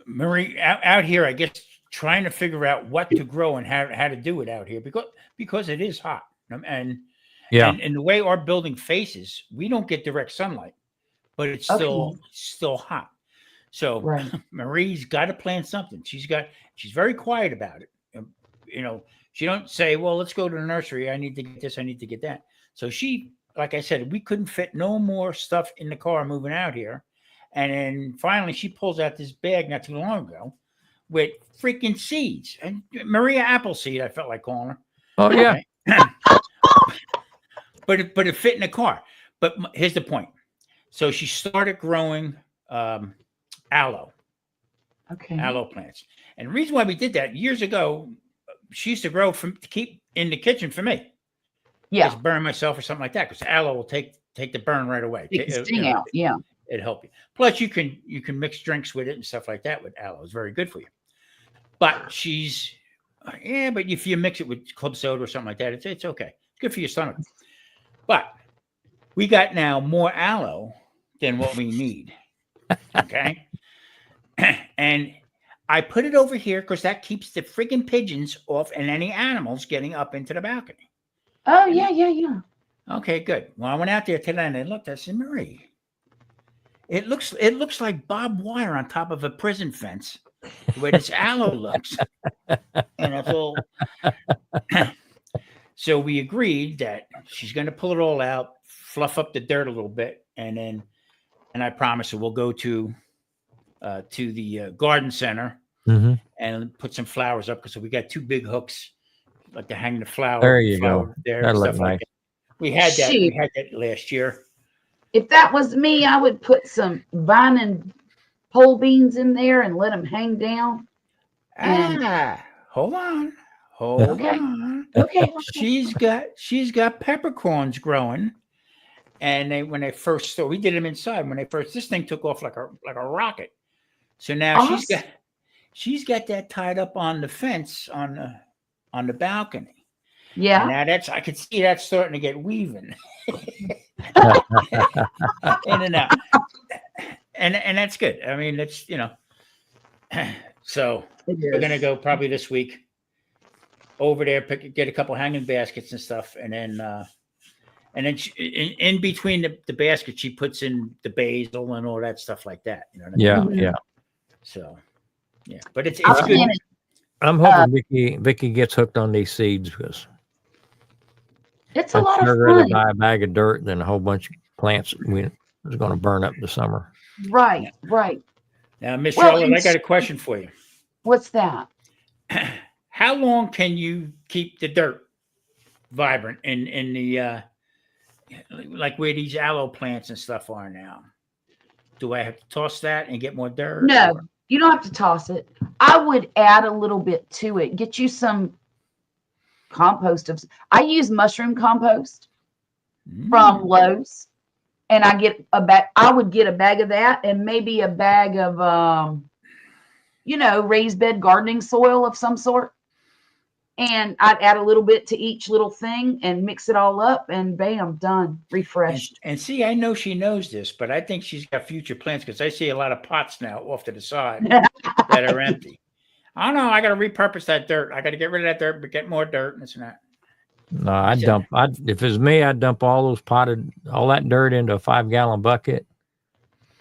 Marie, out here, I guess trying to figure out what to grow and how to do it out here because it is hot. And Yeah. and the way our building faces, we don't get direct sunlight, but it's Okay. still hot. So Right. Marie's got to plan something. She's very quiet about it. You know, she don't say, "Well, let's go to the nursery. I need to get this. I need to get that." So she, like I said, we couldn't fit no more stuff in the car moving out here. And then finally, she pulls out this bag not too long ago with freaking seeds and Maria Appleseed. I felt like calling her. Oh yeah. Okay. but it fit in the car. But here's the point. So she started growing aloe Okay. plants, and the reason why we did that years ago, she used to grow to keep in the kitchen for me. Yeah. Just burn myself or something like that, because aloe will take the burn right away. Take the sting out. Yeah. It'd help you. Plus, you can mix drinks with it and stuff like that with aloe. It's very good for you. But but if you mix it with club soda or something like that, it's okay. It's good for your stomach. But we got now more aloe than what we need. Okay. And I put it over here because that keeps the friggin' pigeons off and any animals getting up into the balcony. Oh, yeah, yeah, yeah. Okay, good. Well, I went out there today and I looked. I said, Marie, it looks like barbed wire on top of a prison fence, the way this aloe looks. And I thought, so we agreed that she's going to pull it all out, fluff up the dirt a little bit, and I promise her we'll go to the garden center and put some flowers up because we got 2 big hooks, like to hang the flower. There you go. There, That'll stuff look like nice. that. We had that. Shoot. We had that last year. If that was me, I would put some vine and pole beans in there and let them hang down. And Hold on. Okay. On. okay. She's got peppercorns growing, and when they first started, we did them inside. When this thing took off like a rocket. So now Awesome. she's got that tied up on the fence on the balcony. Yeah. And now I could see that starting to get weaving in and out, and that's good. I mean, it's so we're gonna go probably this week over there, get a couple hanging baskets and stuff, and then in between the basket, she puts in the basil and all that stuff like that. You know what I mean? Yeah, Mhm. yeah. So yeah, but it's I good. planted- I'm hoping Vicky gets hooked on these seeds because It's a I'd lot of sure rather fun. buy a bag of dirt than a whole bunch of plants we was going to burn up this summer. Right, right. Now, Miss Well, Charlotte, I it's- got a question for you. What's that? How long can you keep the dirt vibrant in the like where these aloe plants and stuff are now? Do I have to toss that and get more dirt? No, or- you don't have to toss it. I would add a little bit to it. Get you some compost. I use mushroom compost from Lowe's, and I get a bag. I would get a bag of that, and maybe a bag of raised bed gardening soil of some sort. And I'd add a little bit to each little thing and mix it all up, and bam, done, refreshed. And see, I know she knows this, but I think she's got future plans because I see a lot of pots now off to the side that are empty. I don't know. I got to repurpose that dirt. I got to get rid of that dirt, but get more dirt and this and that. No, Yeah. if it's me, I'd dump all that dirt into a 5-gallon bucket,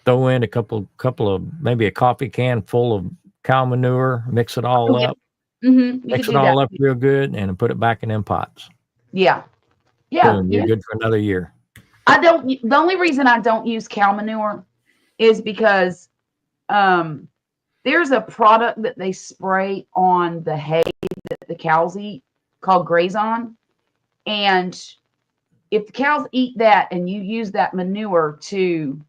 throw in a couple of, maybe a coffee can full of cow manure, mix it all Okay. up, Mm-hmm. mix it all up real good, and put it back in them pots. Yeah. Yeah. Boom, you're good for another year. The only reason I don't use cow manure is because there's a product that they spray on the hay that the cows eat called Grazon. And if the cows eat that and you use that manure to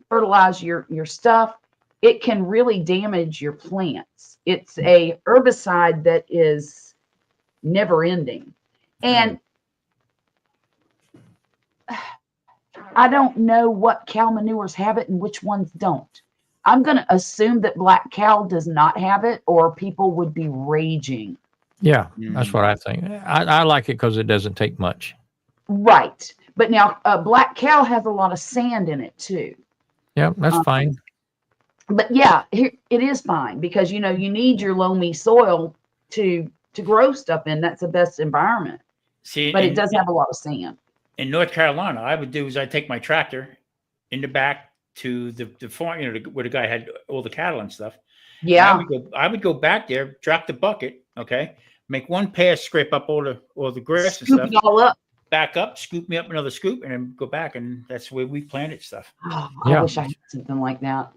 fertilize your stuff, it can really damage your plants. It's a herbicide that is never ending. And I don't know what cow manures have it and which ones don't. I'm going to assume that black cow does not have it, or people would be raging. Yeah, that's what I think. I like it because it doesn't take much. Right. But now black cow has a lot of sand in it too. Yeah, that's fine. But yeah, it is fine because you need your loamy soil to grow stuff in. That's the best environment. See, But it does have a lot of sand. In North Carolina, I would do is I take my tractor in the back to the farm, where the guy had all the cattle and stuff. Yeah. And I would go back there, drop the bucket, okay, make one pass, scrape up all the grass Scoop and it stuff, all up. back up, scoop me up another scoop, and then go back, and that's where we planted stuff. Oh, Yeah. I wish I had something like that.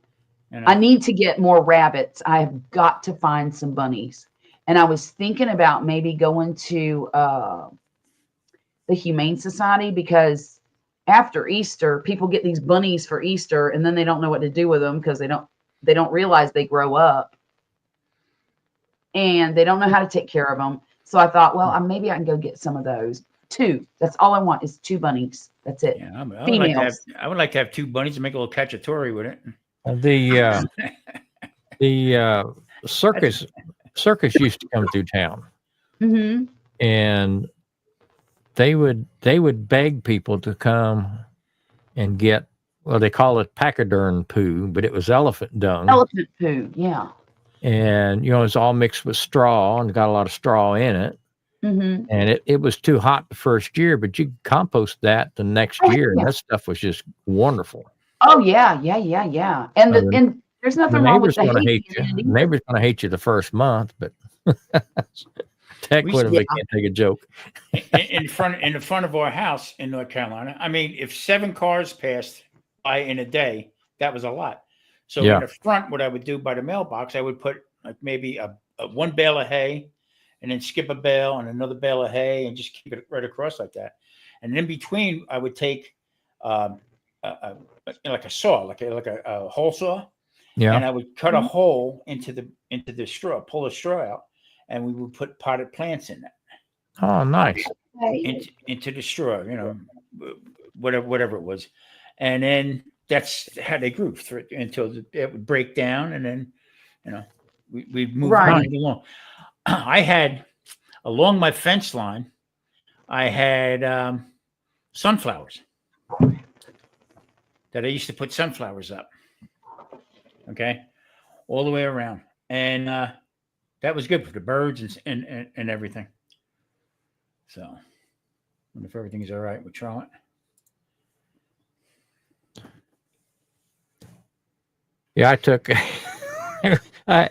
You know? I need to get more rabbits. I have got to find some bunnies. And I was thinking about maybe going to the Humane Society, because after Easter, people get these bunnies for Easter and then they don't know what to do with them because they don't realize they grow up and they don't know how to take care of them. So I thought, well, maybe I can go get some of those. 2. That's all I want is 2 bunnies. That's it. Yeah, Females. I would like to have 2 bunnies and make a little cacciatore with it. The circus used to come through town, Mm-hmm. and they would beg people to come and get, well, they call it pachyderm poo, but it was elephant dung. Elephant poo. Yeah. And it's all mixed with straw and got a lot of straw in it. Mm-hmm. And it was too hot the first year, but you could compost that the next year, and that stuff was just wonderful. Oh yeah. And and there's nothing wrong with the neighbor's gonna hay hate you. in it The either. neighbor's gonna hate you the first month, but heck with them, they can't take a joke. in the front of our house in North Carolina. I mean, if 7 cars passed by in a day, that was a lot. So in the front, what I would do by the mailbox, I would put like maybe a 1 bale of hay, and then skip a bale and another bale of hay, and just keep it right across like that. And in between, I would take like a saw, like a hole saw, and I would cut a hole into the straw, pull the straw out, and we would put potted plants in that. Oh, nice. Into the straw, whatever it was, and then that's how they grew until it would break down, and then we'd move along. I had along my fence line, I had sunflowers that I used to put sunflowers up, okay, all the way around, and that was good for the birds and everything. So, I wonder if everything's all right with Charlotte. Yeah, I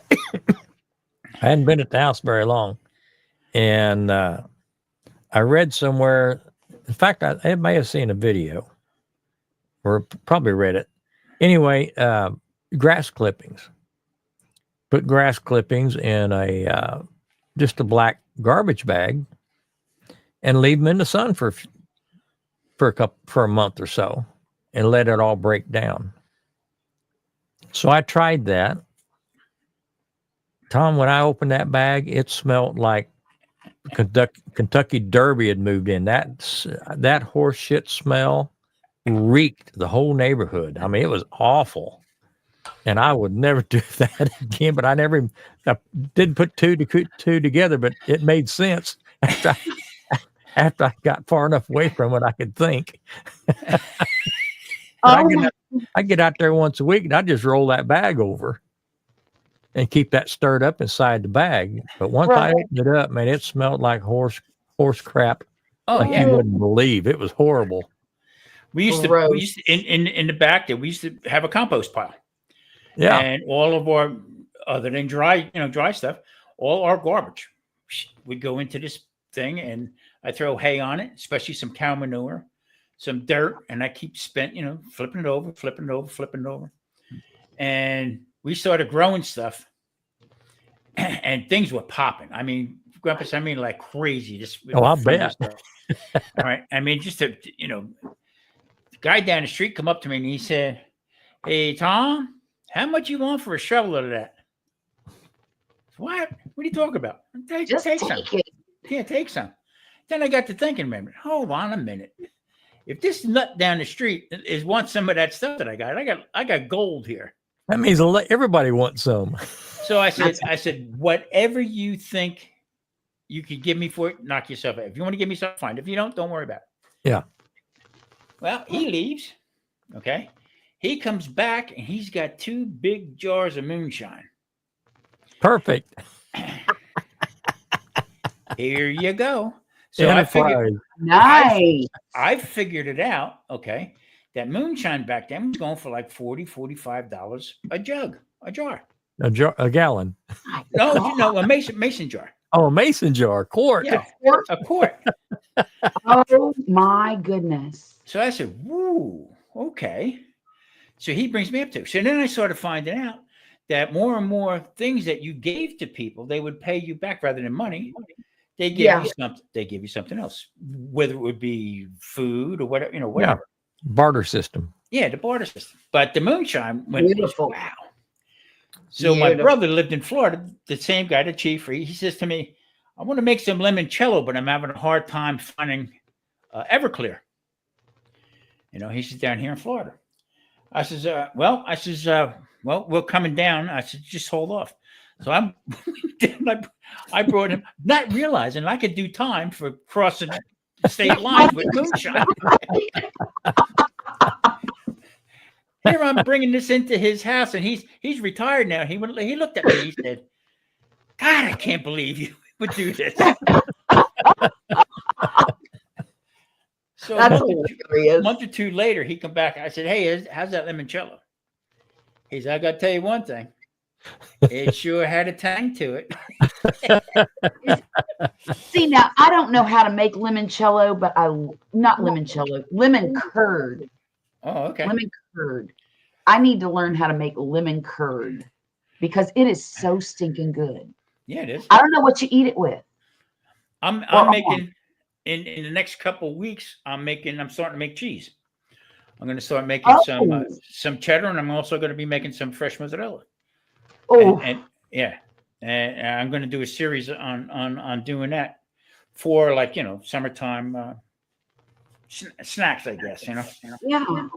hadn't been at the house very long, and I read somewhere. In fact, I may have seen a video, or probably read it. Anyway, grass clippings. Put grass clippings in just a black garbage bag, and leave them in the sun for a month or so, and let it all break down. So I tried that. Tom, when I opened that bag, it smelled like Kentucky Derby had moved in. That horse shit smell reeked the whole neighborhood. I mean, it was awful. And I would never do that again. But I didn't put two together, but it made sense after I got far enough away from it, I could think. I get out there once a week, and I just roll that bag over and keep that stirred up inside the bag. But once I opened it up, man, it smelled like horse crap. Oh, like you wouldn't believe. It was horrible. We used to in the back there, we used to have a compost pile. Yeah. And all of our, other than dry stuff, all our garbage would go into this thing, and I throw hay on it, especially some cow manure, some dirt, and I keep flipping it over. And we started growing stuff, and things were popping. I mean, Grandpa, like crazy. I'll bet. Stuff. All right. I mean, the guy down the street come up to me and he said, "Hey, Tom, how much you want for a shovel of that?" What? What are you talking about? Take some. Take it. Yeah, take some. Then I got to thinking, man, hold on a minute. If this nut down the street wants some of that stuff that I got gold here. That means everybody wants some. So I said, whatever you think you could give me for it, knock yourself out. If you want to give me something, fine. If you don't worry about it. Yeah. Well, he leaves. Okay. He comes back and he's got 2 big jars of moonshine. Perfect. Here you go. So Enterprise. Nice. I figured it out. Okay. That moonshine back then was going for like $40, $45 a jar. A gallon. No, a mason jar. Oh, a mason jar, quart. Yeah, a quart. Oh my goodness. So I said, woo, okay. So he brings me up to. So then I started finding out that more and more things that you gave to people, they would pay you back rather than money. They give you something. They give you something else, whether it would be food or whatever, whatever. Yeah. Barter system. Yeah, the barter system. But the moonshine went, Beautiful. wow. So my brother lived in Florida, the same guy, the chief. He says to me, I want to make some limoncello, but I'm having a hard time finding Everclear. He says, down here in Florida. I says, well, we're coming down. I said, just hold off. So I brought him, not realizing I could do time for crossing state lines with moonshine. Here I'm bringing this into his house, and he's retired now. He looked at me. He said, "God, I can't believe you would do this." So a month or 2 later, he come back. I said, "Hey, how's that limoncello?" He said, "I got to tell you one thing. It sure had a tang to it." See, now I don't know how to make limoncello, but not limoncello, lemon curd. Oh, okay. Lemon curd. I need to learn how to make lemon curd because it is so stinking good. Yeah, it is. I don't know what you eat it with. I'm making in the next couple of weeks. I'm starting to make cheese. I'm going to start making some cheddar, and I'm also going to be making some fresh mozzarella. Oh, and I'm going to do a series on doing that for summertime snacks, I guess. yeah.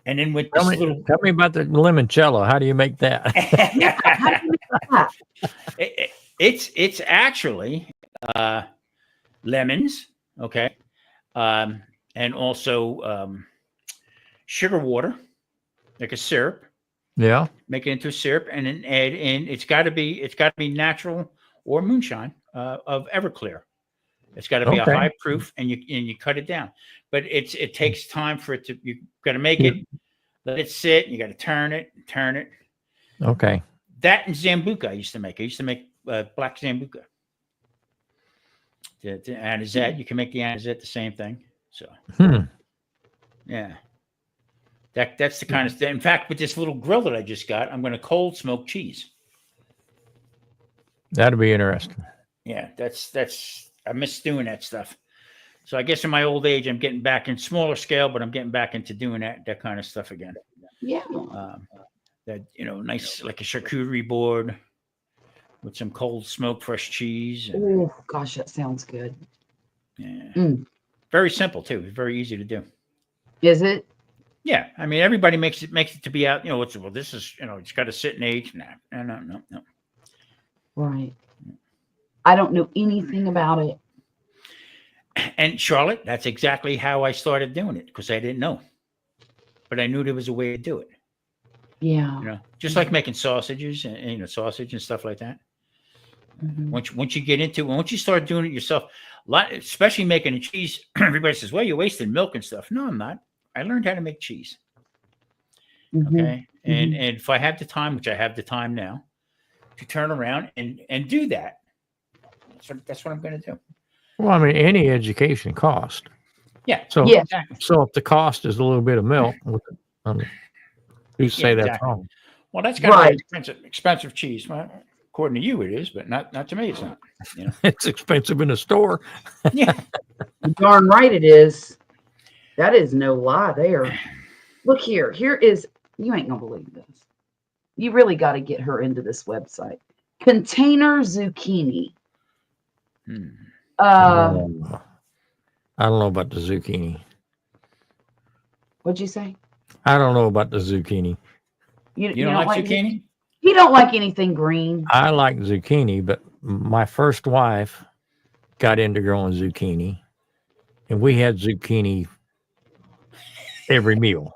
And then with Tell me about the limoncello. How do you make that? How do you make that? It's actually lemons, okay, and also sugar water, like a syrup. Yeah. Make it into a syrup, and then add in. It's got to be natural or moonshine of Everclear. It's got to be a high proof, and you cut it down. But it takes time for it to. You got to make it, let it sit. You got to turn it. Okay. That and Zambuca I used to make. I used to make black Zambuca. The anisette, you can make the anisette the same thing. So, yeah. That's the kind of thing. In fact, with this little grill that I just got, I'm going to cold smoke cheese. That'd be interesting. Yeah, I miss doing that stuff. So I guess in my old age, I'm getting back in smaller scale, but I'm getting back into doing that kind of stuff again. Yeah. Nice, like a charcuterie board with some cold smoked fresh cheese. Oh gosh, that sounds good. Yeah. Very simple too. Very easy to do. Is it? Yeah, I mean, everybody makes it to be out. This is, it's got to sit and age. No. Right. I don't know anything about it. And Charlotte, that's exactly how I started doing it because I didn't know, but I knew there was a way to do it. Yeah. Just like making sausages and sausage and stuff like that. Mm-hmm. Once you get into it, once you start doing it yourself, especially making a cheese, everybody says, "Well, you're wasting milk and stuff." No, I'm not. I learned how to make cheese. Mm-hmm. Okay. And if I have the time, which I have the time now, to turn around and do that, that's what I'm going to do. Well, I mean, any education costs. Yeah. So, exactly. So if the cost is a little bit of milk, you say that's exactly. wrong. Well, that's kind of expensive cheese. Well, according to you, it is, but not to me. It's not. It's expensive in a store. Yeah. Darn right it is. That is no lie there. Look here. Here is, you ain't gonna believe this. You really got to get her into this website. Container zucchini. I don't know about the zucchini. What'd you say? I don't know about the zucchini. You don't like zucchini? You don't like anything green. I like zucchini, but my first wife got into growing zucchini, and we had zucchini every meal.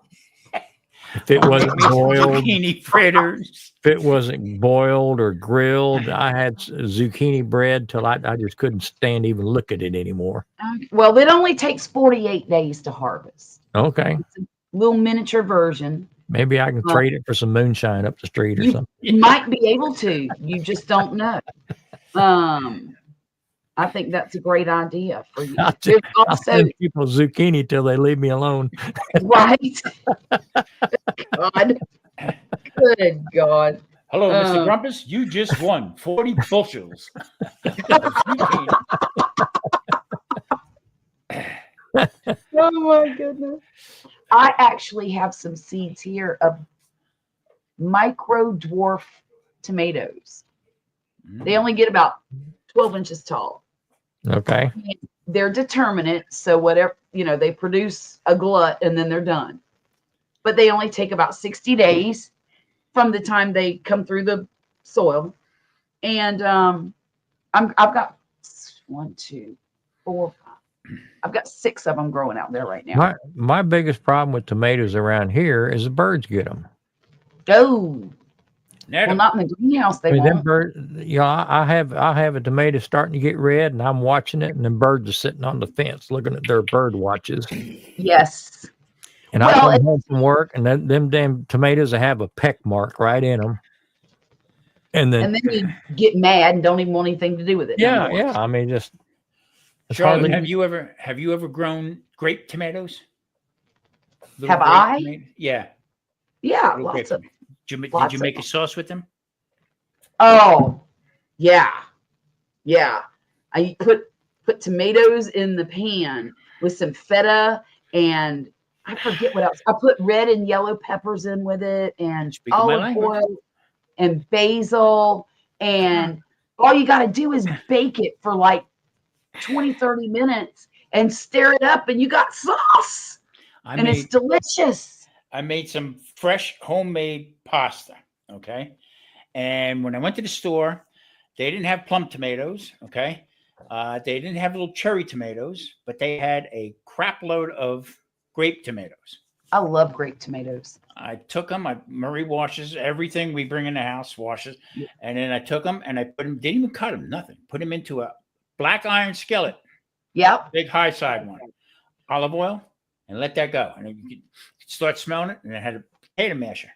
If it wasn't boiled, Zucchini fritters. if it wasn't boiled or grilled, I had zucchini bread till I just couldn't stand even look at it anymore. Well, it only takes 48 days to harvest. Okay, It's a little miniature version. maybe I can trade it for some moonshine up the street or You something. might be able to. You just don't know. I think that's a great idea for you. I'll There's I'll also send people zucchini till they leave me alone. right. God. Good God. Hello, Mr. Grumpus. You just won 40 bushels. of zucchini. Oh my goodness. I actually have some seeds here of micro dwarf tomatoes. They only get about 12 inches tall. Okay. They're determinate. So whatever, they produce a glut and then they're done. But they only take about 60 days from the time they come through the soil. And I've got 1, 2, 4, 5. I've got 6 of them growing out there right now. My biggest problem with tomatoes around here is the birds get them. Oh, Net well, 'em. not in the greenhouse. They I mean, them won't. birds, I have a tomato starting to get red, and I'm watching it, and the birds are sitting on the fence looking at their bird watches. Yes. And I come home from work, and them damn tomatoes have a peck mark right in them. And then you get mad and don't even want anything to do with it. yeah, anymore. yeah. I mean, just it's Charlotte, hardly. have you ever grown grape tomatoes? Little Have grape I? Yeah. Yeah, little grape lots of. tomatoes. Did lots you of make a sauce with them? Oh, yeah, yeah. I put tomatoes in the pan with some feta and I forget what else. I put red and yellow peppers in with it and Speak my olive language. oil and basil. And all you got to do is bake it for like 20, 30 minutes and stir it up and you got sauce. It's delicious. I made some fresh homemade pasta. Okay. And when I went to the store, they didn't have plum tomatoes. Okay. They didn't have little cherry tomatoes, but they had a crap load of grape tomatoes. I love grape tomatoes. I took them. Marie washes everything we bring in the house, washes. Yeah. And then I took them and I put them, didn't even cut them, nothing. Put them into a black iron skillet. Yep. Big high side one. Olive oil and let that go. And then you could start smelling it. And I had a potato masher.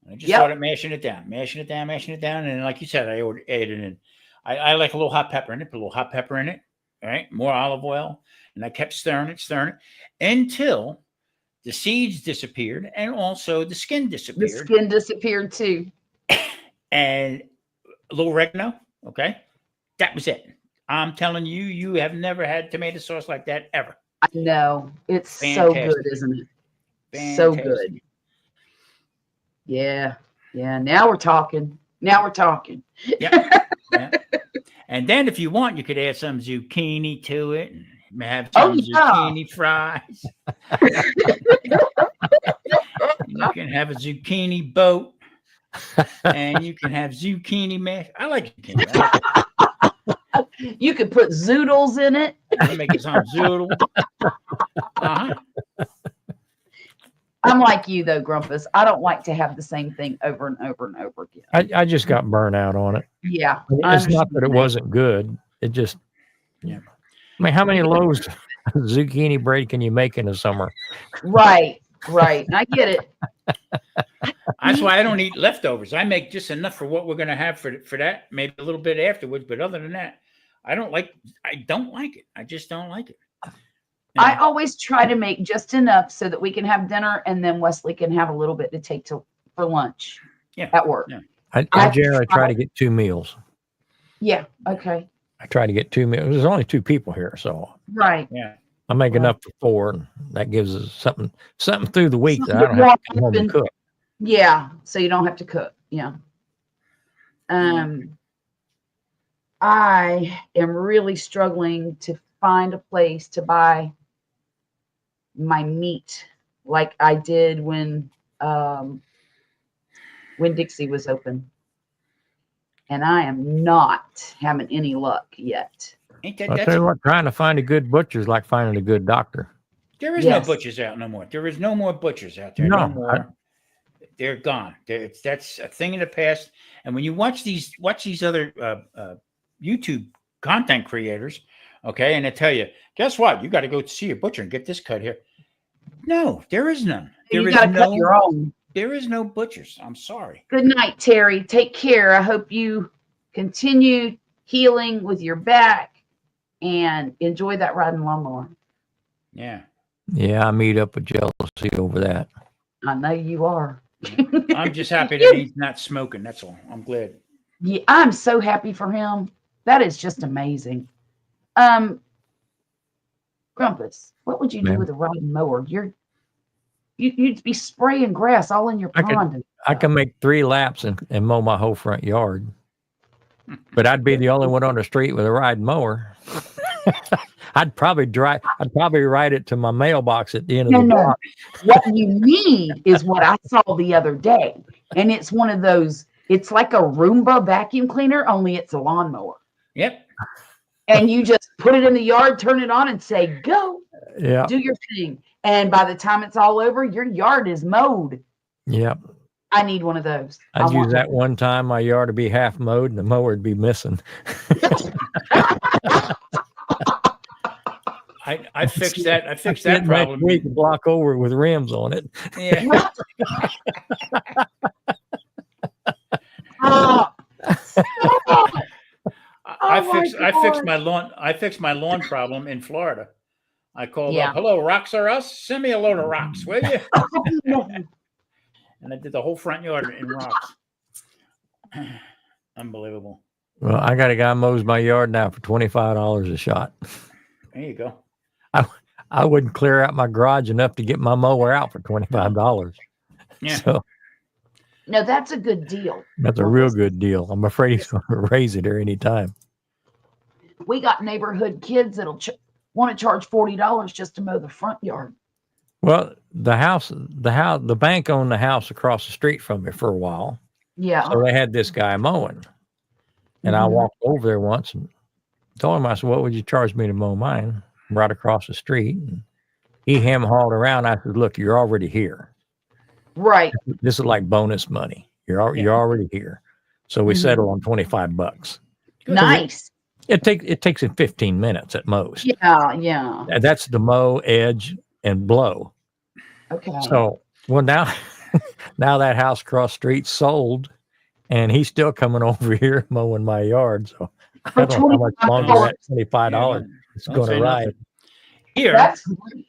And I just started mashing it down. And then, like you said, I added in. I like a little hot pepper in it. Put a little hot pepper in it. All right. More olive oil. And I kept stirring it until the seeds disappeared and also the skin disappeared. The skin disappeared too. And a little oregano. Okay. That was it. I'm telling you, you have never had tomato sauce like that ever. I know. It's Fantastic. so good, isn't it? Fantastic. So good. Yeah. Yeah. Now we're talking. Yeah. And then if you want, you could add some zucchini to it and have some zucchini fries. You can have a zucchini boat and you can have zucchini mash. I like zucchini. You could put zoodles in it. Make it sound zoodle. Uh-huh. I'm like you though, Grumpus. I don't like to have the same thing over and over and over again. I just got burnt out on it. Yeah. It's not that it wasn't good. It just, I mean, how many loaves of zucchini bread can you make in the summer? Right. I get it. That's why I don't eat leftovers. I make just enough for what we're going to have for that, maybe a little bit afterwards. But other than that, I don't like it. I just don't like it. I always try to make just enough so that we can have dinner and then Wesley can have a little bit to take for lunch at work. Yeah. I generally try to get 2 meals. Yeah. Okay. I try to get 2 meals. There's only 2 people here, so right. Yeah. I make enough for 4, and that gives us something through the week that I don't have to come home and cook. Yeah, so you don't have to cook. Yeah. I am really struggling to find a place to buy my meat like I did when Dixie was open. And I am not having any luck yet. Ain't that I that's tell you what, trying to find a good butcher is like finding a good doctor. there is no Yes. butchers out no more. There is no more butchers out there. No, No, more. They're gone. That's a thing in the past. And when you watch these other YouTube content creators, okay, and they tell you, guess what? You got to go see your butcher and get this cut here. No, there is none. There You is got to cut no. your own. There is no butchers. I'm sorry. Good night, Terry. Take care. I hope you continue healing with your back and enjoy that riding lawnmower. Yeah, yeah, I meet up with jealousy over that. I know you are. I'm just happy that he's not smoking. That's all. I'm glad. Yeah, I'm so happy for him. That is just amazing. Grumpus, what would you do Ma'am? with a riding mower? You'd be spraying grass all in your I could- pond. I can make 3 laps and mow my whole front yard. But I'd be the only one on the street with a riding mower. I'd probably ride it to my mailbox at the end of No, the no. block. What you need is what I saw the other day. And it's one of those, it's like a Roomba vacuum cleaner, only it's a lawnmower. Yep. And you just put it in the yard, turn it on, and say, go, Yeah, do your thing. And by the time it's all over, your yard is mowed. yeah. I need one of those. I I'd want use that one time my yard would be half mowed and the mower would be missing. I fixed that. I fixed that Next problem. week, block over with rims on it. Yeah. Stop. I Oh my fixed God. my lawn. I fixed my lawn problem in Florida. I called Yeah. up, hello, Rocks Are Us. Send me a load of rocks, will you? No. And I did the whole front yard in rocks. Unbelievable. Well, I got a guy mows my yard now for $25 a shot. There you go. I wouldn't clear out my garage enough to get my mower out for $25. Yeah. So No, that's a good deal. that's a real good deal. I'm afraid he's going to raise it here anytime. We got neighborhood kids that'll want to charge $40 just to mow the front yard. Well, the bank owned the house across the street from me for a while. Yeah. So they had this guy mowing. And I Mhm. walked over there once and told him, I said, what would you charge me to mow mine? Right across the street. And he ham-hauled around. I said, look, you're already here. Right. This is like bonus money. You're already here. So we Mhm. settled on $25. Good. Nice. It takes him 15 minutes at most. Yeah. Yeah. And that's the mow, edge, and blow. Okay. So well now now that house across the street sold and he's still coming over here mowing my yard. So For I don't know how much longer $25. that $25 is Don't going say to ride. nothing. Here, That's great.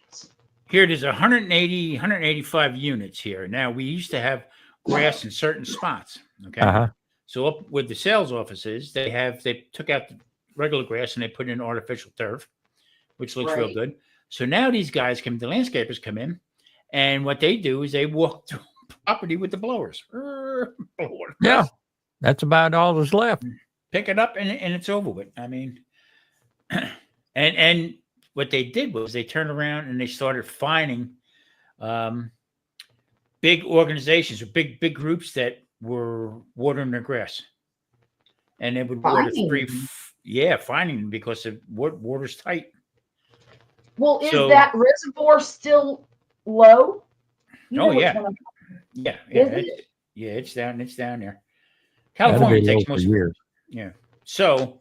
here there's 185 units here. Now we used to have grass in certain spots. Okay. Uh-huh. So up with the sales offices, they took out the regular grass and they put in artificial turf, which looks real Right. good. So now these guys the landscapers come in, and what they do is they walk through property with the blowers. Yeah. That's about all that's left. Pick it up and it's over with. I mean, and what they did was they turned around and they started finding big organizations or big groups that were watering their grass, and they would water Finding them? finding them because the water's tight. Well, is So- that reservoir still low? You Oh, know which yeah. one I'm- Yeah, Is it's down there. That'll California be takes low for most of it. years. Yeah. So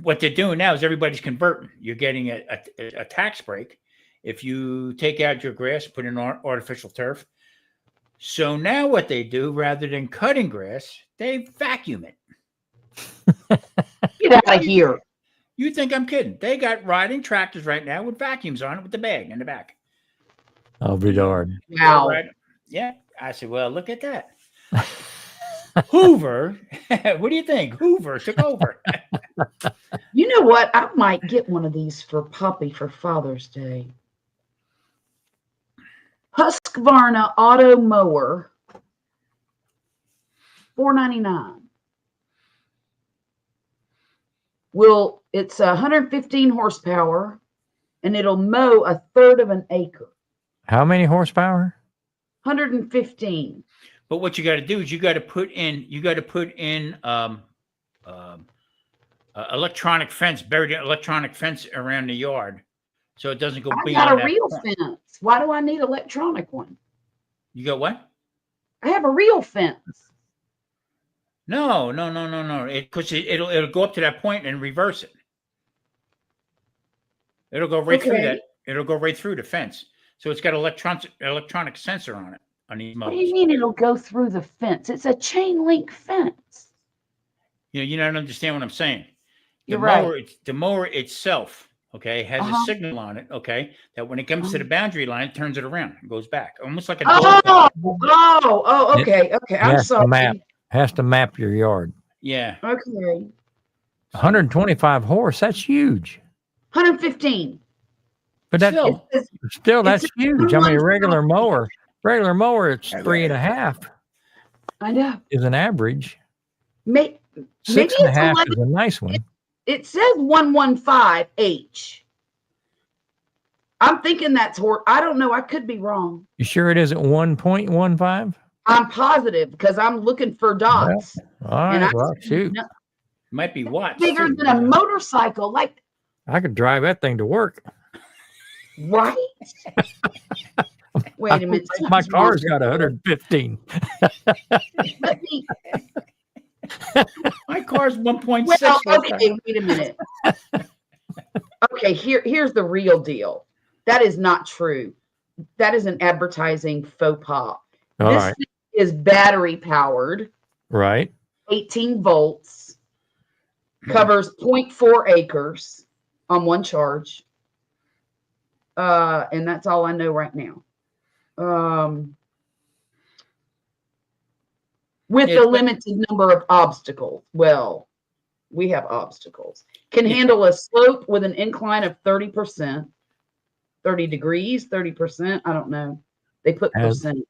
what they're doing now is everybody's converting. You're getting a tax break if you take out your grass, put in artificial turf. So now what they do, rather than cutting grass, they vacuum it. Get out of here. You think I'm kidding? They got riding tractors right now with vacuums on it with the bag in the back. I'll be darned. Wow. Right. Yeah. I said, well, look at that. Hoover, what do you think? Hoover took over. You know what? I might get one of these for Puppy for Father's Day. Husqvarna Auto Mower, $4.99. it's 115 horsepower, and it'll mow a third of an acre. How many horsepower? 115. But what you got to do is you got to put in electronic fence, buried electronic fence around the yard, so it doesn't go I beyond got a that real point. fence. Why do I need electronic one? You got what? I have a real fence. No. Because it'll go up to that point and reverse it. It'll go right through Okay. that. It'll go right through the fence. So it's got electronic sensor on it on these What do mowers. you mean it'll go through the fence? It's a chain link fence. You don't understand what I'm saying. You're right. The mower itself, okay, has a Uh-huh. signal on it, okay, that when it comes to the boundary line, it turns it around and goes back, almost like a Oh, dog. okay. I'm Yes, the sorry. map. Has to map your yard. Yeah. Okay. 125 horse. That's huge. 115. But that's Still, still that's it's a huge. I mean, a 115. regular mower, it's 3.5 I know. is an average. Maybe 6.5 it's is a nice one. It says 115H. I'm thinking that's I don't know. I could be wrong. You sure it isn't 1.15? I'm positive because I'm looking for dots. All And right, well, shoot. might be watts. Bigger too. than a motorcycle, like, I could drive that thing to work. right? Wait a minute. My something's car's wrong. got 115. Let me- My car's 1.6. Well, horsepower. okay, wait a minute. Okay, here's the real deal. That is not true. That is an advertising faux pas. All This right. thing is battery powered, Right. 18 volts, covers 0.4 acres on one charge. And that's all I know right now. With Yeah, a but- limited number of obstacles. Well, we have obstacles. Can Yeah. handle a slope with an incline of 30%, 30 degrees, 30%. I don't know. They put And- percent.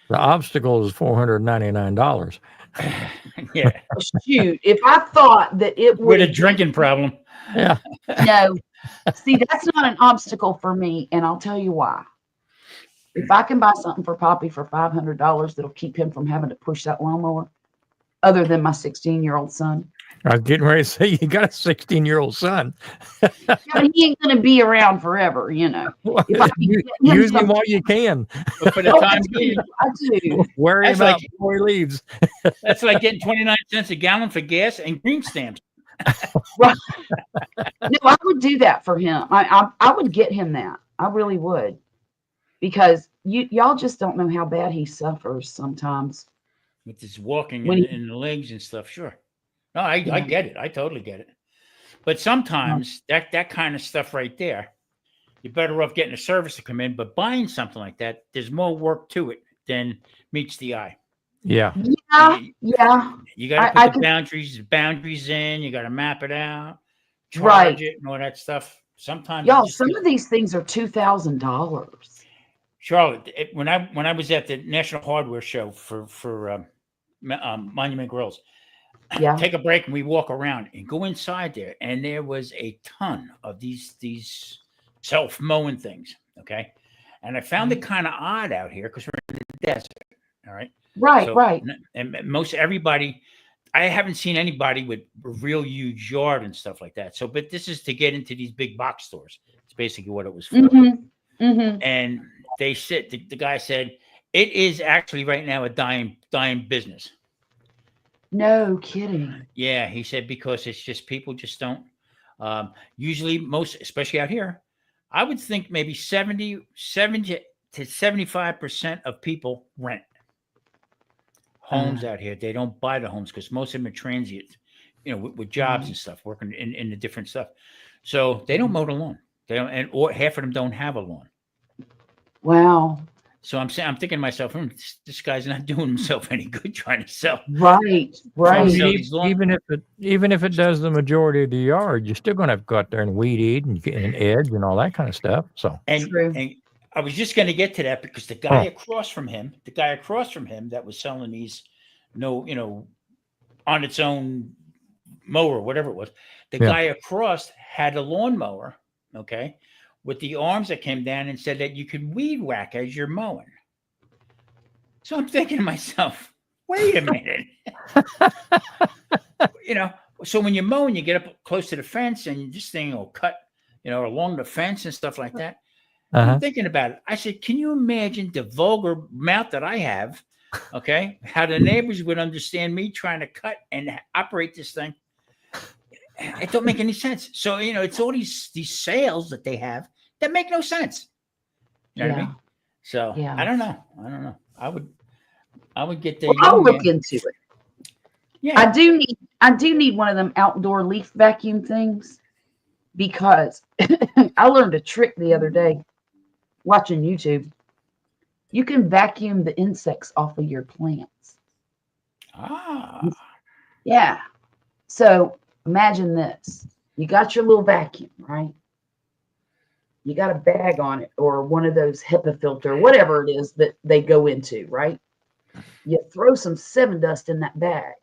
The obstacle is $499. Yeah. Oh, shoot, if I thought that it With a would drinking problem. Yeah. no, see, that's not an obstacle for me, and I'll tell you why. If I can buy something for Poppy for $500 that'll keep him from having to push that lawnmower, other than my 16-year-old son, I was getting ready to say you got a 16-year-old son. yeah, but he ain't going to be around forever, you know. If I can get him Use him something- while you can. But for the Oh, time I do. being, I do. Worry That's about like- before he leaves. that's like getting 29 cents a gallon for gas and green stamps. No, I would do that for him. I would get him that. I really would, because y'all just don't know how bad he suffers sometimes. With this walking When in the legs and stuff. Sure. No, I get it. I totally get it. But sometimes that kind of stuff right there, you're better off getting a service to come in. But buying something like that, there's more work to it than meets the eye. Yeah. Yeah. You got to I put the could- boundaries in. You got to map it out, charge Right. it, and all that stuff. Sometimes, Y'all, some of these things are $2,000. Charlotte, when I was at the National Hardware Show for Monument Grills, Yeah. take a break and we walk around and go inside there, and there was a ton of these self mowing things. Okay, and I found it kind of odd out here because we're in the desert. All right. Right, So- right. And most everybody, I haven't seen anybody with a real huge yard and stuff like that. So, but this is to get into these big box stores. It's basically what it was for. Mm-hmm. And they said, the guy said, it is actually right now a dying business. No kidding. Yeah, he said, because it's just people just don't. Usually, most, especially out here, I would think maybe 70 to 75% of people rent homes out here. They don't buy the homes because most of them are transient, with jobs and stuff, working in the different stuff. So they don't mow the lawn. They don't, or half of them don't have a lawn. Wow. So I'm thinking to myself, this guy's not doing himself any good trying to sell. Right, I right. mean, So these lawn- even if it does the majority of the yard, you're still going to have to go out there and weed eat and edge and all that kind of stuff. So True. And I was just going to get to that because the guy across from him that was selling these, on its own mower, whatever it was, The Yeah. guy across had a lawnmower, okay, with the arms that came down and said that you could weed whack as you're mowing. So I'm thinking to myself, wait a minute. So when you're mowing, you get up close to the fence and this thing will cut, along the fence and stuff like that. I'm thinking about it. I said, can you imagine the vulgar mouth that I have? Okay. How the neighbors would understand me trying to cut and operate this thing. It don't make any sense. So, it's all these sales that they have that make no sense. You know what I mean? So Yeah. I don't know. I would get the. Well, I'll look into it. Yeah. I do need one of them outdoor leaf vacuum things because I learned a trick the other day watching YouTube. You can vacuum the insects off of your plants. Ah. Yeah. So imagine this. You got your little vacuum, right? You got a bag on it or one of those HEPA filter, whatever it is that they go into, right? You throw some 7 dust in that bag.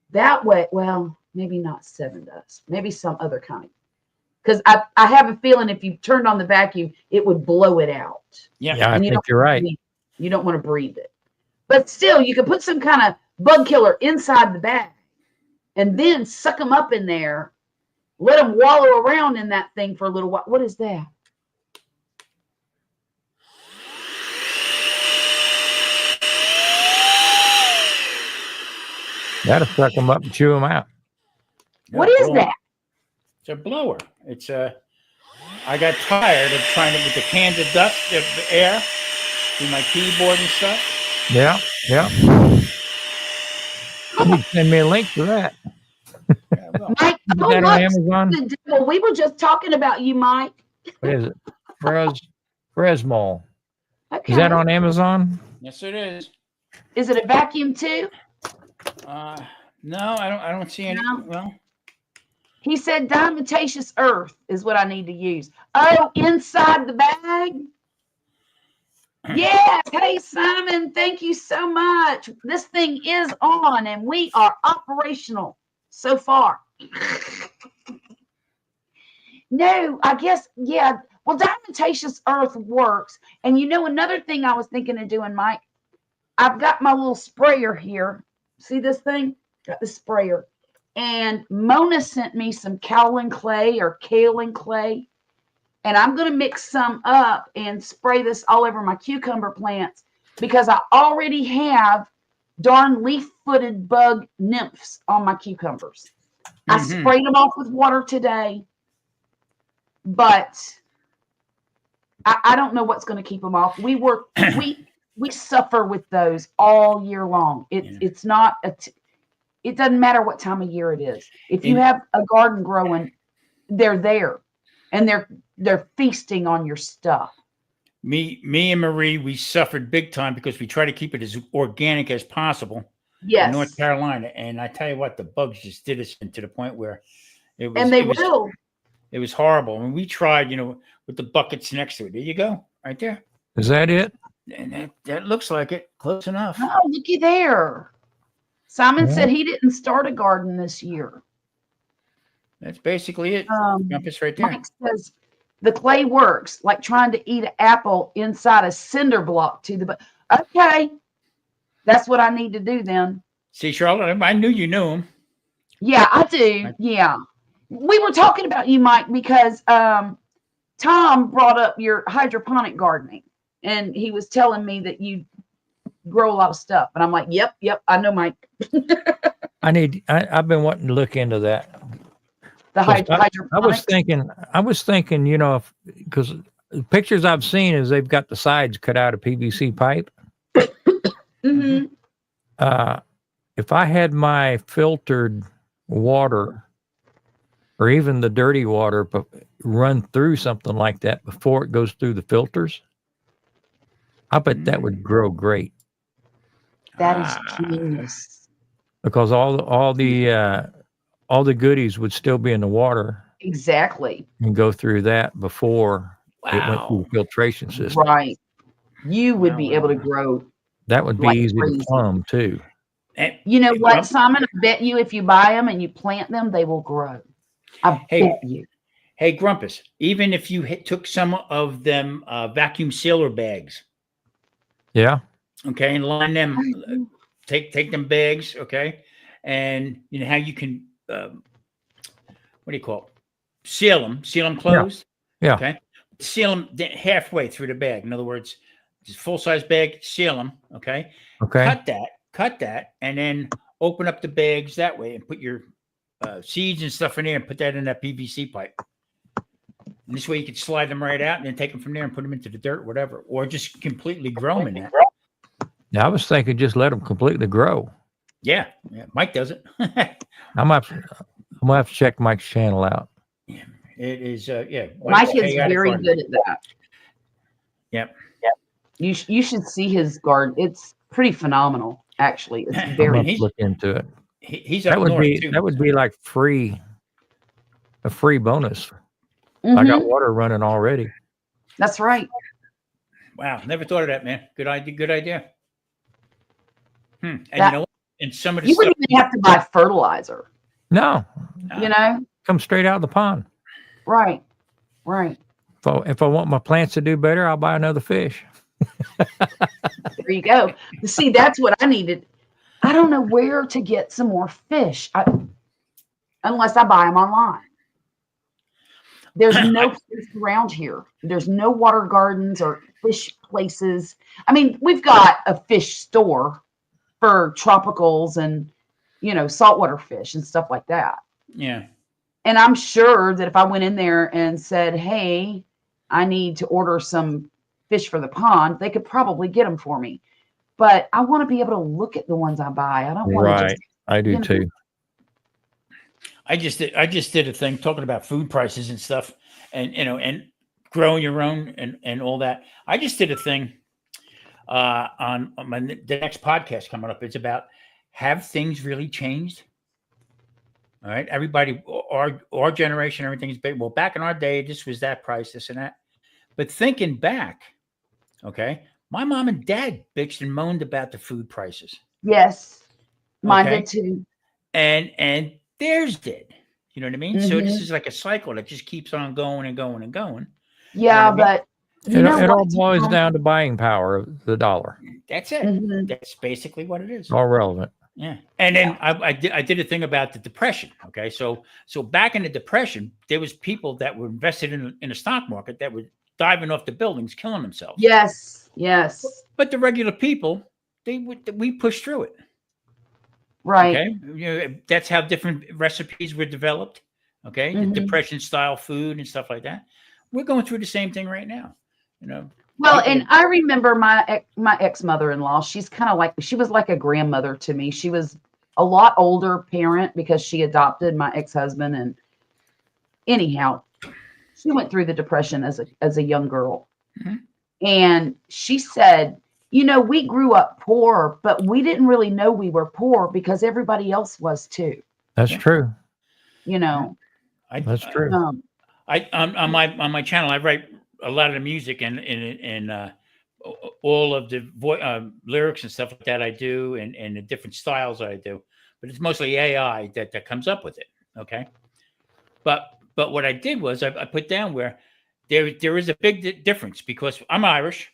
That way, well, maybe not 7 dust, maybe some other kind. Because I have a feeling if you turned on the vacuum, it would blow it out. Yeah, I And think you're right. You don't want to breathe it. But still, you could put some kind of bug killer inside the bag and then suck them up in there. Let them wallow around in that thing for a little while. What is that? That'll suck them up and chew them out. What is that? It's a blower. I got tired of trying to with the cans of dust, the air, through my keyboard and stuff. Yeah. You need to send me a link to that. Yeah, well, Mike, Is that on Amazon? Well, we were just talking about you, Mike. What is it? Fresmol. Okay. Is that on Amazon? yes, it is. Is it a vacuum too? No, I don't see any. No. Well, He said diatomaceous earth is what I need to use. Oh, inside the bag? Yes. Hey, Simon, thank you so much. This thing is on and we are operational so far. No, I guess, yeah. Well, diatomaceous earth works. And another thing I was thinking of doing, Mike, I've got my little sprayer here. See this thing? Got the sprayer. And Mona sent me some kaolin clay or kaolin clay. And I'm going to mix some up and spray this all over my cucumber plants because I already have darn leaf-footed bug nymphs on my cucumbers. I sprayed them off with water today, but I don't know what's going to keep them off. We suffer with those all year long. It's not it doesn't matter what time of year it is. If you have a garden growing, they're there and they're feasting on your stuff. Me and Marie, we suffered big time because we try to keep it as organic as possible. Yes. In North Carolina. And I tell you what, the bugs just did us to the point where it was. And they will. It was horrible. I mean, we tried, with the buckets next to it. There you go. Right there. Is that it? And that looks like it. Close enough. Oh, looky there. Simon said he didn't start a garden this year. That's basically it. Compass right there. Mike says the clay works like trying to eat an apple inside a cinder block okay. That's what I need to do then. See, Charlotte, I knew you knew him. Yeah, I do. Yeah. We were talking about you, Mike, because Tom brought up your hydroponic gardening and he was telling me that you grow a lot of stuff. And I'm like, yep, I know, Mike. I've been wanting to look into that. The hydroponics. I was thinking, because the pictures I've seen is they've got the sides cut out of PVC pipe. Mm-hmm. If I had my filtered water or even the dirty water run through something like that before it goes through the filters, I bet that would grow great. That is genius. Because all the goodies would still be in the water. Exactly. And go through that before it went through the filtration system. Right. You would be able to grow. That would be easy to plumb too. You know what, Simon? I bet you if you buy them and you plant them, they will grow. I Hey, bet you. hey, Grumpus, even if you took some of them vacuum sealer bags, Yeah. okay, and line them, take them bags, okay, and you know how you can, what do you call it? Seal them closed, Yeah. okay, seal them halfway through the bag. In other words, just full size bag, seal them, okay, Okay. cut that, and then open up the bags that way and put your seeds and stuff in there and put that in that PVC pipe. And this way you can slide them right out and then take them from there and put them into the dirt, whatever, or just completely grow them in that. Now I was thinking just let them completely grow. Yeah, Mike does it. I'm gonna have to check Mike's channel out. It is, Mike is chaotic very garden. good at that. Yep. You should see his garden. It's pretty phenomenal, actually. It's I'm very. gonna have to look into it. He's up That would north be too. that would be like a free bonus. I got Mhm, water running already. that's right. Wow, never thought of that, man. Good idea. Good idea. And That- you know what? And some of the You stuff. wouldn't even have to buy fertilizer. No, You know, come straight out of the pond. right, right. If I want my plants to do better, I'll buy another fish. There you go. See, that's what I needed. I don't know where to get some more fish, unless I buy them online. There's no place around here. There's no water gardens or fish places. I mean, we've got a fish store for tropicals and, saltwater fish and stuff like that. Yeah. And I'm sure that if I went in there and said, hey, I need to order some fish for the pond, they could probably get them for me. But I want to be able to look at the ones I buy. I don't want to just, I do you know. too. I just did a thing talking about food prices and stuff, and and growing your own and all that. I just did a thing on the next podcast coming up. It's about, have things really changed? All right, everybody, our generation, everything's big. Well, back in our day, this was that price, this and that. But thinking back, okay, my mom and dad bitched and moaned about the food prices, Yes, mine Okay. did too. and theirs did. You know what I mean? So this Mhm. is like a cycle that just keeps on going and going and going. Yeah, what I mean? but you It, know it all what, boils Tom? down to buying power of the dollar. That's it. Mhm. That's basically what it is. All relevant. Yeah. And then I did a thing about the depression. Okay. So back in the depression, there was people that were invested in the stock market that were diving off the buildings, killing themselves. Yes, yes, But the regular people, we pushed through it. right. Okay. That's how different recipes were developed. Okay. The Mhm. depression style food and stuff like that. We're going through the same thing right now. Well, people- and I remember my ex-mother-in-law. She was like a grandmother to me. She was a lot older parent because she adopted my ex-husband. And anyhow, she went through the depression as a young girl. Mhm. And she said, we grew up poor, but we didn't really know we were poor because everybody else was too. That's Yeah. true. That's true. On my channel, I write a lot of the music and all of the lyrics and stuff like that I do, and the different styles that I do. But it's mostly AI that comes up with it. Okay. But what I did was I put down where there is a big difference, because I'm Irish,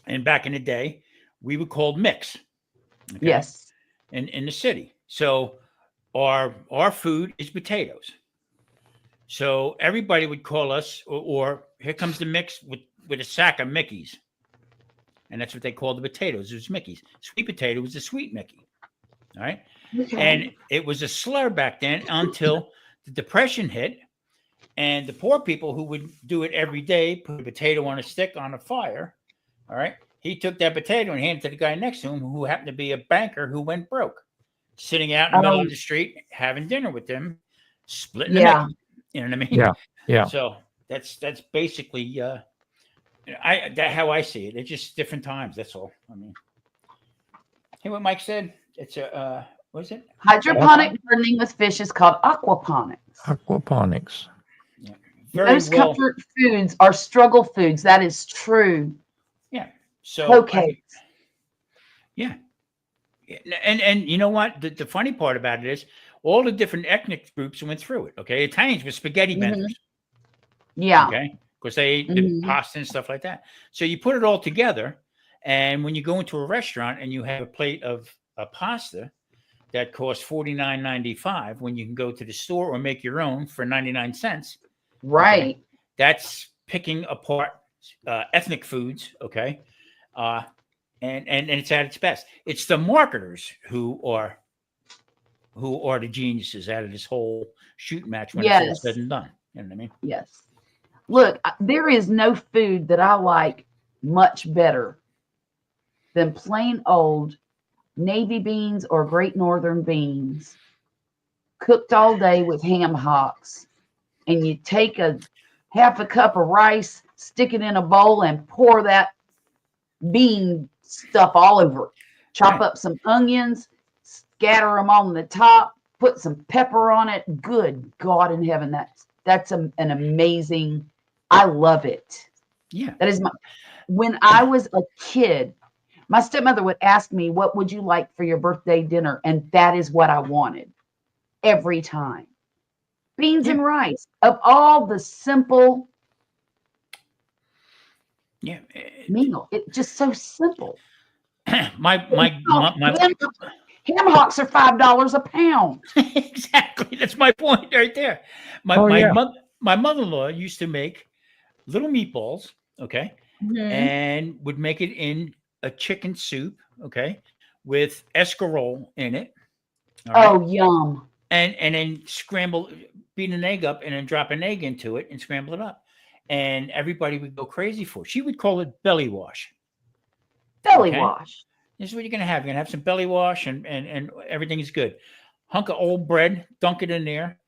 and back in the day we were called mix. Okay? Yes. In the city. So our food is potatoes. So everybody would call us, or here comes the mix with a sack of Mickeys. And that's what they called the potatoes. It was Mickey's. Sweet potato was a sweet Mickey. All right. Okay. And it was a slur back then until the Depression hit. And the poor people who would do it every day, put a potato on a stick on a fire. All right. He took that potato and handed it to the guy next to him, who happened to be a banker who went broke, sitting out in the middle of the street, having dinner with them, splitting the Yeah. Mickey. You know what I mean? Yeah. Yeah. So that's basically how I see it. It's just different times. That's all. I mean, hey, what Mike said. It's a what is it? Hydroponic gardening with fish is called aquaponics. Aquaponics. Yeah. Very Most well. comfort foods are struggle foods. That is true. Yeah. So Okay. yeah. And you know what? The funny part about it is, all the different ethnic groups went through it. Okay, Italians were spaghetti Mhm. vendors. Yeah. Okay, because they ate the Mhm. pasta and stuff like that. So you put it all together, and when you go into a restaurant and you have a plate of a pasta that costs $49.95, when you can go to the store or make your own for 99 cents, Right. that's picking apart ethnic foods. Okay, and it's at its best. It's the marketers who are the geniuses out of this whole shoot match when it's all Yes. said and done. You know what I mean? Yes. Look, there is no food that I like much better than plain old navy beans or great northern beans cooked all day with ham hocks. And you take a half a cup of rice, stick it in a bowl, and pour that bean stuff all over it. Chop Right. up some onions, scatter them on the top, put some pepper on it. Good God in heaven, that's an amazing. I love it. Yeah. That is my. When I was a kid, my stepmother would ask me, "What would you like for your birthday dinner?" And that is what I wanted every time. Beans Yeah. and rice. Of all the simple Yeah. meal, it's just so simple. my Ham hocks are $5 a pound. exactly. That's my point right there. My Oh, yeah. my mother-in-law used to make little meatballs, okay, Mhm. and would make it in a chicken soup, okay, with escarole in it. All right. Oh, yum. And then beat an egg up and then drop an egg into it and scramble it up. And everybody would go crazy for it. She would call it belly wash. Belly Okay. wash. This is what you're gonna have. You're gonna have some belly wash and everything is good. Hunk of old bread, dunk it in there.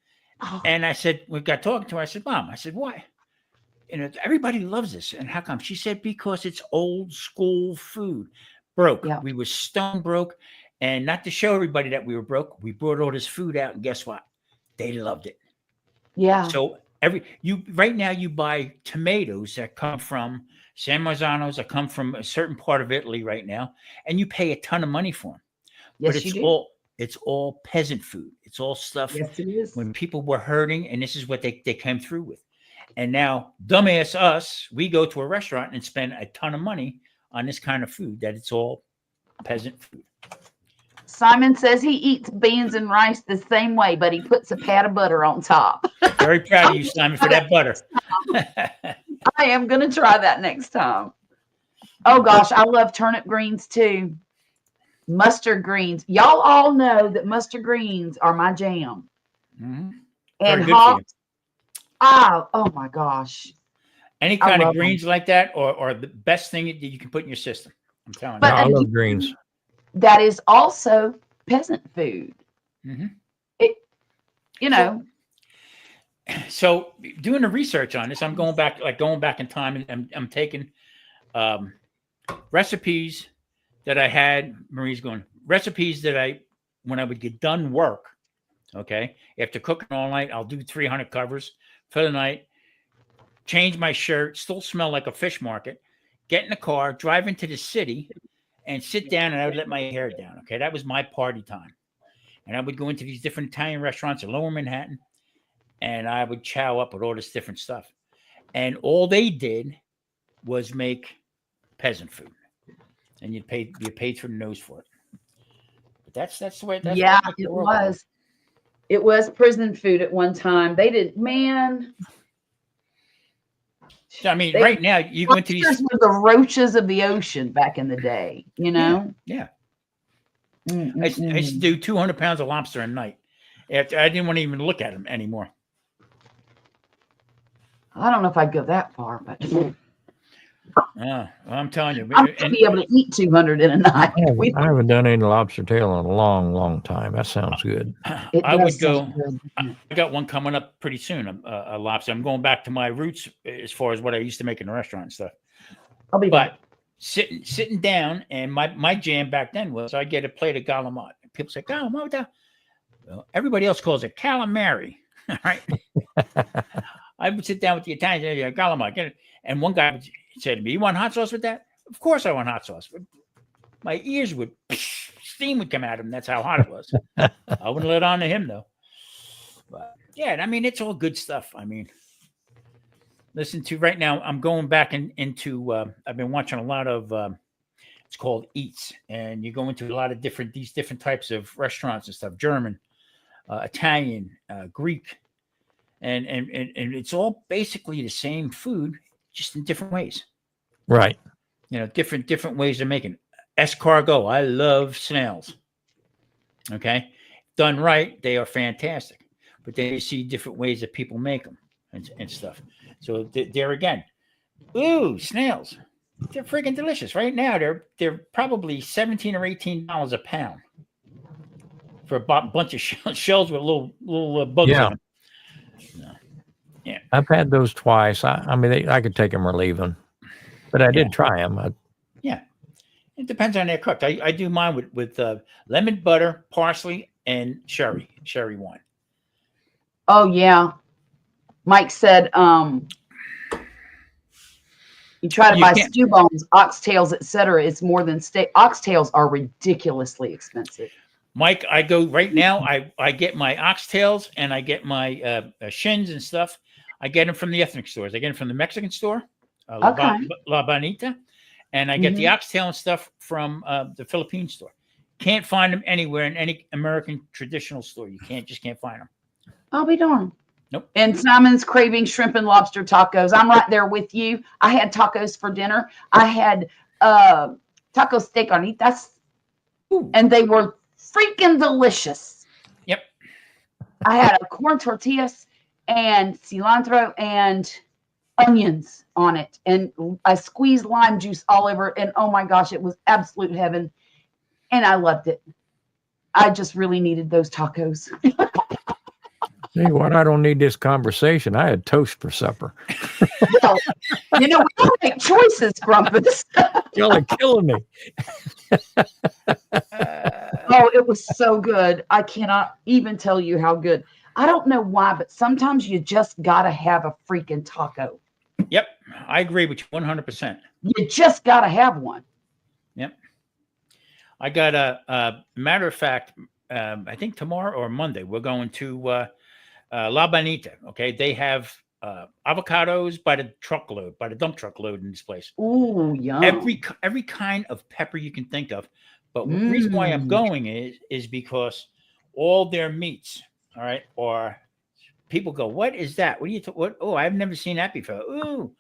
Oh, And I said, we got talking to her. I said, Mom, I said, why? Everybody loves this. And how come? She said, because it's old school food. Broke. yeah. We were stone broke. And not to show everybody that we were broke, we brought all this food out, and guess what? They loved it. Yeah. So right now you buy tomatoes that come from San Marzanos, that come from a certain part of Italy right now, and you pay a ton of money for them. But Yes, you do. it's all peasant food. It's all stuff Yes, it is. when people were hurting, and this is what they came through with. And now, dumbass us, we go to a restaurant and spend a ton of money on this kind of food that it's all peasant food. Simon says he eats beans and rice the same way, but he puts a pat of butter on top. Very proud of you, Simon, for that butter. I am going to try that next time. Oh, gosh. I love turnip greens too. Mustard greens. Y'all all know that mustard greens are my jam. Mhm. And Very good for you. hops. Oh my gosh. Any I kind of love 'em. greens like that are the best thing that you can put in your system. I'm telling But No, I again, love greens. that is also peasant food. you. Mhm. You know, So doing the research on this, I'm going back in time, and I'm taking recipes that I had. Marie's going recipes that when I would get done work. Okay, after cooking all night, I'll do 300 covers for the night. Change my shirt, still smell like a fish market. Get in the car, drive into the city, and sit down, and I would let my hair down. Okay, that was my party time, and I would go into these different Italian restaurants in Lower Manhattan, and I would chow up with all this different stuff. And all they did was make peasant food, and you paid through the nose for it. But that's the way. That's yeah, the it world. was. It was prison food at one time. They did, man. I mean, They- right now you go into these. Oysters were the roaches of the ocean back in the day. You know. Yeah. Mm, I used mm, to mm. do 200 pounds of lobster a night. After I didn't want to even look at them anymore. I don't know if I'd go that far, but I'm telling you. I'm gonna be able to eat 200 in a night. I haven't done any lobster tail in a long, long time. That sounds good. It I would does sound go. good, doesn't it? I got one coming up pretty soon. A lobster. I'm going back to my roots as far as what I used to make in the restaurant and stuff. I'll be back. But sitting down, and my jam back then was I get a plate of galamont. People say galamont. Well, everybody else calls it calamari. All right. I would sit down with the Italians, galamont, get it. And one guy would say to me, "You want hot sauce with that?" Of course, I want hot sauce. My ears would steam would come out of him. That's how hot it was. I wouldn't let on to him though. But yeah, I mean, it's all good stuff. I mean, listen to right now. I'm going back into. I've been watching a lot of. It's called Eats, and you go into a lot of these different types of restaurants and stuff. German, Italian, Greek, and it's all basically the same food, just in different ways. Right. You know, different ways of making it. Escargot. I love snails. Okay, done right, they are fantastic. But then you see different ways that people make them and stuff. So there again, ooh, snails. They're freaking delicious. Right now, they're probably $17 or $18 a pound for a bunch of shells with little bugs in them. Yeah, I've had those twice. I mean, I could take them or leave them, but I did try them. Yeah, it depends on their cooked. I do mine with lemon butter, parsley, and sherry wine. Oh yeah. Mike said, you try to buy stew bones, oxtails, etc. It's more than steak. Oxtails are ridiculously expensive. Mike, I go right now. I get my oxtails and I get my shins and stuff. I get them from the ethnic stores. I get them from the Mexican store, La Bonita, and I get the oxtail and stuff from the Philippine store. Can't find them anywhere in any American traditional store. You just can't find them. I'll be darned. Nope. And Simon's craving shrimp and lobster tacos. I'm right there with you. I had tacos for dinner. I had taco steak carnitas, and they were freaking delicious. Yep. I had a corn tortillas and cilantro and onions on it, and I squeezed lime juice all over it. And oh my gosh, it was absolute heaven, and I loved it. I just really needed those tacos. See what? I don't need this conversation. I had toast for supper. Well, we don't make choices, Grumpus. Y'all are killing me. Oh, it was so good. I cannot even tell you how good. I don't know why, but sometimes you just got to have a freaking taco. Yep. I agree with you 100%. You just got to have one. Yep. I got a matter of fact, I think tomorrow or Monday, we're going to La Bonita. Okay. They have avocados by the dump truck load in this place. Ooh, yum. Every kind of pepper you can think of. But the reason why I'm going is because all their meats, all right, or people go, what is that? What do you what? Oh, I've never seen that before. Ooh,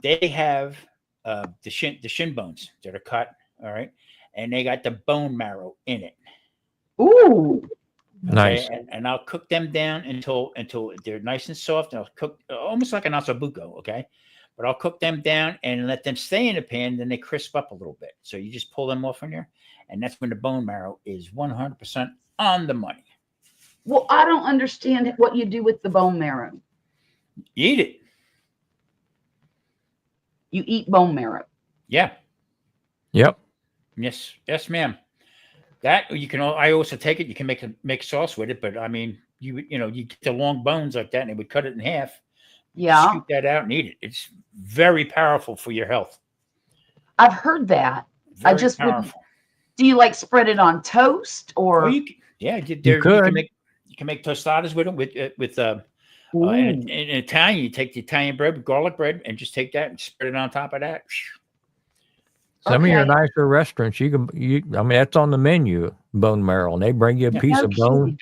they have the shin bones that are cut, all right, and they got the bone marrow in it. Ooh. Nice. Okay? And I'll cook them down until they're nice and soft, and I'll cook almost like an ossobuco, okay? But I'll cook them down and let them stay in the pan, then they crisp up a little bit. So you just pull them off from there, and that's when the bone marrow is 100% on the money. Well, I don't understand what you do with the bone marrow. You eat it. You eat bone marrow. Yeah. Yep. Yes, ma'am. That you can. I also take it. You can make sauce with it, but I mean, you get the long bones like that, and it would cut it in half. Yeah. Scoop that out and eat it. It's very powerful for your health. I've heard that. Very I just powerful. Do you like spread it on toast or? You can make tostadas with them with in Italian. You take the Italian bread with garlic bread and just take that and spread it on top of that. Some of your nicer restaurants, I mean, that's on the menu, bone marrow, and they bring you a piece of bone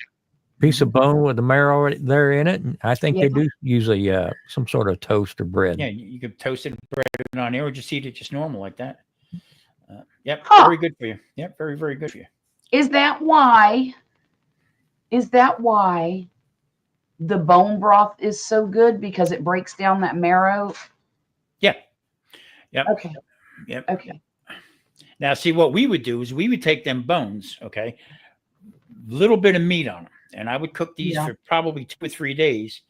with the marrow there in it. And I think they do usually some sort of toast or bread. Yeah, you could toast it, bread it on there, or just eat it just normal like that. Yep, very good for you. Yep, very, very good for you. Is that why the bone broth is so good, because it breaks down that marrow? Yeah. Yep. Okay. Yep. Okay. Now, see, what we would do is we would take them bones, okay, little bit of meat on them, and I would cook these for probably 2 or 3 days,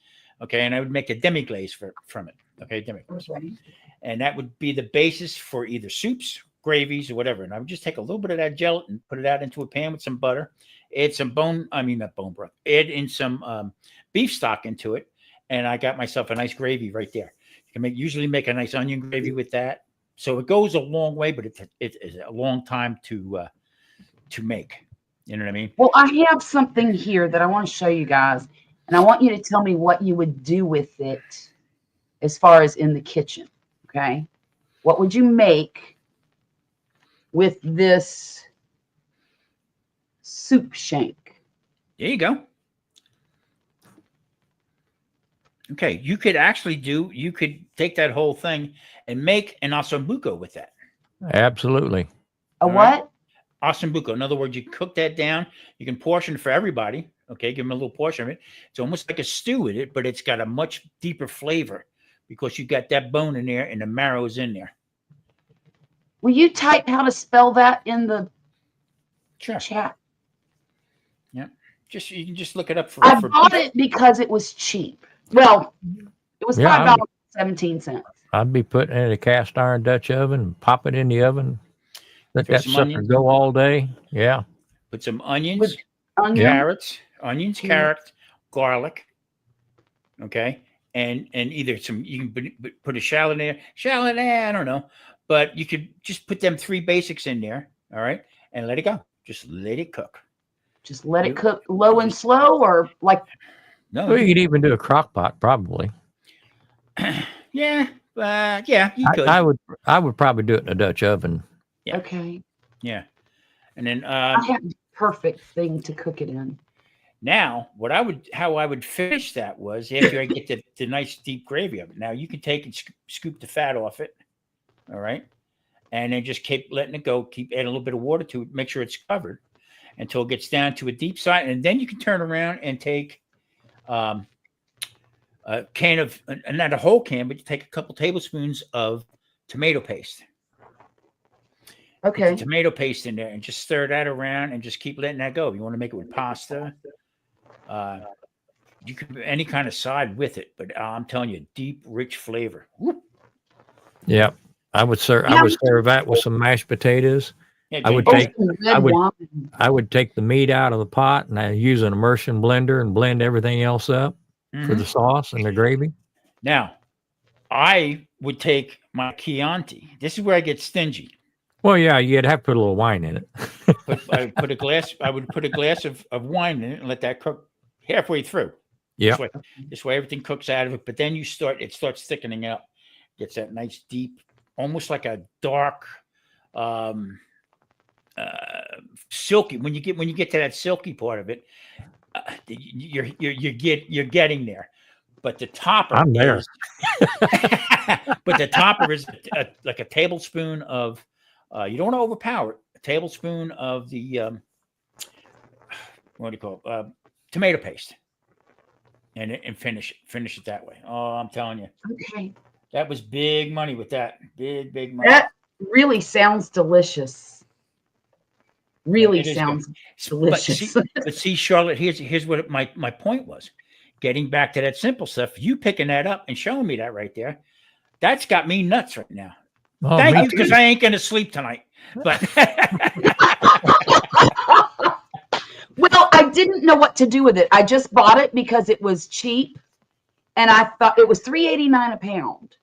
okay, and I would make a demi-glaze from it, okay, demi-glaze. Okay. And that would be the basis for either soups, gravies, or whatever. And I would just take a little bit of that gelatin, put it out into a pan with some butter, add some not bone broth, add in some beef stock into it, and I got myself a nice gravy right there. You can usually make a nice onion gravy with that. So it goes a long way, but it is a long time to to make. You know what I mean? Well, I have something here that I want to show you guys, and I want you to tell me what you would do with it as far as in the kitchen. Okay. What would you make with this soup shank? There you go. Okay, you could take that whole thing and make an ossobuco with that. Absolutely. A All right. what? Ossobuco. In other words, you cook that down. You can portion for everybody. Okay, give them a little portion of it. It's almost like a stew with it, but it's got a much deeper flavor because you got that bone in there and the marrow is in there. Will you type how to spell that in the Sure. chat? You can just look it up for. I bought it because it was cheap. Well, it was Yeah, $5.17. I'd be putting it in a cast iron Dutch oven and pop it in the oven. Let Throw that some sucker onions. go all day. Yeah. Put some onions, With onion. carrots, Yeah. carrots, garlic. Okay, and either you can put a shallot in there. I don't know, but you could just put them 3 basics in there. All right, and let it go. Just let it cook. Just let it cook low and slow, or like. No, Well, you could even do a crock pot, probably. yeah, you could. I would probably do it in a Dutch oven. Yeah. Okay. Yeah, and then I have the perfect thing to cook it in. now how I would finish that was after I get the nice deep gravy of it. Now you can take and scoop the fat off it. All right, and then just keep letting it go. Keep adding a little bit of water to it. Make sure it's covered until it gets down to a deep side, and then you can turn around and take a can of, not a whole can, but you take a couple tablespoons of tomato paste. Okay. Put the tomato paste in there and just stir that around and just keep letting that go. If you want to make it with pasta, you can do any kind of side with it. But I'm telling you, deep, rich flavor. Whoop. Yeah. I would serve that with some mashed potatoes. Yeah, I would drink- take- some red I would- wine. I would take the meat out of the pot and I use an immersion blender and blend everything else up for Mhm. the sauce and the gravy. Now, I would take my Chianti. This is where I get stingy. Well, yeah, you'd have to put a little wine in it. I would put a glass of wine in it and let that cook halfway through. Yeah. This way everything cooks out of it. But then it starts thickening up. Gets that nice deep, almost like a dark, silky. When you get to that silky part of it, you're getting there. But the topper I'm there. is but the topper is like a tablespoon of you don't want to overpower it. A tablespoon of the what do you call it? Tomato paste. And finish it that way. Oh, I'm telling you. Okay. That was big money with that. Big money. That really sounds delicious. Really It is sounds But delicious. see, Charlotte, here's what my point was. Getting back to that simple stuff, you picking that up and showing me that right there, that's got me nuts right now. Oh, Thank me you, because too. I ain't gonna sleep tonight. But Well, I didn't know what to do with it. I just bought it because it was cheap, and I thought it was $3.89 a pound.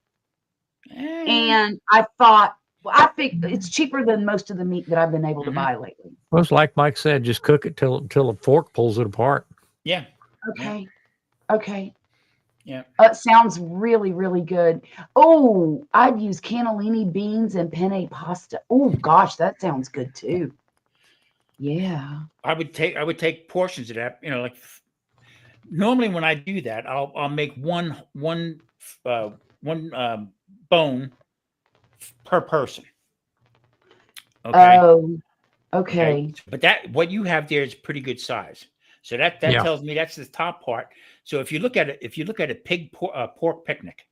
And I thought, well, I think it's cheaper than most of the meat that I've been able to Mhm. buy lately. Well, it's like Mike said, just cook it till a fork pulls it apart. yeah, Okay. Okay. Yeah. It sounds really, really good. Oh, I'd use cannellini beans and penne pasta. Oh gosh, that sounds good too. Yeah. I would take portions of that. You know, like normally when I do that, I'll make one bone per person. Okay. Oh, okay. But what you have there is pretty good size. So that Yeah. tells me that's the top part. So if you look at a pig pork picnic,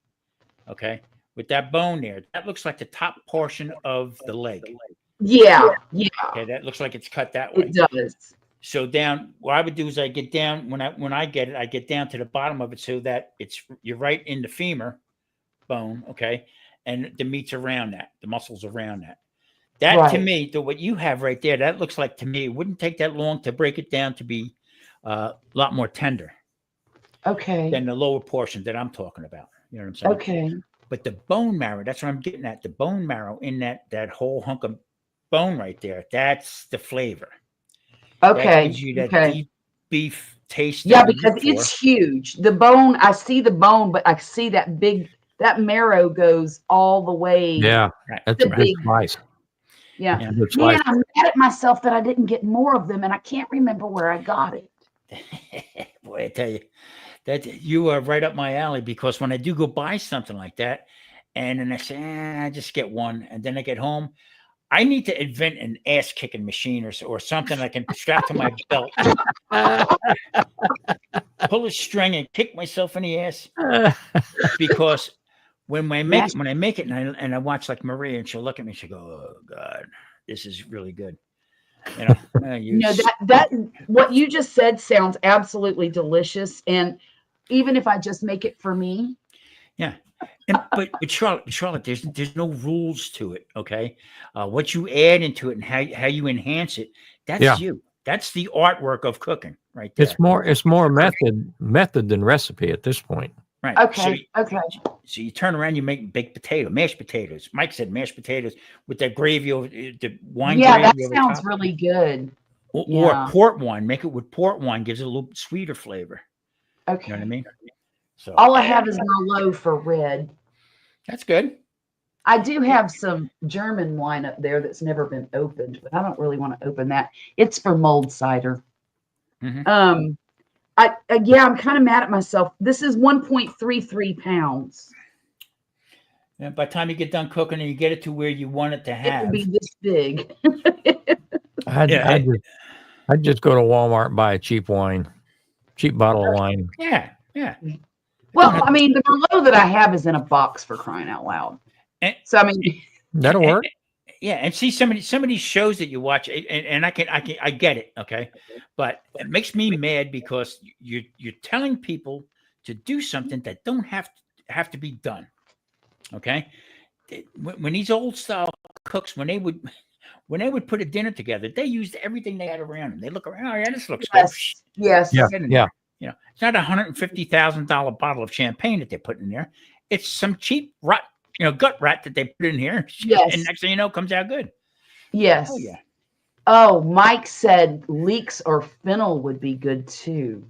okay, with that bone there, that looks like the top portion of the leg. Yeah. Yeah. Okay, that looks like it's cut that way. It does. So down, what I would do is I get down when I get it, I get down to the bottom of it so that you're right in the femur bone, okay, and the meat's around that, the muscles around that. That to Right. me, what you have right there, that looks like to me, it wouldn't take that long to break it down to be a lot more tender Okay. than the lower portion that I'm talking about. You know what I'm saying? Okay. But the bone marrow, that's what I'm getting at. The bone marrow in that whole hunk of bone right there, that's the flavor. That Okay. gives you that Okay. deep beef taste. Yeah, that we because look for. it's huge. The bone, I see the bone, but I see that marrow goes all the way. Yeah, Right. that's a The good big- slice. Yeah. Yeah. Good slice. Man, I'm mad at myself that I didn't get more of them, and I can't remember where I got it. Boy, I tell you, that you are right up my alley, because when I do go buy something like that, and then I say, I just get one, and then I get home, I need to invent an ass kicking machine or something I can strap to my belt, pull a string and kick myself in the ass. Because when I make it and I watch like Maria, and she'll look at me, she'll go, "Oh God, this is really good." You know, You know, that what you just said sounds absolutely delicious. And even if I just make it for me, yeah. But Charlotte, there's no rules to it. Okay, what you add into it and how you enhance it, that's Yeah. you. That's the artwork of cooking, right there. It's more method than recipe at this point. Right. okay, okay. So you turn around, you make baked mashed potatoes. Mike said mashed potatoes with that gravy over the wine Yeah, that gravy over sounds top. really good. Or Yeah. port wine. Make it with port wine, gives it a little sweeter flavor. Okay. You know what I mean? So All I have is Merlot for red. that's good. I do have some German wine up there that's never been opened, but I don't really want to open that. It's for mulled cider. Mhm. Yeah, I'm kind of mad at myself. This is 1.33 pounds. And by the time you get done cooking and you get it to where you want it to It will have, be this big. I'd just go to Walmart and buy a cheap bottle of wine. yeah. Well, I mean, the Merlot that I have is in a box, for crying out loud. And- So, I mean, That'll work. Yeah, and see some of these shows that you watch, and I get it, okay, but it makes me mad because you're telling people to do something that don't have to be done, okay. When these old style cooks, when they would put a dinner together, they used everything they had around them. They look around, oh yeah, this looks good. yes. Yeah. Get in there. You know, it's not $150,000 bottle of champagne that they're putting in there. It's some cheap gut rat that they put in here. Yes. And next thing you know, it comes out good. Yes. Oh yeah. Oh, Mike said leeks or fennel would be good too.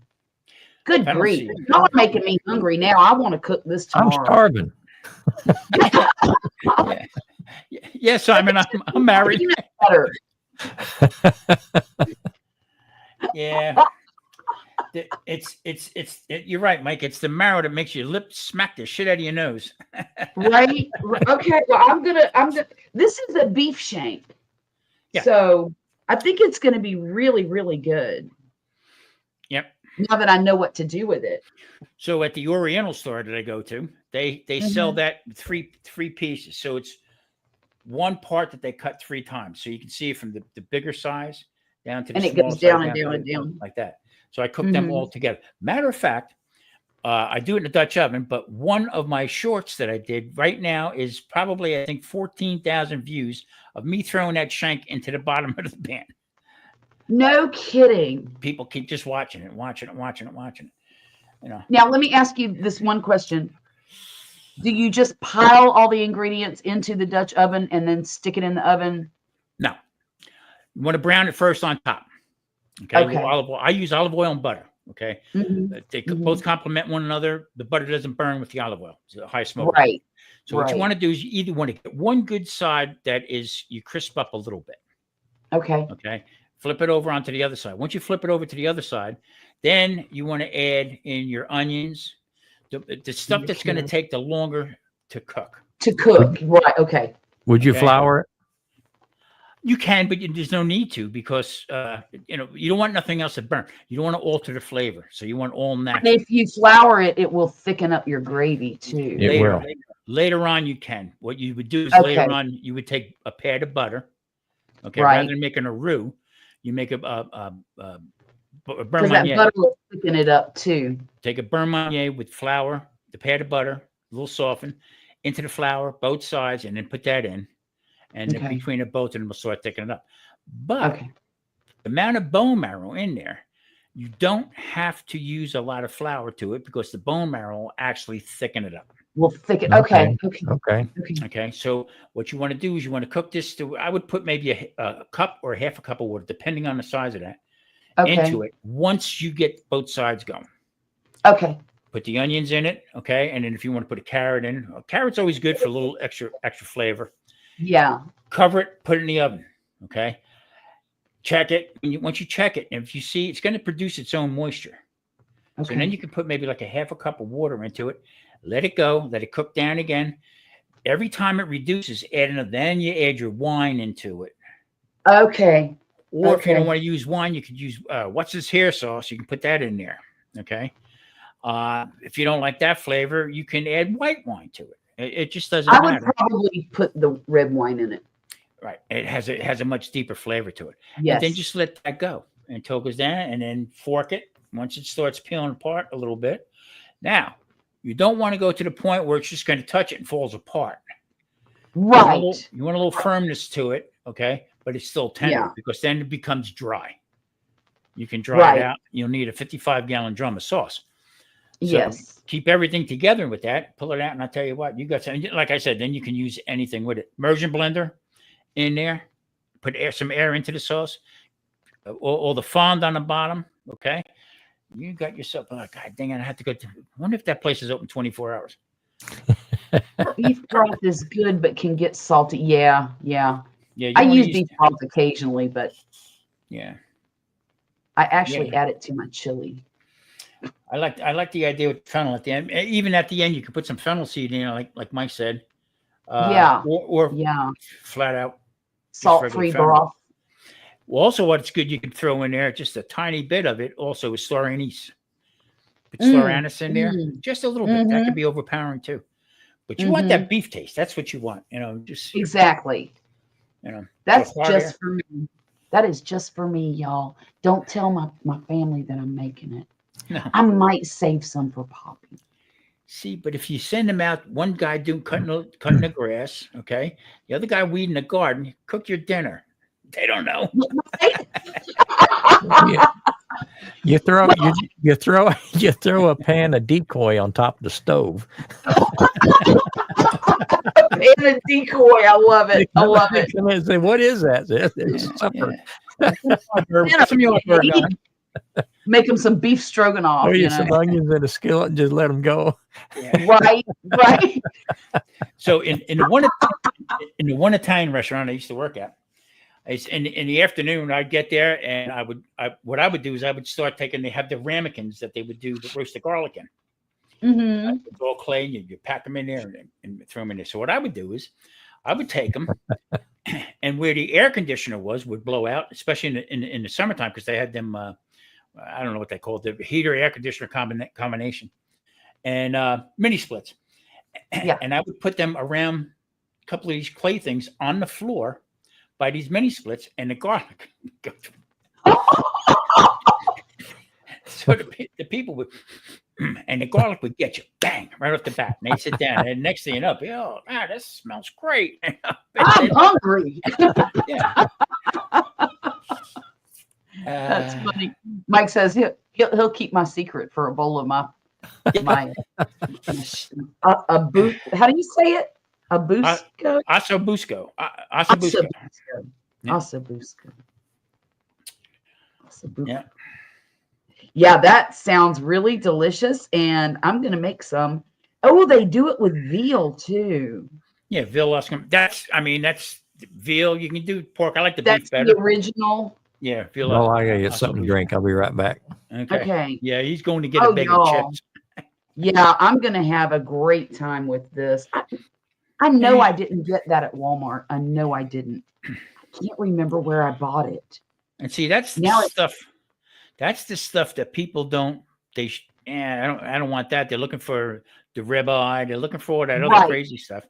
Good Fennel grief. seed. Y'all are making me hungry now. I want to cook this I'm tomorrow. starving. Yeah, Simon, I'm married. Peanut butter. Yeah. You're right, Mike. It's the marrow that makes your lips smack the shit out of your nose. Right? Okay. Well, I'm gonna. This is a beef shank. Yeah. So I think it's gonna be really, really good. Yep. Now that I know what to do with it. So at the Oriental store that I go to, they sell that three pieces. So it's one part that they cut 3 times. So you can see it from the bigger size down to the And it small goes size, down and to down the- and down. like that. So I cook them all together. Matter of fact, I do it in the Dutch oven, but one of my shorts that I did right now is probably, I think, 14,000 views of me throwing that shank into the bottom of the pan. No kidding. People keep just watching it. You know, Now let me ask you this one question. Do you just pile all the ingredients into the Dutch oven and then stick it in the oven? no, you want to brown it first on top. Okay. Okay. With olive oil. I use olive oil and butter. Okay. Mhm. They both complement one another. The butter doesn't burn with the olive oil. It's a high smoke. Right. So what you want to do is you either want to get one good side that is you crisp up a little bit. Okay. Okay. Flip it over onto the other side. Once you flip it over to the other side, then you want to add in your onions, the stuff that's going to take the longer to cook. To cook. Right. Okay. Would you Okay. flour it? You can, but there's no need to because you don't want nothing else to burn. You don't want to alter the flavor, so you want all And natural. if you flour it, it will thicken up your gravy too. It will. Later on, you can. What you would do is Okay. later on, you would take a pad of butter. Okay, Right. rather than making a roux, you make a beurre Because that marnier. butter will thicken it up too. Take a beurre marnier with flour, the pad of butter, a little softened, into the flour, both sides, and then put that in. And then Okay. between the both of them, will start thickening up. But Okay. the amount of bone marrow in there, you don't have to use a lot of flour to it because the bone marrow will actually thicken it up. We'll thicken. Okay. Okay. Okay. Okay. Okay. So what you want to do is you want to cook this to, I would put maybe a cup or half a cup of water, depending on the size of that. Okay. into it once you get both sides going. Okay. Put the onions in it, okay? And then if you want to put a carrot in, carrot's always good for a little extra flavor. Yeah. Cover it, put it in the oven, okay? Check it. Once you check it, and if you see it's going to produce its own moisture. Okay. So then you can put maybe like a half a cup of water into it, let it go, let it cook down again. Every time it reduces, then you add your wine into it. Okay. Or if you don't Okay. want to use wine, you could use what's this hair sauce. You can put that in there, okay? If you don't like that flavor, you can add white wine to it. It just doesn't I would matter. probably put the red wine in it. Right. It has a much deeper flavor to it. Yes. And then just let that go until it goes down, and then fork it once it starts peeling apart a little bit. Now, you don't want to go to the point where it's just going to touch it and falls apart. Right. You want a little firmness to it, okay? But it's still tender Yeah. because then it becomes dry. You can dry Right. it out. You'll need a 55-gallon drum of sauce. So Yes. keep everything together with that. Pull it out, and I'll tell you what, you got some. Like I said, then you can use anything with it. Immersion blender in there. Put some air into the sauce. Or the fond on the bottom. Okay, you got yourself. Oh, God dang it! I have to go. I wonder if that place is open 24 hours. Beef broth is good, but can get salty. Yeah. Yeah. Yeah, you I wanna use beef broth occasionally, but Yeah, I actually Yeah. add it to my chili. I like the idea with fennel at the end. Even at the end, you can put some fennel seed in, like Mike said. Yeah. Or Yeah. flat out Salt-free fennel. broth. Well, also, what's good you can throw in there, just a tiny bit of it, also is star anise. Put star anise in there, just a little bit. That could be overpowering too. But you want that beef taste. That's what you want. Just Exactly. That's so far just for me. That is just for me, y'all. Don't tell my family that I'm making it. No. I might save some for Poppy. See, but if you send them out, one guy cutting the grass, okay, the other guy weeding the garden, cook your dinner. They don't know. You throw a pan of decoy on top of the stove. And a decoy. I love it. I love it. Come in and say, "What is that?" It's supper. Make them some beef stroganoff. Throw you some onions in a skillet and just let them go. Yeah. Right. Right. So in the one Italian restaurant I used to work at, in the afternoon I'd get there and what I would do is I would start they have the ramekins that they would do the roasted garlic in. Mm-hmm. It's all clay, and you pack them in there and throw them in there. So what I would do is I would take them, and where the air conditioner would blow out, especially in the summertime, because they had them. I don't know what they called the heater air conditioner combination, and mini splits. Yeah. And I would put them around a couple of these clay things on the floor by these mini splits, and the garlic. So the people would. And the garlic would get you, bang, right off the bat. And they sit down, and next thing you know, oh, man, this smells great. I'm hungry. Yeah. That's funny. Mike says he'll keep my secret for a bowl of my a boot. How do you say it? A busco. Ossobuco. Ossobuco. Yeah. Yeah, that sounds really delicious, and I'm gonna make some. Oh, they do it with veal too. Yeah, veal Oscar. That's veal. You can do pork. I like the That's beef better. The original. Yeah, veal. Oh, I gotta get something to drink. I'll be right back. Okay. Yeah, he's going to get a bag of chips. Yeah, I'm gonna have a great time with this. I know I didn't get that at Walmart. I know I didn't. I can't remember where I bought it. And see, that's the stuff. That's the stuff that people don't. I don't want that. They're looking for the ribeye. They're looking for all that other crazy stuff.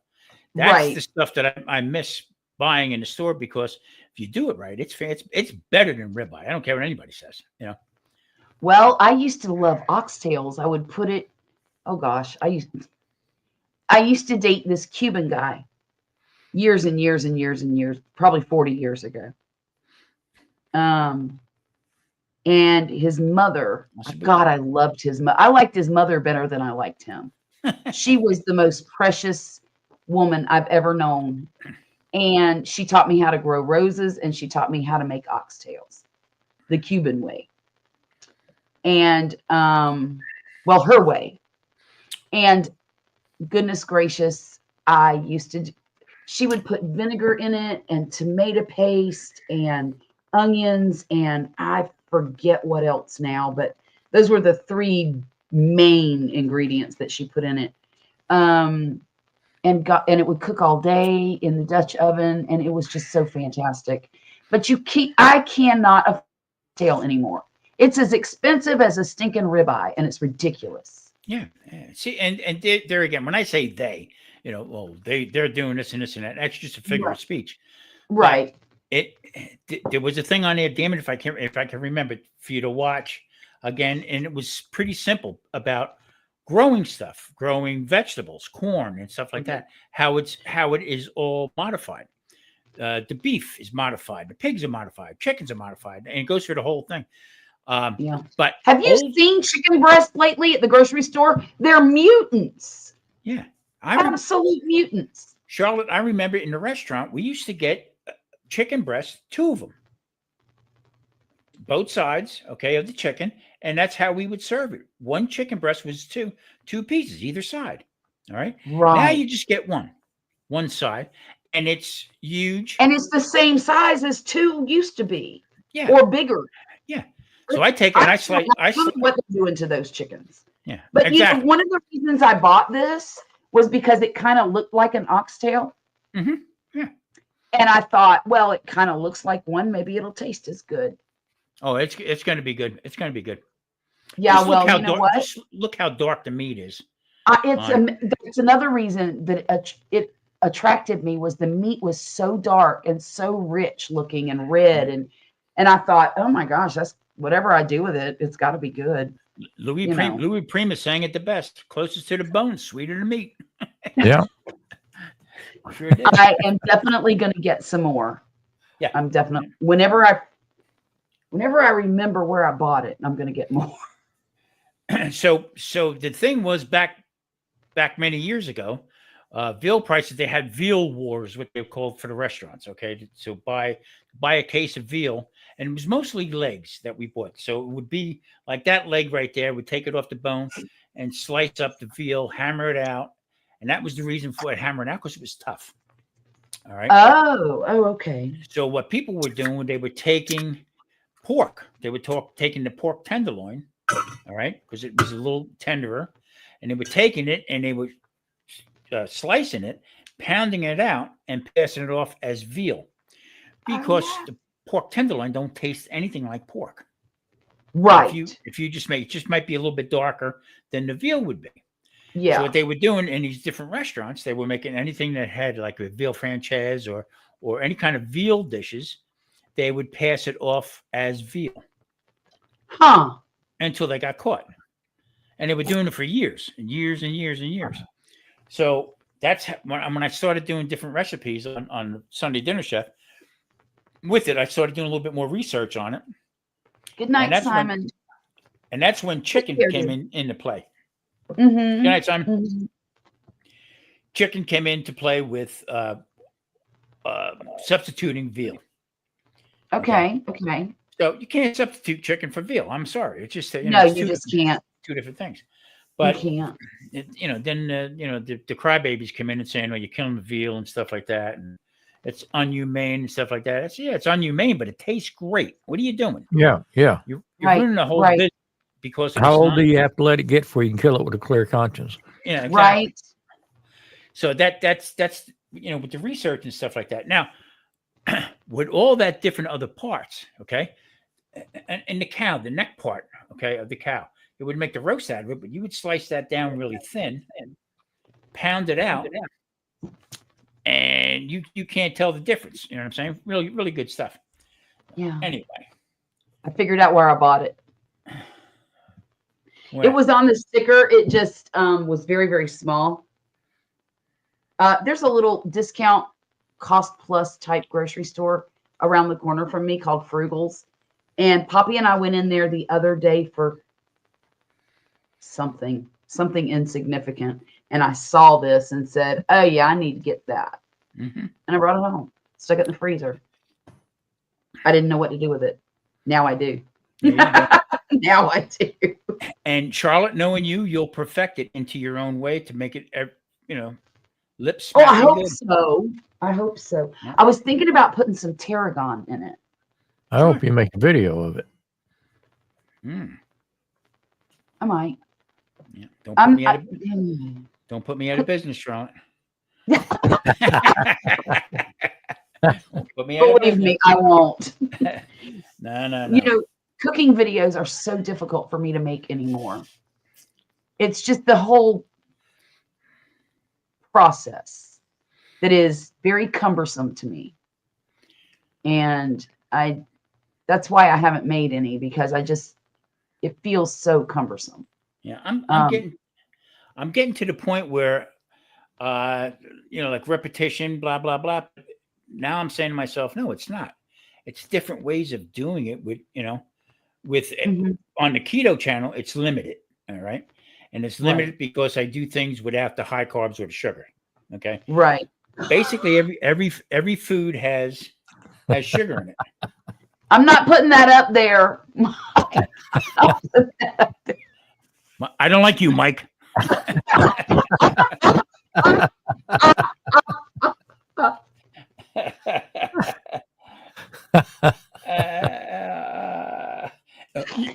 That's the stuff that I miss buying in the store, because if you do it right, it's better than ribeye. I don't care what anybody says. Well, I used to love oxtails. I would put it. Oh gosh, I used to date this Cuban guy years and years and years and years, probably 40 years ago. And his mother, God, I loved his mother. I liked his mother better than I liked him. She was the most precious woman I've ever known. And she taught me how to grow roses, and she taught me how to make oxtails the Cuban way. and well, her way. And goodness gracious, she would put vinegar in it and tomato paste and onions, and I forget what else now, but those were the 3 main ingredients that she put in it. And it would cook all day in the Dutch oven, and it was just so fantastic. But I cannot afford tail anymore. It's as expensive as a stinking ribeye, and it's ridiculous. Yeah. See, and there again, when I say they, well, they're doing this and this and that. That's just a figure of speech. Right. There was a thing on there, damn it, if I can remember for you to watch again, and it was pretty simple about growing stuff, growing vegetables, corn, and stuff like that. How it is all modified. The beef is modified, the pigs are modified, chickens are modified, and it goes through the whole thing. Yeah. But have you seen chicken breast lately at the grocery store? They're mutants. Yeah. Absolute mutants. Charlotte, I remember in the restaurant, we used to get chicken breasts, 2 of them. Both sides, okay, of the chicken. And that's how we would serve it. 1 chicken breast was 2 pieces, either side. All right. Right. Now you just get one side, and it's huge. And it's the same size as 2 used to be. Yeah. Or bigger. Yeah. So I take it and I slice. What they're doing to those chickens. Yeah. But exactly. One of the reasons I bought this was because it kind of looked like an oxtail. Mm-hmm. Yeah. And I thought, well, it kind of looks like one. Maybe it'll taste as good. Oh, it's going to be good. It's going to be good. Yeah. Well, you know what? Just look how dark the meat is. It's another reason that it attracted me was the meat was so dark and so rich looking and red, and I thought, oh my gosh, that's whatever I do with it, it's got to be good. Louis Prima sang it the best. Closest to the bone, sweeter than meat. Yeah. Sure did. I am definitely going to get some more. Yeah. I'm definitely whenever I remember where I bought it, I'm going to get more. So the thing was back many years ago, veal prices, they had veal wars, what they called for the restaurants. Okay. So buy a case of veal, and it was mostly legs that we bought. So it would be like that leg right there. We'd take it off the bone and slice up the veal, hammer it out. And that was the reason for it hammering out, because it was tough. All right. Oh, okay. So what people were doing, they were taking pork. They were taking the pork tenderloin, all right, because it was a little tenderer, and they were taking it and they were slicing it, pounding it out, and passing it off as veal, because the pork tenderloin don't taste anything like pork. Right. If you just make it, just might be a little bit darker than the veal would be. Yeah. So what they were doing in these different restaurants, they were making anything that had like a veal franchise or any kind of veal dishes, they would pass it off as veal. Huh. Until they got caught. And they were doing it for years and years and years and years. So that's when I started doing different recipes on Sunday Dinner Chef. With it, I started doing a little bit more research on it. Good night, Simon. And that's when chicken came into play. Mm-hmm. Good night, Simon. Mm-hmm. Chicken came into play with substituting veal. Okay. So you can't substitute chicken for veal. I'm sorry. It's just you just can't. 2 different things. But you can't. Then the crybabies come in and saying, "Oh, you're killing the veal and stuff like that, and it's unhumane and stuff like that." It's unhumane, but it tastes great. What are you doing? Yeah. You're ruining the whole business because how old do you have to let it get before you can kill it with a clear conscience? Yeah, exactly. Right. So that's with the research and stuff like that. Now, with all that different other parts, okay, and the cow, the neck part, okay, of the cow, it would make the roast out of it, but you would slice that down really thin and pound it out, and you can't tell the difference. You know what I'm saying? Really, really good stuff. Yeah. Anyway, I figured out where I bought it. Where? It was on the sticker. It just was very, very small. There's a little discount cost plus type grocery store around the corner from me called Frugal's. And Poppy and I went in there the other day for something insignificant. And I saw this and said, oh yeah, I need to get that. Mm-hmm. And I brought it home, stuck it in the freezer. I didn't know what to do with it. Now I do. There you go. Now I do. And Charlotte, knowing you, you'll perfect it into your own way to make it, lip Oh, I smacking hope good. so. I hope so. Yeah. I was thinking about putting some tarragon in it. I hope you make a video of it. Mm, I might. yeah. Don't put me out of Cook- business, Charlotte. Don't put me out of Believe business. me, I won't. No. You know, cooking videos are so difficult for me to make anymore. It's just the whole process that is very cumbersome to me. And that's why I haven't made any, because it feels so cumbersome. Yeah, I'm Um, getting to the point where like repetition, blah blah blah. Now I'm saying to myself, no, it's not. It's different ways of doing it with Mhm. on the keto channel, it's limited. All right. And it's limited because I do things without the high carbs or the sugar. Okay. Right. Basically every food has sugar in it. I'm not putting that up there. I don't like you, Mike.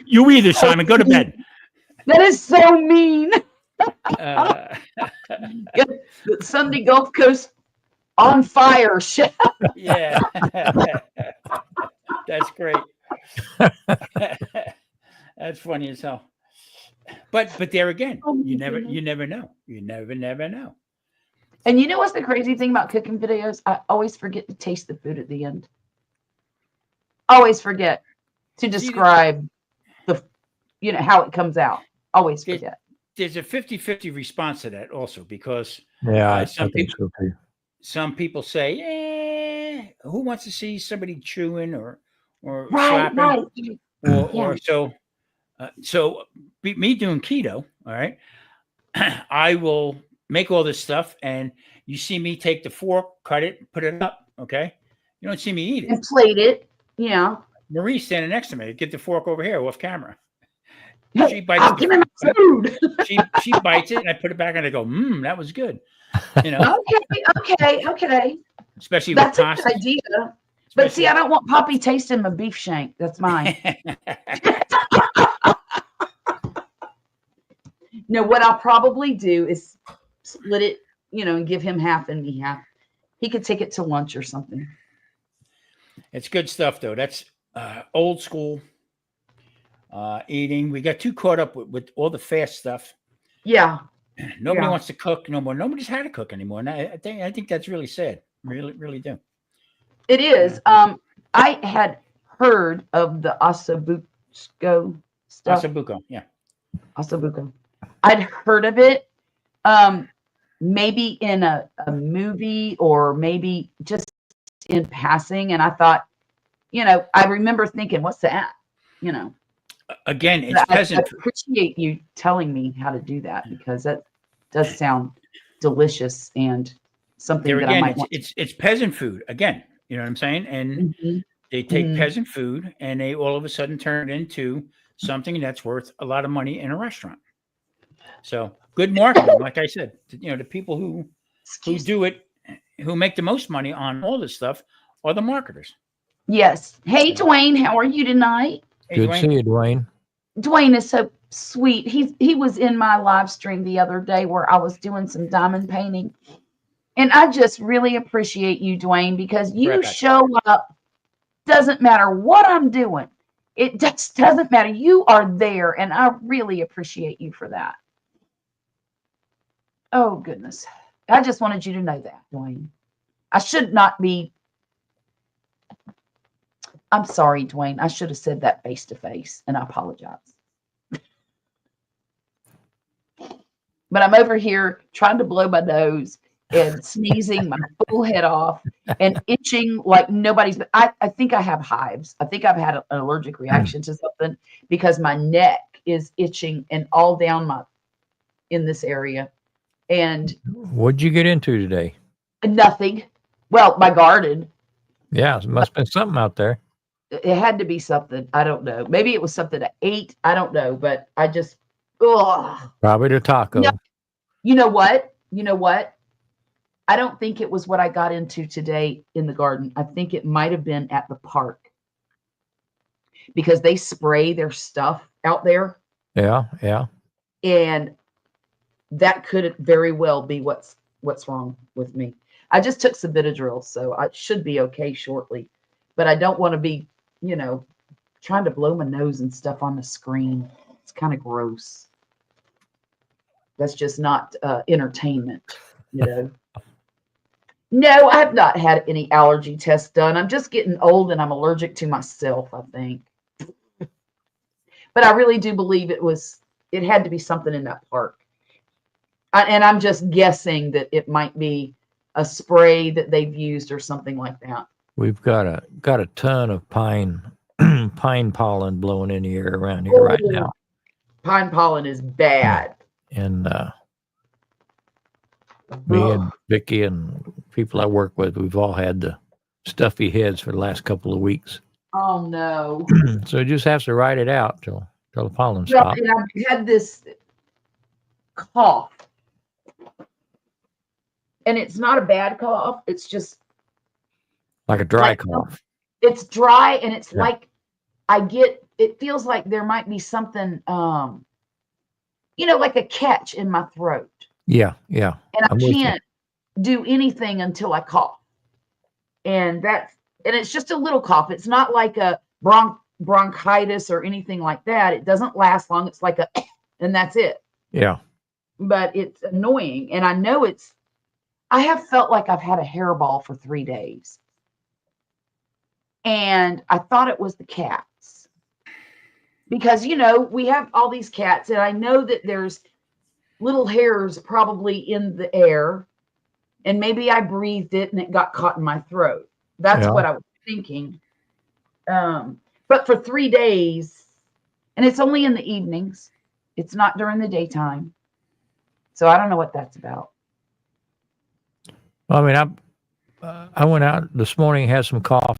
You either, Simon. Go to bed. That is so mean. Uh, The Sunday Gulf Coast on fire. Shit. yeah, that's great. That's funny as hell. But there again, Oh, you my never goodness. know. You never know. And you know what's the crazy thing about cooking videos? I always forget to taste the food at the end. Always forget to describe how it comes out. Always forget. There's a 50-50 response to that also, because Yeah, I some think so too. some people say, who wants to see somebody chewing or Right, slapping right. or so. So me doing keto, all right, I will make all this stuff, and you see me take the fork, cut it, put it up. Okay, you don't see me eat it. And plate it. Yeah. Marie's standing next to me. Get the fork over here off camera. Hey, She bites give me my food. she bites it, and I put it back, and I go, that was good. Okay. Especially That's with a pasta. good idea. But see, I don't want Poppy tasting my beef shank. That's mine. No, what I'll probably do is split it, and give him half and me half. He could take it to lunch or something. It's good stuff, though. That's old school eating. We got too caught up with all the fast stuff. Yeah. Nobody wants to cook no more. Nobody's had to cook anymore. And I think that's really sad. Really, really do. It is. I had heard of the ossobuco stuff. Ossobuco, yeah. Ossobuco. I'd heard of it. Maybe in a movie, or maybe just in passing. And I thought, I remember thinking, what's that? Again, it's I peasant. appreciate you telling me how to do that, because that does sound delicious and something There that again, I might want. it's peasant food. Again, you know what I'm saying? And they take peasant food and they all of a sudden turn it into something that's worth a lot of money in a restaurant. So good marketing, like I said. The people who do it, who make the most money on all this stuff, are the marketers. Yes. Hey, Dwayne, how are you tonight? Hey, Good to see you, Dwayne. Dwayne is so sweet. He was in my live stream the other day where I was doing some diamond painting. And I just really appreciate you, Dwayne, because you show up. Doesn't matter what I'm doing. It just doesn't matter. You are there, and I really appreciate you for that. Oh, goodness. I just wanted you to know that, Dwayne. I should not be. I'm sorry, Dwayne. I should have said that face to face, and I apologize. But I'm over here trying to blow my nose and sneezing my full head off and itching like nobody's. I think I have hives. I think I've had an allergic reaction to something, because my neck is itching and all down in this area. And What'd you get into today? nothing. Well, my garden. Yeah, it must have been something out there. It had to be something. I don't know. Maybe it was something I ate. I don't know. But I just, oh, Probably the taco. No. You know what? You know what? I don't think it was what I got into today in the garden. I think it might have been at the park because they spray their stuff out there, Yeah, yeah. and that could very well be what's wrong with me. I just took some Benadryl, so I should be okay shortly. But I don't want to be, trying to blow my nose and stuff on the screen. It's kind of gross. That's just not entertainment. No, I have not had any allergy tests done. I'm just getting old and I'm allergic to myself, I think. But I really do believe it had to be something in that park. And I'm just guessing that it might be a spray that they've used or something like that. We've got a ton of pine pollen blowing in the air around here right now. Pine pollen is bad. And me and Vicky and people I work with, we've all had the stuffy heads for the last couple of weeks. Oh no. So it just has to ride it out till the pollen Well, stops. and I've had this cough. And it's not a bad cough. It's just Like a dry cough. it's dry, and it's Yeah. like it feels like there might be something like a catch in my throat. Yeah, yeah. And I I'm with you. can't do anything until I cough. And it's just a little cough. It's not like a bronchitis or anything like that. It doesn't last long. It's like and that's it. Yeah. But it's annoying. And I know I have felt like I've had a hairball for 3 days. And I thought it was the cats. Because, we have all these cats, and I know that there's little hairs probably in the air, and maybe I breathed it and it got caught in my throat. That's Yeah. what I was thinking. But for 3 days, and it's only in the evenings, it's not during the daytime. So I don't know what that's about. Well, I mean, I went out this morning, had some coffee,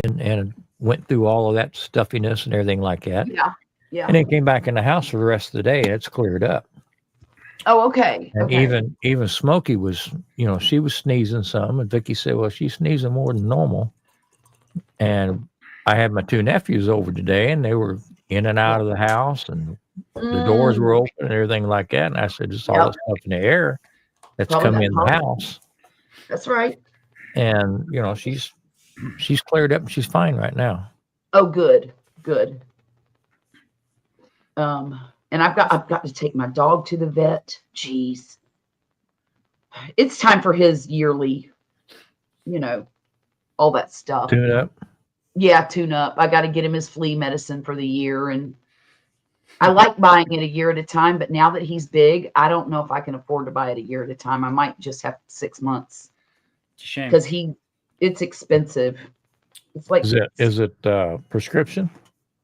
and went through all of that stuffiness and everything like that. Yeah. And then came back in the house for the rest of the day, and it's cleared up. Oh, okay. And Okay. even Smokey was, she was sneezing some, and Vicky said, "Well, she's sneezing more than normal." And I had my 2 nephews over today, and they were in and out of the house, and the doors were open and everything like that. And I said, "Just all Yep. this stuff in the air that's Probably come that in the pollen. house." That's right. And she's cleared up and she's fine right now. Oh, good. And I've got to take my dog to the vet. Jeez. It's time for his yearly, all that stuff. Tune up. Yeah, tune up. I got to get him his flea medicine for the year. And I like buying it a year at a time, but now that he's big, I don't know if I can afford to buy it a year at a time. I might just have 6 months It's a shame. because it's expensive. It's like, Is it prescription?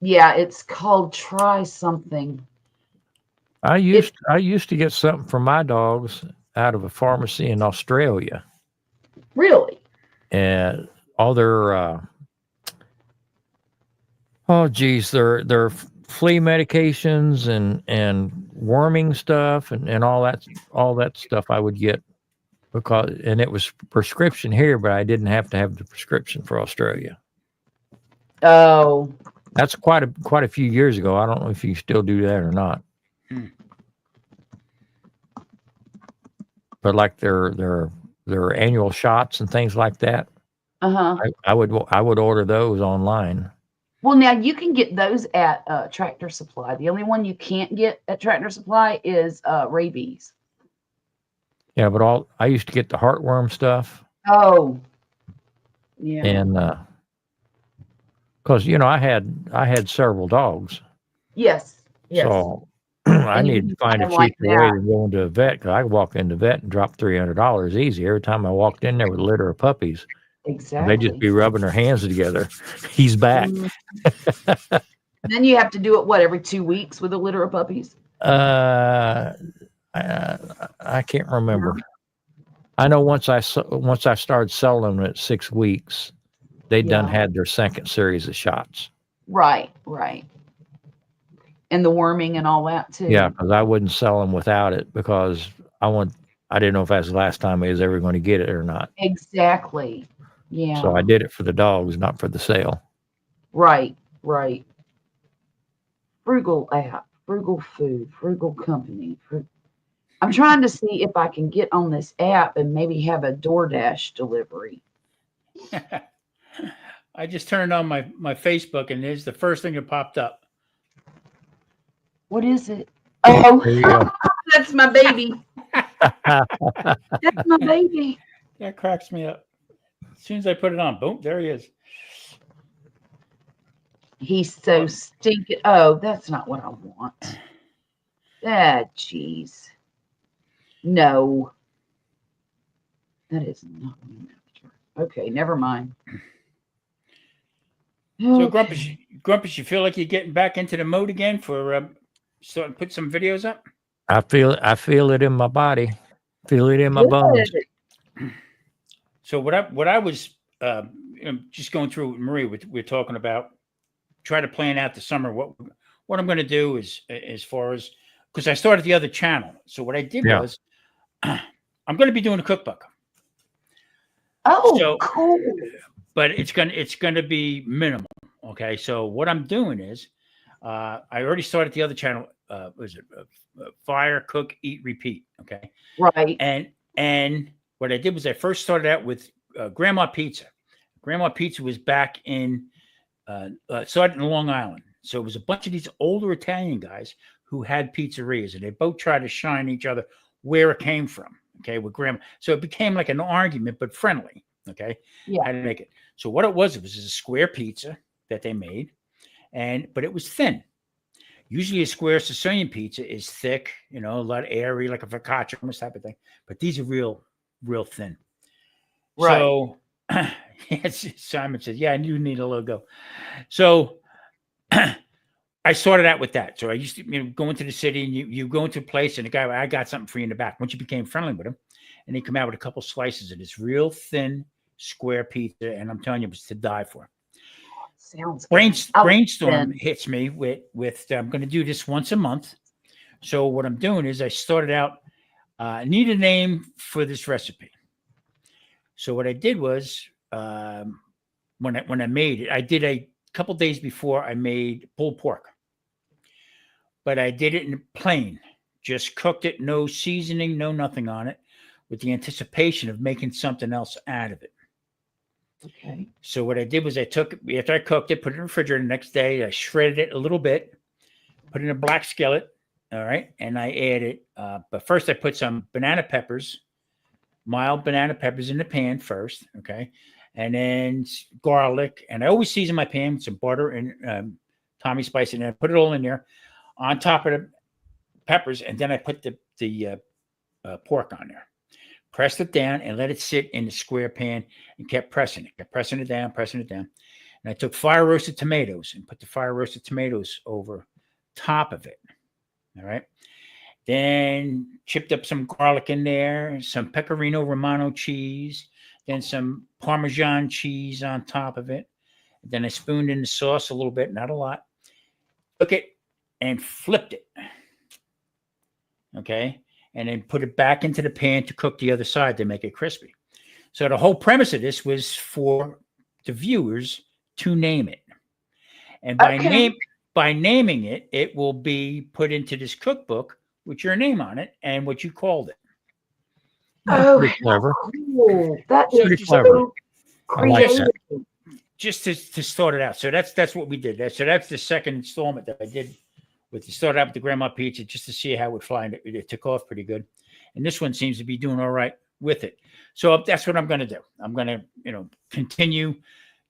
yeah, it's called Try Something. I used to get something for my dogs out of a pharmacy in Australia, Really? and all their their flea medications and worming stuff and all that stuff I would get and it was prescription here, but I didn't have to have the prescription for Australia. Oh, That's quite a few years ago. I don't know if you still do that or not. But like their annual shots and things like that, I would order those online. Well, now you can get those at Tractor Supply. The only one you can't get at Tractor Supply is rabies. Yeah, but I used to get the heartworm stuff. Oh, yeah. And because I had several dogs, Yes. so I And you needed to find a kinda like cheaper way that. than going to a vet, because I could walk into the vet and drop $300 easy every time I walked in there with a litter of puppies. Exactly. They'd just be rubbing their hands together. He's back. Then you have to do it every 2 weeks with a litter of puppies? I can't remember. I know once I started selling them at 6 weeks, They done Yeah. had their second series of shots. Right. And the worming and all that too. Yeah, because I wouldn't sell them without it because I didn't know if that's the last time he was ever going to get it or not. Exactly. Yeah. So I did it for the dogs, not for the sale. Right. Frugal app, frugal food, frugal company. I'm trying to see if I can get on this app and maybe have a DoorDash delivery. I just turned on my Facebook, and there's the first thing that popped up. What is it? Oh, There you go. that's my baby. That's my baby. That cracks me up. As soon as I put it on, boom, there he is. He's so stinking. Oh, that's not what I want. Ah, jeez. No. That is not what I'm after. Okay, never mind. So Okay. Grumpus, you feel like you're getting back into the mode again for starting to put some videos up? I feel it in my body. Feel it in my bones. Good. So what I was just going through with Marie, we're talking about try to plan out the summer. What I'm going to do is as far as because I started the other channel. So what I did was I'm going to be doing a cookbook. Oh, So, cool. but it's gonna be minimal. Okay, so what I'm doing is I already started the other channel. Was it Fire, Cook, Eat, Repeat? Okay, Right. and what I did was I first started out with Grandma Pizza. Grandma Pizza was back in started in Long Island. So it was a bunch of these older Italian guys who had pizzerias, and they both tried to shine each other where it came from. Okay, with grandma. So it became like an argument, but friendly. Okay, Yeah. how to make it. So what it was a square pizza that they made, but it was thin. Usually a square Sicilian pizza is thick, a lot airy, like a focaccia, almost type of thing. But these are real thin. Right. So yes, Simon says, yeah, I do need a logo. So I started out with that. So I used to go into the city and you go into a place and the guy, I got something for you in the back. Once you became friendly with him, and he come out with a couple slices of this real thin square pizza. And I'm telling you, it was to die for. Sounds Brainstorm hits me with I'm going to do this once a month. So what I'm doing is I started out, I need a name for this recipe. So what I did was when I made it, I did a couple days before I made pulled pork. But I did it in plain, just cooked it, no seasoning, no nothing on it, with the anticipation of making something else out of it. Okay. So what I did was I took, after I cooked it, put it in the refrigerator the next day, I shredded it a little bit, put it in a black skillet, all right, and I added, but first I put some banana peppers, mild banana peppers in the pan first, okay, and then garlic, and I always season my pan with some butter and Tommy spice, and I put it all in there on top of the peppers, and then I put the pork on there. Pressed it down and let it sit in the square pan and kept pressing it down. And I took fire roasted tomatoes and put the fire roasted tomatoes over top of it. All right. Then chipped up some garlic in there, some Pecorino Romano cheese, then some Parmesan cheese on top of it. Then I spooned in the sauce a little bit, not a lot. Took it and flipped it. Okay. And then put it back into the pan to cook the other side to make it crispy. So the whole premise of this was for the viewers to name it. And by naming it, it will be put into this cookbook with your name on it and what you called it. Oh, Pretty clever. cool. That Pretty is clever. so I like creative. that. Just to start it out. So that's what we did. So that's the second installment that I did. With you started out with the grandma pizza just to see how it would fly, and it took off pretty good. And this one seems to be doing all right with it. So that's what I'm going to do. I'm going to, continue.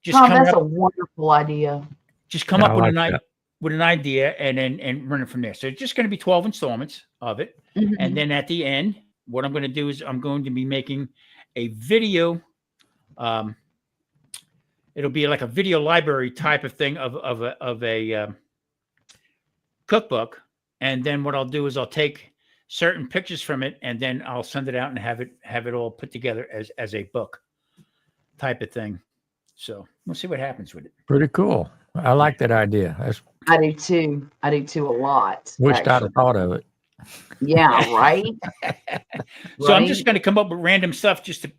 Just Tom, that's a wonderful idea. Just come up like with an idea and run it from there. So it's just going to be 12 installments of it, and then at the end, what I'm going to do is I'm going to be making a video. It'll be like a video library type of thing of a cookbook, and then what I'll do is I'll take certain pictures from it and then I'll send it out and have it all put together as a book type of thing. So we'll see what happens with it. Pretty cool. I like that idea. I I do too. I do too a lot. wished I'd actually. have thought of it. Yeah, right. So I'm just Right? going to come up with random stuff just to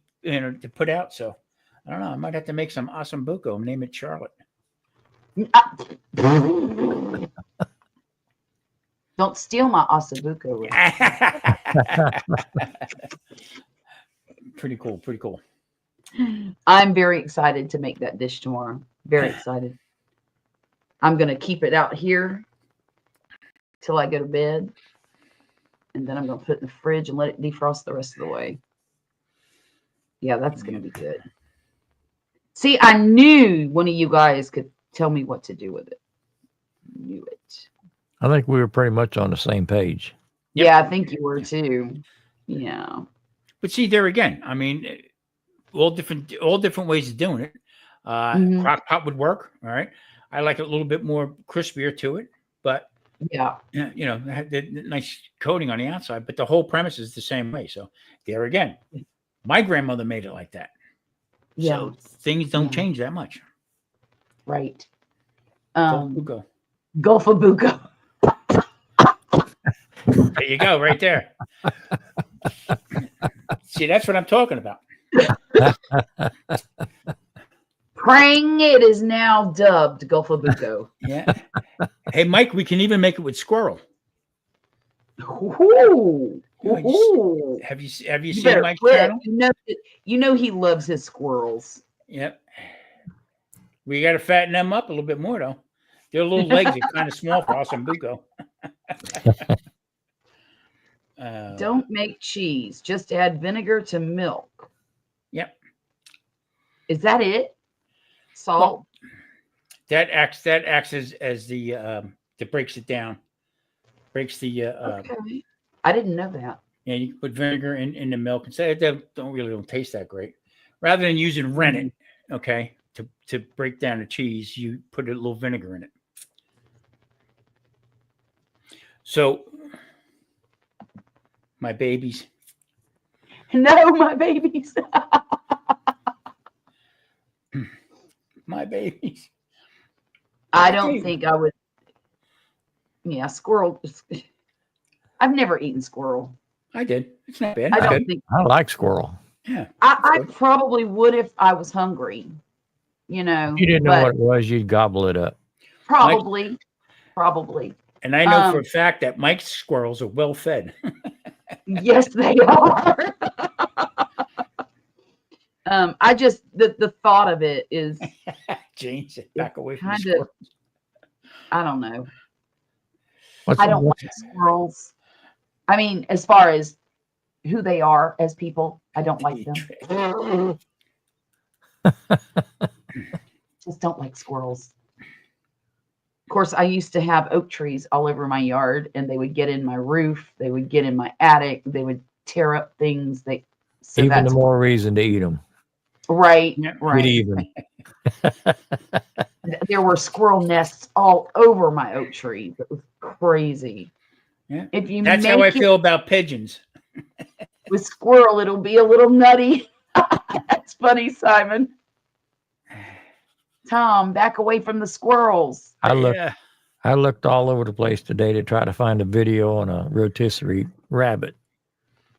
to put out. So I don't know. I might have to make some awesome buco and name it Charlotte. Don't steal my ossobuco. Pretty cool. Pretty cool. I'm very excited to make that dish tomorrow. Very excited. I'm going to keep it out here till I go to bed. And then I'm going to put it in the fridge and let it defrost the rest of the way. Yeah, that's going to be good. See, I knew one of you guys could tell me what to do with it. Knew it. I think we were pretty much on the same page. Yep. Yeah, I think you were too. Yeah. But see, there again, I mean, all different ways of doing it. Mhm. Crock pot would work. All right. I like it a little bit more crispier to it, but Yeah. you know, it had the nice coating on the outside, but the whole premise is the same way. So there again, my grandmother made it like that. Yeah. So things don't Yeah. change that much. Right. Buco. Gulf of Buco. There you go, right there. See, that's what I'm talking about. Prang, it is now dubbed Gulf of Buco. Yeah. Hey, Mike, we can even make it with squirrel. Ooh. Yeah, Ooh. Have you You seen better Mike's quit. channel? You know he loves his squirrels. Yep. We got to fatten them up a little bit more, though. Their little legs are kind of small for us in Buco. Don't make cheese. Just add vinegar to milk. Yep. Is that it? Salt? That acts as the that breaks it down. Breaks the Okay. I didn't know that. yeah, you can put vinegar in the milk and say they don't taste that great. Rather than using rennet, okay, to break down the cheese, you put a little vinegar in it. So my babies. No, my babies. My babies. I don't think I would. Yeah, squirrel. I've never eaten squirrel. I did. It's not bad. I It's don't good. think. I like squirrel. Yeah. I probably would if I was hungry. You know. If you didn't know but what it was, you'd gobble it up. Probably. And I know for a fact that Mike's squirrels are well fed. Yes, they are. I just the thought of it is Jane said, back away from the kind squirrel. of. I don't know. What's I don't like squirrels. I mean, as far as who they are as people, I don't like them. Just don't like squirrels. Of course, I used to have oak trees all over my yard, and they would get in my roof. They would get in my attic. They would tear up things. So even the that's more reason to eat them. right. Yeah. Right. Eat even. There were squirrel nests all over my oak trees. It was crazy. Yeah. If you That's make how I it feel about pigeons. with squirrel, it'll be a little nutty. That's funny, Simon. Tom, back away from the squirrels. I Yeah. looked all over the place today to try to find a video on a rotisserie rabbit,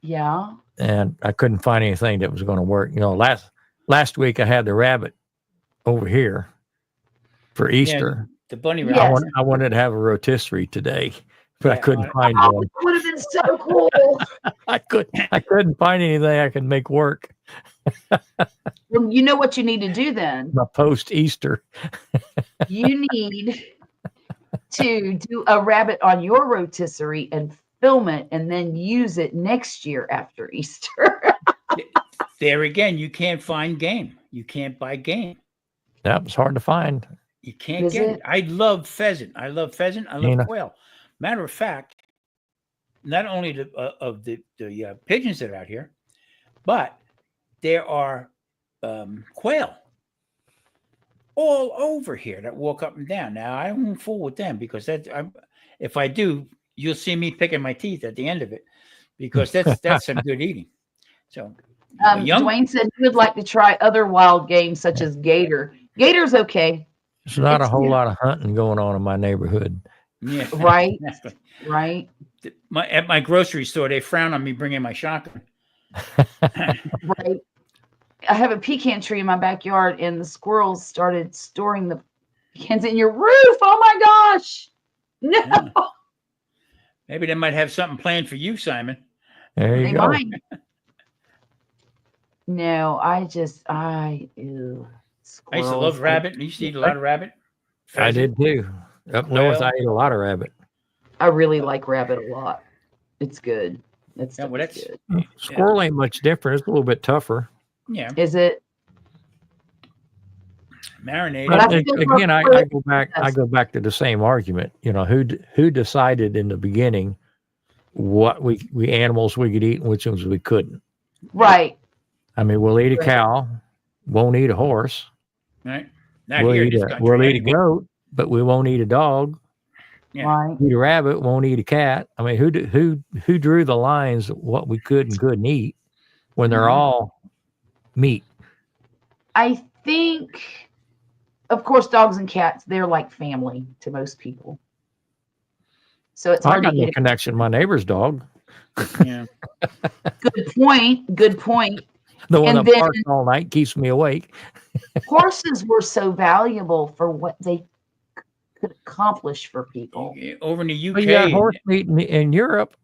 Yeah. and I couldn't find anything that was going to work. You know, last week I had the rabbit over here for Easter. The bunny Yes. rabbit. I wanted to have a rotisserie today, but I Yeah, couldn't find Oh, one. it would have been so cool. I couldn't find anything I could make work. Well, you know what you need to do then? My post Easter. You need to do a rabbit on your rotisserie and film it and then use it next year after Easter. There again, you can't find game. You can't buy game. That was hard to find. You can't Is get it? it. I love pheasant. I love Nina. quail. Matter of fact, not only of the pigeons that are out here, but there are quail all over here that walk up and down. Now I won't fool with them because if I do, you'll see me picking my teeth at the end of it because that's some good eating. So Young- Dwayne said he would like to try other wild games such as gator. Gator's okay, There's not a It's whole good. lot of hunting going on in my neighborhood. Yeah. right? Exactly. Right? At my grocery store, they frown on me bringing my shotgun. Right. I have a pecan tree in my backyard, and the squirrels started storing the pecans in your roof. Oh my gosh! No, Yeah. Maybe they might have something planned for you, Simon. There you they go. might. No, ew. I used to Squirrels. love rabbit. I used to eat a lot of rabbit. I Pheasant. did too. Up north, Quail. I ate a lot of rabbit. I really like rabbit a lot. It's good. That's Yeah, well, that's- good. Squirrel ain't much different. It's a little bit tougher. Yeah, Is it? marinated. But I But still again, I prefer- go back. I go back to the same argument. You know, who decided in the beginning what we animals we could eat and which ones we couldn't? Right. I mean, we'll eat a Right. cow, won't eat a horse. Right. Not We'll here in eat this a country. we'll eat a anyway. goat, but we won't eat a dog. Yeah. Right. Eat a rabbit, won't eat a cat. I mean, who drew the lines of what we could and couldn't eat when they're Mhm. all meat? I think, of course, dogs and cats, they're like family to most people. So it's I hard to got no get connection. My neighbor's dog, Yeah. a good point. Good point. the one And that then- barks all night, keeps me awake. Horses were so valuable for what they could accomplish for people. Over in the UK. But you got horse meat in Europe.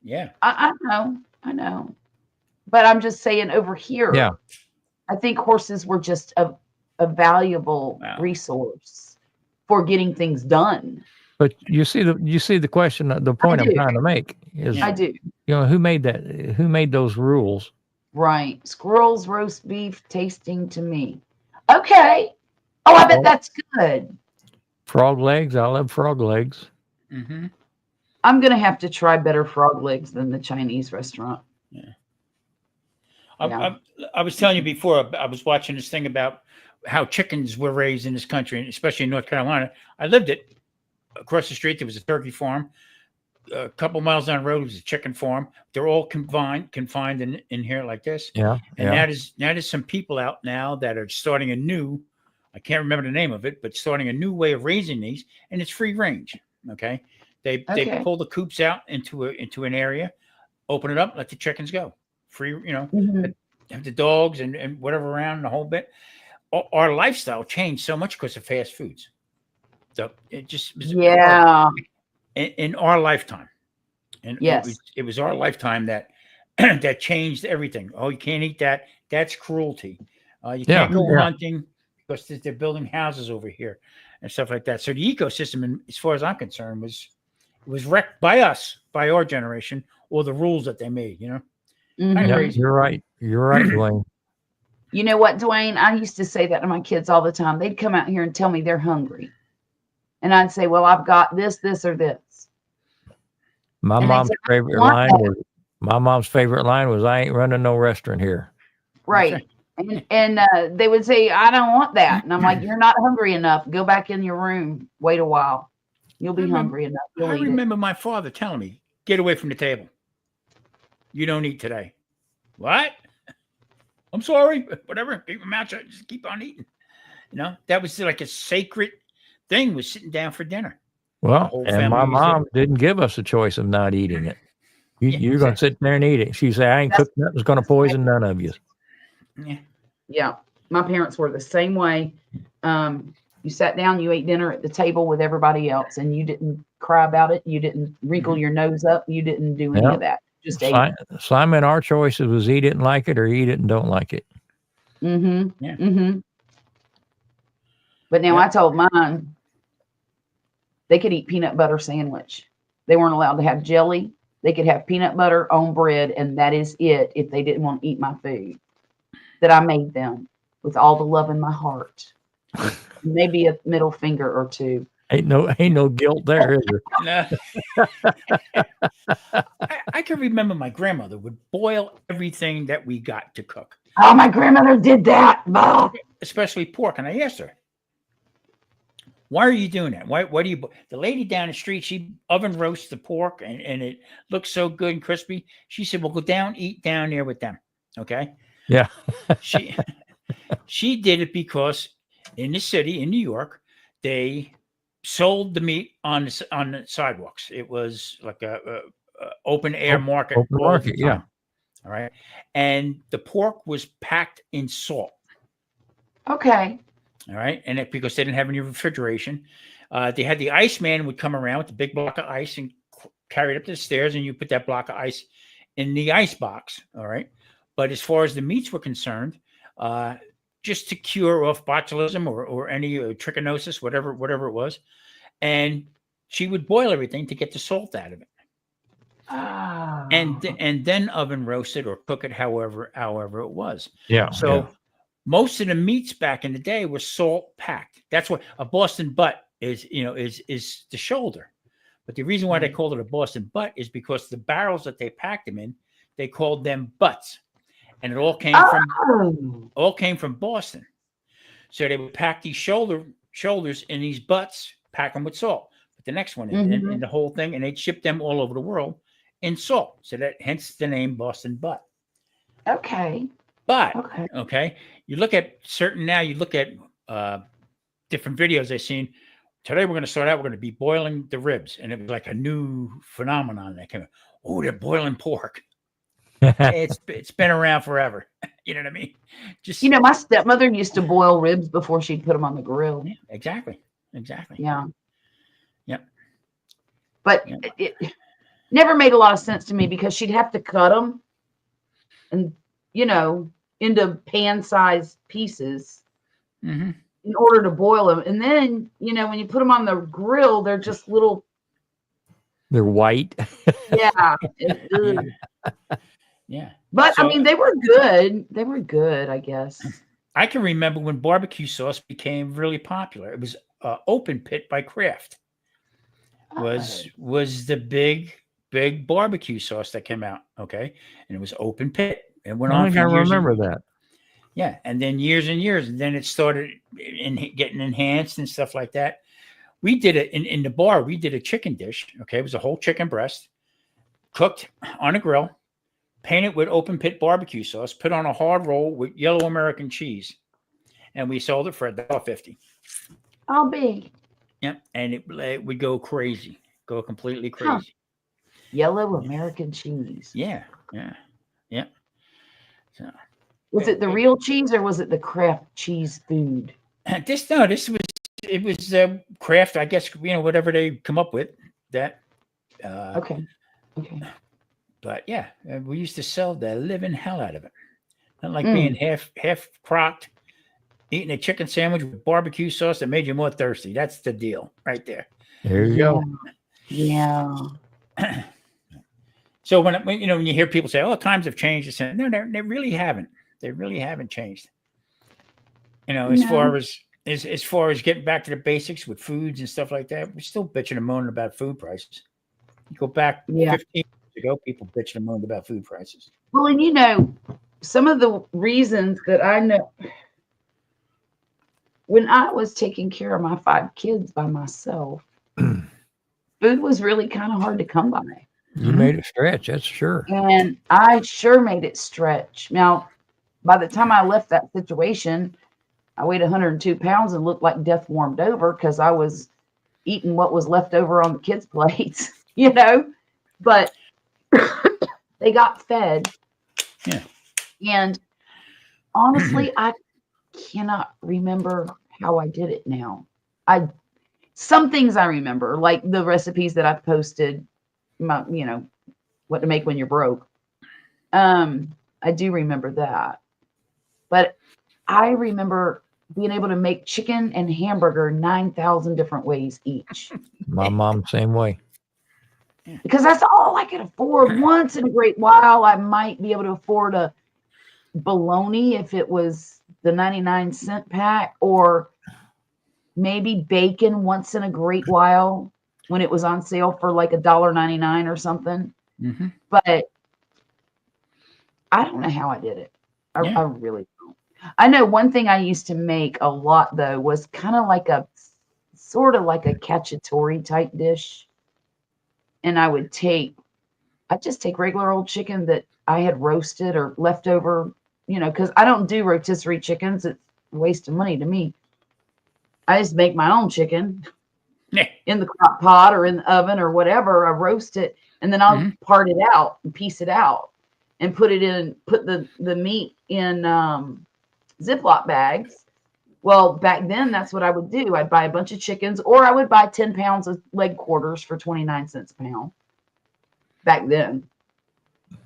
Yeah. I know. But I'm just saying over here, Yeah. I think horses were just a valuable Wow. resource for getting things done. But you see the question, the point I'm do. trying to make is, Yeah. I do. you know, who made that? Who made those rules? Right. Squirrel's roast beef tasting to me. Okay. Oh, I bet Oh. that's good. Frog legs. I love frog legs. Mm-hmm. I'm going to have to try better frog legs than the Chinese restaurant. Yeah. I was telling you before, I was watching this thing about how chickens were raised in this country, and especially in North Carolina. I lived it. Across the street, there was a turkey farm. A couple miles down the road was a chicken farm. They're all confined in here like this. Yeah. And yeah. that is some people out now that are starting a new, I can't remember the name of it, but starting a new way of raising these, and it's free range. Okay. They Okay. pull the coops out into an area, open it up, let the chickens go. Free, Mhm. have the dogs and whatever around the whole bit. Our lifestyle changed so much because of fast foods. So it just was Yeah. in our lifetime. And Yes. it was our lifetime that that changed everything. Oh, you can't eat that. That's cruelty. You can't go Yeah. hunting because they're building houses over here and stuff like that. So the ecosystem, as far as I'm concerned, was wrecked by us, by our generation, or the rules that they made. Mhm. Yeah, crazy. you're right. You're right, Dwayne. You know what, Dwayne? I used to say that to my kids all the time. They'd come out here and tell me they're hungry. And I'd say, well, I've got this, or this. My And they mom's said, favorite want line that. was I ain't running no restaurant here. Right. And they would say, I don't want that. And I'm like, you're not hungry enough. Go back in your room. Wait a while. You'll be hungry enough. You'll I eat it. remember my father telling me, "Get away from the table. You don't eat today." What? I'm sorry. Whatever. Keep my mouth shut. Just keep on eating. That was like a sacred thing. Was sitting down for dinner. Well, whole and family my used to- mom didn't give us a choice of not eating it. Yeah, You're going to sit there and eat it. She said, I ain't cooked nothing that's going to poison none of you. Yeah. Yeah. My parents were the same way. You sat down, you ate dinner at the table with everybody else, and you didn't cry about it. You didn't wrinkle your nose up. You didn't do any Yeah. of that. Just ate. Simon, our choices was he didn't like it or eat it and don't like it. Mm-hmm. Yeah. Mm-hmm. But now Yeah. I told mine they could eat peanut butter sandwich. They weren't allowed to have jelly. They could have peanut butter on bread, and that is it if they didn't want to eat my food that I made them with all the love in my heart. Maybe a middle finger or two. Ain't no guilt there, is there? No. I can remember my grandmother would boil everything that we got to cook, Oh, my grandmother did that. Oh. especially pork. And I asked her, "Why are you doing that? Why do you?" The lady down the street, she oven roasts the pork, and it looks so good and crispy. She said, "Well, go down, eat down there with them." Okay. Yeah. She she did it because in the city in New York, they sold the meat on the sidewalks. It was like a open air market Open all market, the yeah. time. All right, and the pork was packed in salt. Okay. All right, and because they didn't have any refrigeration, they had the iceman would come around with the big block of ice and carry it up the stairs, and you put that block of ice in the ice box. All right, but as far as the meats were concerned, just to cure off botulism or any trichinosis, whatever it was, and she would boil everything to get the salt out of it, Ah. and then oven roast it or cook it however it was. Yeah. So. yeah. Most of the meats back in the day were salt packed. That's what a Boston butt is, is the shoulder. But the reason why they called it a Boston butt is because the barrels that they packed them in, they called them butts. And it all came from Boston. So they would pack these shoulders in these butts, pack them with salt. But the next one in the whole thing, and they'd ship them all over the world in salt. So that hence the name Boston butt. Okay. But Okay. you look at different videos I've seen. Today we're going to start out. We're going to be boiling the ribs, and it was like a new phenomenon that came. Oh, they're boiling pork. It's been around forever. You know what I mean? Just My stepmother used to boil ribs before she'd put them on the grill. yeah, exactly. Yeah. Yep. But it never made a lot of sense to me because she'd have to cut them and into pan-sized pieces Mm-hmm. in order to boil them. And then, when you put them on the grill, they're just little. They're white. Yeah. Yeah. But So- I mean, they were good. They were good, I guess. I can remember when barbecue sauce became really popular. It was Open Pit by Kraft. Was the big barbecue sauce that came out, okay? And it was Open Pit. It went I on think for I years. remember that. Yeah, and then years and years, and then it started getting enhanced and stuff like that. We did it in the bar. We did a chicken dish. Okay, it was a whole chicken breast, cooked on a grill, painted with Open Pit barbecue sauce, put on a hard roll with yellow American cheese, and we sold it for $1.50. I'll be Yep, and it would go crazy, go completely crazy. Huh. Yellow American cheese. Yeah. So Was it the real cheese or was it the Kraft cheese food? this was Kraft, I guess, whatever they come up with that. Okay. But yeah, we used to sell the living hell out of it. Not like being half crocked, eating a chicken sandwich with barbecue sauce that made you more thirsty. That's the deal right there. There you go. Yeah. So when you hear people say, "Oh, times have changed," no, they really haven't. They really haven't changed. As far as getting back to the basics with foods and stuff like that, we're still bitching and moaning about food prices. You go back 15 years ago, people bitching and moaned about food prices. Well, and some of the reasons that I know, when I was taking care of my 5 kids by myself, food was really kind of hard to come by. You made it stretch, that's sure. And I sure made it stretch. Now, by the time I left that situation, I weighed 102 pounds and looked like death warmed over because I was eating what was left over on the kids' plates, but they got fed. Yeah. And honestly, I cannot remember how I did it now. Some things I remember, like the recipes that I've posted, what to make when you're broke. I do remember that. But I remember being able to make chicken and hamburger 9,000 different ways each. My mom, same way. Because that's all I could afford. Once in a great while, I might be able to afford a bologna if it was the 99-cent pack, or maybe bacon once in a great while when it was on sale for like $1.99 or something. Mm-hmm. But I don't know how I did it. Yeah. I really don't. I know one thing I used to make a lot though was kind of like a sort of like a cacciatore type dish. And I'd just take regular old chicken that I had roasted or leftover because I don't do rotisserie chickens. It's a waste of money to me. I just make my own chicken in the crock pot or in the oven or whatever. I roast it and then I'll part it out and piece it out and put the meat in Ziploc bags. Well, back then that's what I would do. I'd buy a bunch of chickens, or I would buy 10 pounds of leg quarters for 29 cents a pound back then.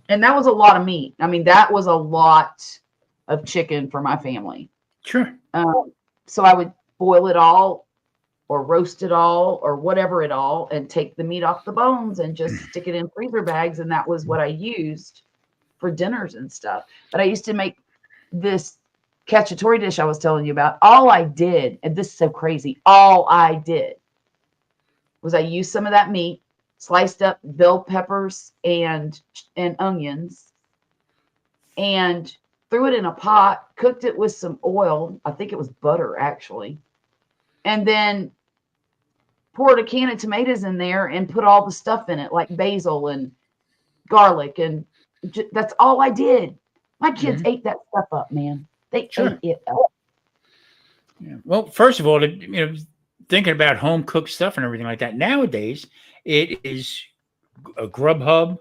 And that was a lot of meat. I mean, that was a lot of chicken for my family. Sure. So I would boil it all or roast it all or whatever it all and take the meat off the bones and just stick it in freezer bags. And that was what I used for dinners and stuff. But I used to make this cacciatore dish I was telling you about. All I did, and this is so crazy, all I did was I used some of that meat, sliced up bell peppers and onions, and threw it in a pot, cooked it with some oil. I think it was butter, actually. And then poured a can of tomatoes in there and put all the stuff in it, like basil and garlic. And that's all I did. My kids ate that stuff up, man. They ate it up. Yeah. Well, first of all, thinking about home cooked stuff and everything like that, nowadays it is a Grubhub,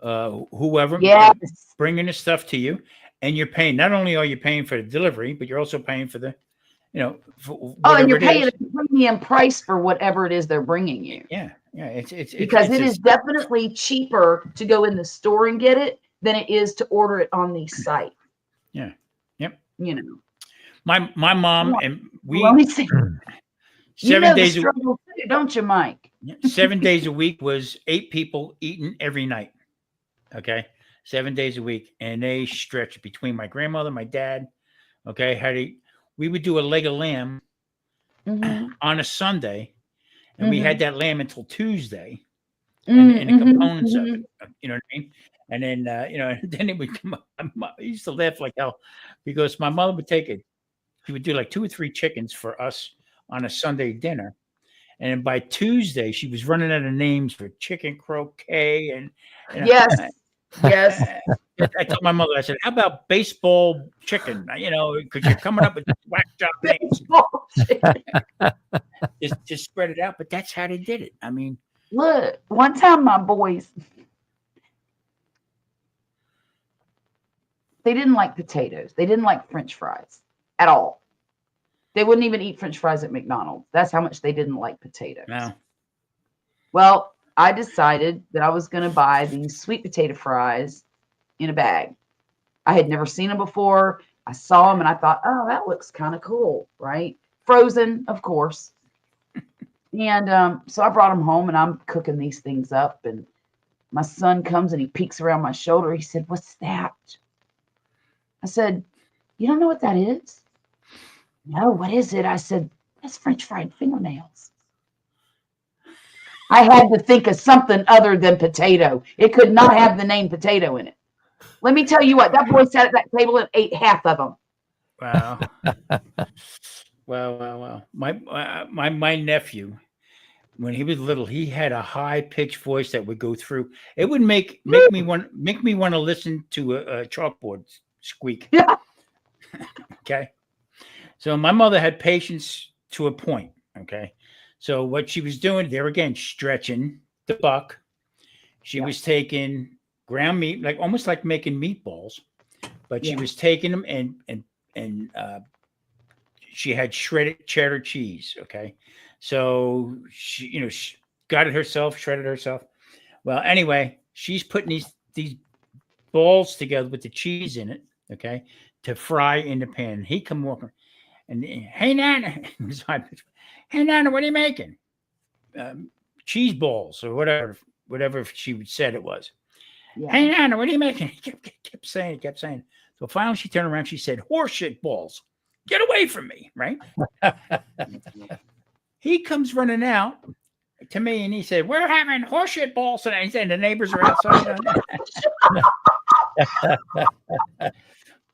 whoever bringing the stuff to you, and you're paying. Not only are you paying for the delivery, but you're also paying for the, for and you're paying a premium price for whatever it is they're bringing you. Yeah, it's because it is definitely cheaper to go in the store and get it than it is to order it on the site. Yeah. Yep. My mom and we. Let me see. 7 days a week, don't you, Mike? 7 days a week was 8 people eating every night. Okay, 7 days a week, and they stretched between my grandmother, my dad. Okay, we would do a leg of lamb on a Sunday, and we had that lamb until Tuesday, and the components of it. You know what I mean? And then then it would come up. I used to laugh like hell because my mother would she would do like 2 or 3 chickens for us on a Sunday dinner. And then by Tuesday, she was running out of names for chicken croquet and yes. I told my mother, I said, "How about baseball chicken? Because you're coming up with whack job names. just spread it out." But that's how they did it. I mean, look, one time my boys, they didn't like potatoes. They didn't like French fries at all. They wouldn't even eat French fries at McDonald's. That's how much they didn't like potatoes. No. Well, I decided that I was going to buy these sweet potato fries in a bag. I had never seen them before. I saw them and I thought, oh, that looks kind of cool, right? Frozen, of course. And so I brought them home and I'm cooking these things up. And my son comes and he peeks around my shoulder. He said, "What's that?" I said, "You don't know what that is?" "No, what is it?" I said, "That's French fried fingernails." I had to think of something other than potato. It could not have the name potato in it. Let me tell you what, that boy sat at that table and ate half of them. Wow. Wow. My nephew, when he was little, he had a high pitched voice that would go through. It would make me want to listen to a chalkboard squeak. Yeah. Okay. So my mother had patience to a point. Okay. So what she was doing there again, stretching the buck. She was taking ground meat, almost like making meatballs, but she was taking them and she had shredded cheddar cheese. Okay. So she got it herself, shredded herself. Well, anyway, she's putting these balls together with the cheese in it. Okay. To fry in the pan. He come walking and, "Hey, Nana." "Hey, Nana, what are you making?" Cheese balls or whatever she said it was. Yeah. "Hey, Nana, what are you making?" He kept saying. So finally she turned around. She said, "Horseshit balls. Get away from me," right? He comes running out to me and he said, "We're having horseshit balls tonight." He said, "The neighbors are outside."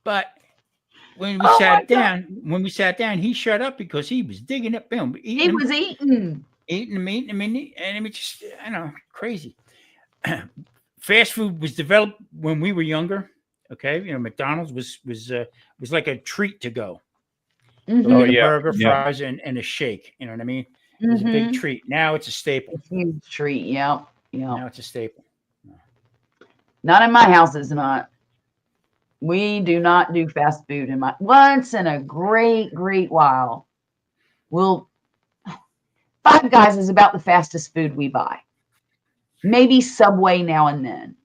But when we sat down, he shut up because he was digging up film. He was eating the meat, and it was just, crazy. Fast food was developed when we were younger. Okay, McDonald's was like a treat to go. Mhm. Oh, A yeah. burger, Yeah. fries, and a shake. You know what I mean? It was a big Mhm. treat. Now it's a staple. A huge treat. Yep. Yep. Now it's a staple. Not in my house, it's not. We do not do fast food in my once in a great while. We'll Five Guys is about the fastest food we buy. Maybe Subway now and then.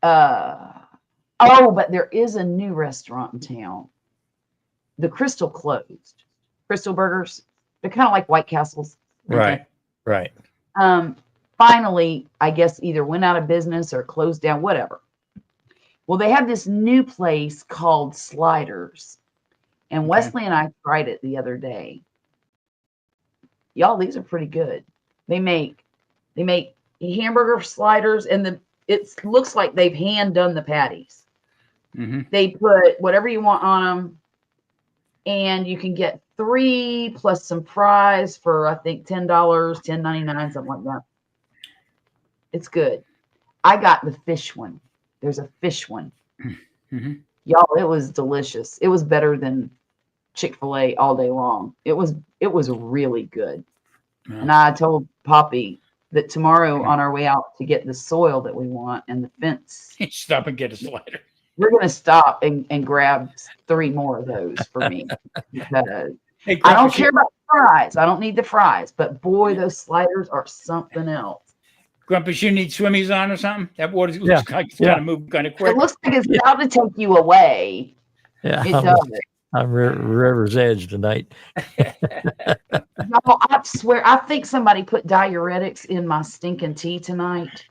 But there is a new restaurant in town. The Crystal closed. Crystal Burgers. They're kind of like White Castles. Right. Right. Finally, I guess either went out of business or closed down, whatever. Well, they have this new place called Sliders. And Okay. Wesley and I tried it the other day. Y'all, these are pretty good. They make hamburger sliders, and it looks like they've hand done the patties. Mm-hmm. They put whatever you want on them, and you can get 3 plus some fries for I think $10, $10.99, something like that. It's good. I got the fish one. There's a fish one. Mm-hmm. Y'all, it was delicious. It was better than Chick-fil-A all day long. It was really good. Yeah. And I told Poppy that tomorrow on our way out to get the soil that we want and the fence, Stop and get a slider. we're going to stop and grab 3 more of those for me. Because Hey, I don't Grumpus, care about fries. I don't need the fries. But boy, those sliders are something else. Grumpus, you need swimmies on or something? That water Yeah. looks like it's Yeah. kind of moving kind of quick. It looks like it's about to take you away. Yeah. It does. I'm River's Edge tonight. Y'all, I swear, I think somebody put diuretics in my stinking tea tonight.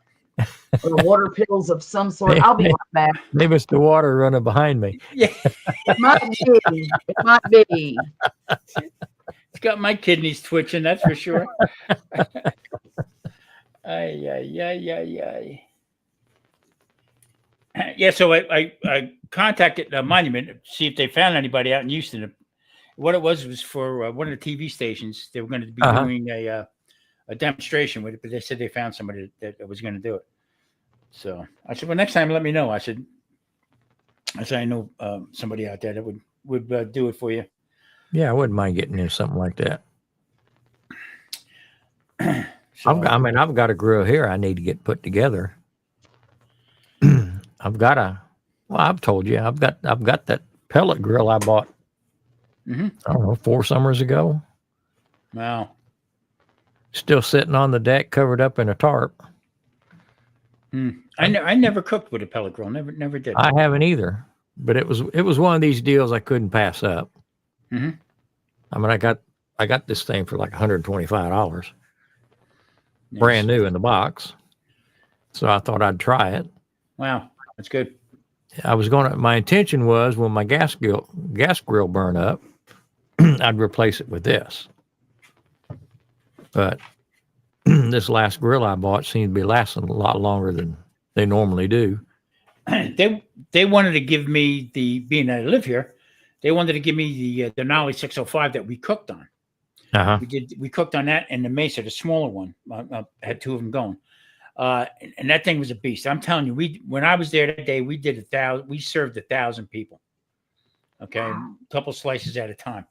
Or water pills of some sort. I'll be right back. Maybe it's the water running behind me. Yeah, It might be. It might be. it's got my kidneys twitching, that's for sure. Ay. Yeah, so I contacted the Monument to see if they found anybody out in Houston. What it was for one of the TV stations. They were going to be doing a demonstration with it, but they said they found somebody that was going to do it. So I said, well, next time let me know. I said I know somebody out there that would do it for you. Yeah, I wouldn't mind getting into something like that. So, I've got a grill here I need to get put together. I've told you, I've got that pellet grill I bought, Mhm. I don't know, 4 summers ago. Wow. Still sitting on the deck, covered up in a tarp. I never cooked with a pellet grill. Never did. I haven't either, but it was one of these deals I couldn't pass up. Mhm. I mean, I got this thing for like $125, Nice. brand new in the box. So I thought I'd try it. Wow, that's good. My intention was when my gas grill burned up, I'd replace it with this. But this last grill I bought seems to be lasting a lot longer than they normally do. They wanted to give me being that I live here, they wanted to give me the Denali 605 that we cooked on. Uh-huh. We cooked on that and the Mesa, the smaller one. I had 2 of them going. And that thing was a beast. I'm telling you, when I was there that day, we served 1,000 people. Okay. Wow. A couple slices at a time.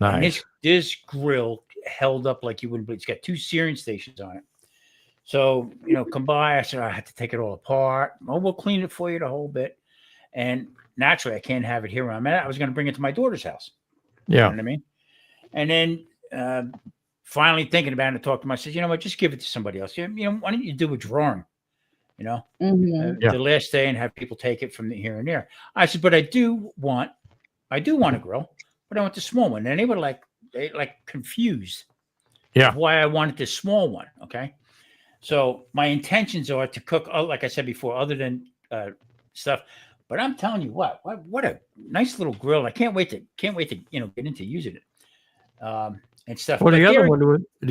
Nice. And this grill held up like you wouldn't believe. It's got 2 searing stations on it. So, come by. I said, I had to take it all apart. Oh, we'll clean it for you the whole bit. And naturally, I can't have it here where I'm at. I was going to bring it to my daughter's house. Yeah. You know what I mean? And then finally thinking about it, I talked to him. I said, you know what, just give it to somebody else. Why don't you do a drawing, Mhm. Yeah. the last day and have people take it from here and there. I said, but I do want a grill, but I want the small one. And they were they confused. Yeah. Of why I wanted this small one. Okay. So my intentions are to cook, like I said before, other than stuff. But I'm telling you what a nice little grill. I can't wait to get into using it. And stuff. Well, But the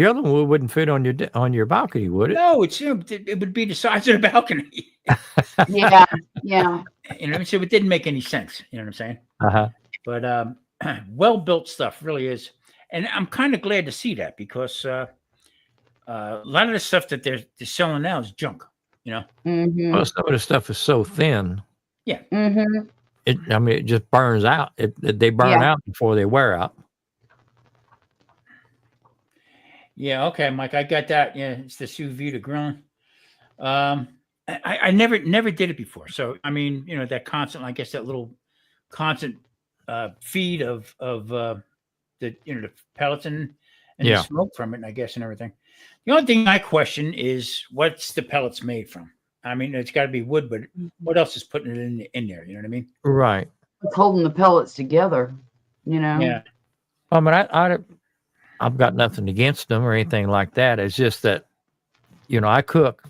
other one wouldn't fit on your balcony, would it? no, it would be the size of the balcony. Yeah. Yeah. So it didn't make any sense. You know what I'm saying? Uh-huh. But well built stuff really is, and I'm kind of glad to see that because a lot of the stuff that they're selling now is junk. You know, Mm-hmm. Well, some of the stuff is so thin. Mm-hmm. It just burns out. They burn Yeah. out before they wear out. yeah, okay, Mike, I got that. Yeah, it's the sous vide grilling. Um, I never did it before. So I mean, you know, that constant, I guess that little constant feed of the the pellets and the Yeah. smoke from it, I guess, and everything. The only thing I question is what's the pellets made from? I mean, it's got to be wood, but what else is putting it in there? You know what I mean? Right. It's holding the pellets together, you know. Yeah. I mean, I've got nothing against them or anything like that. It's just that, I cook.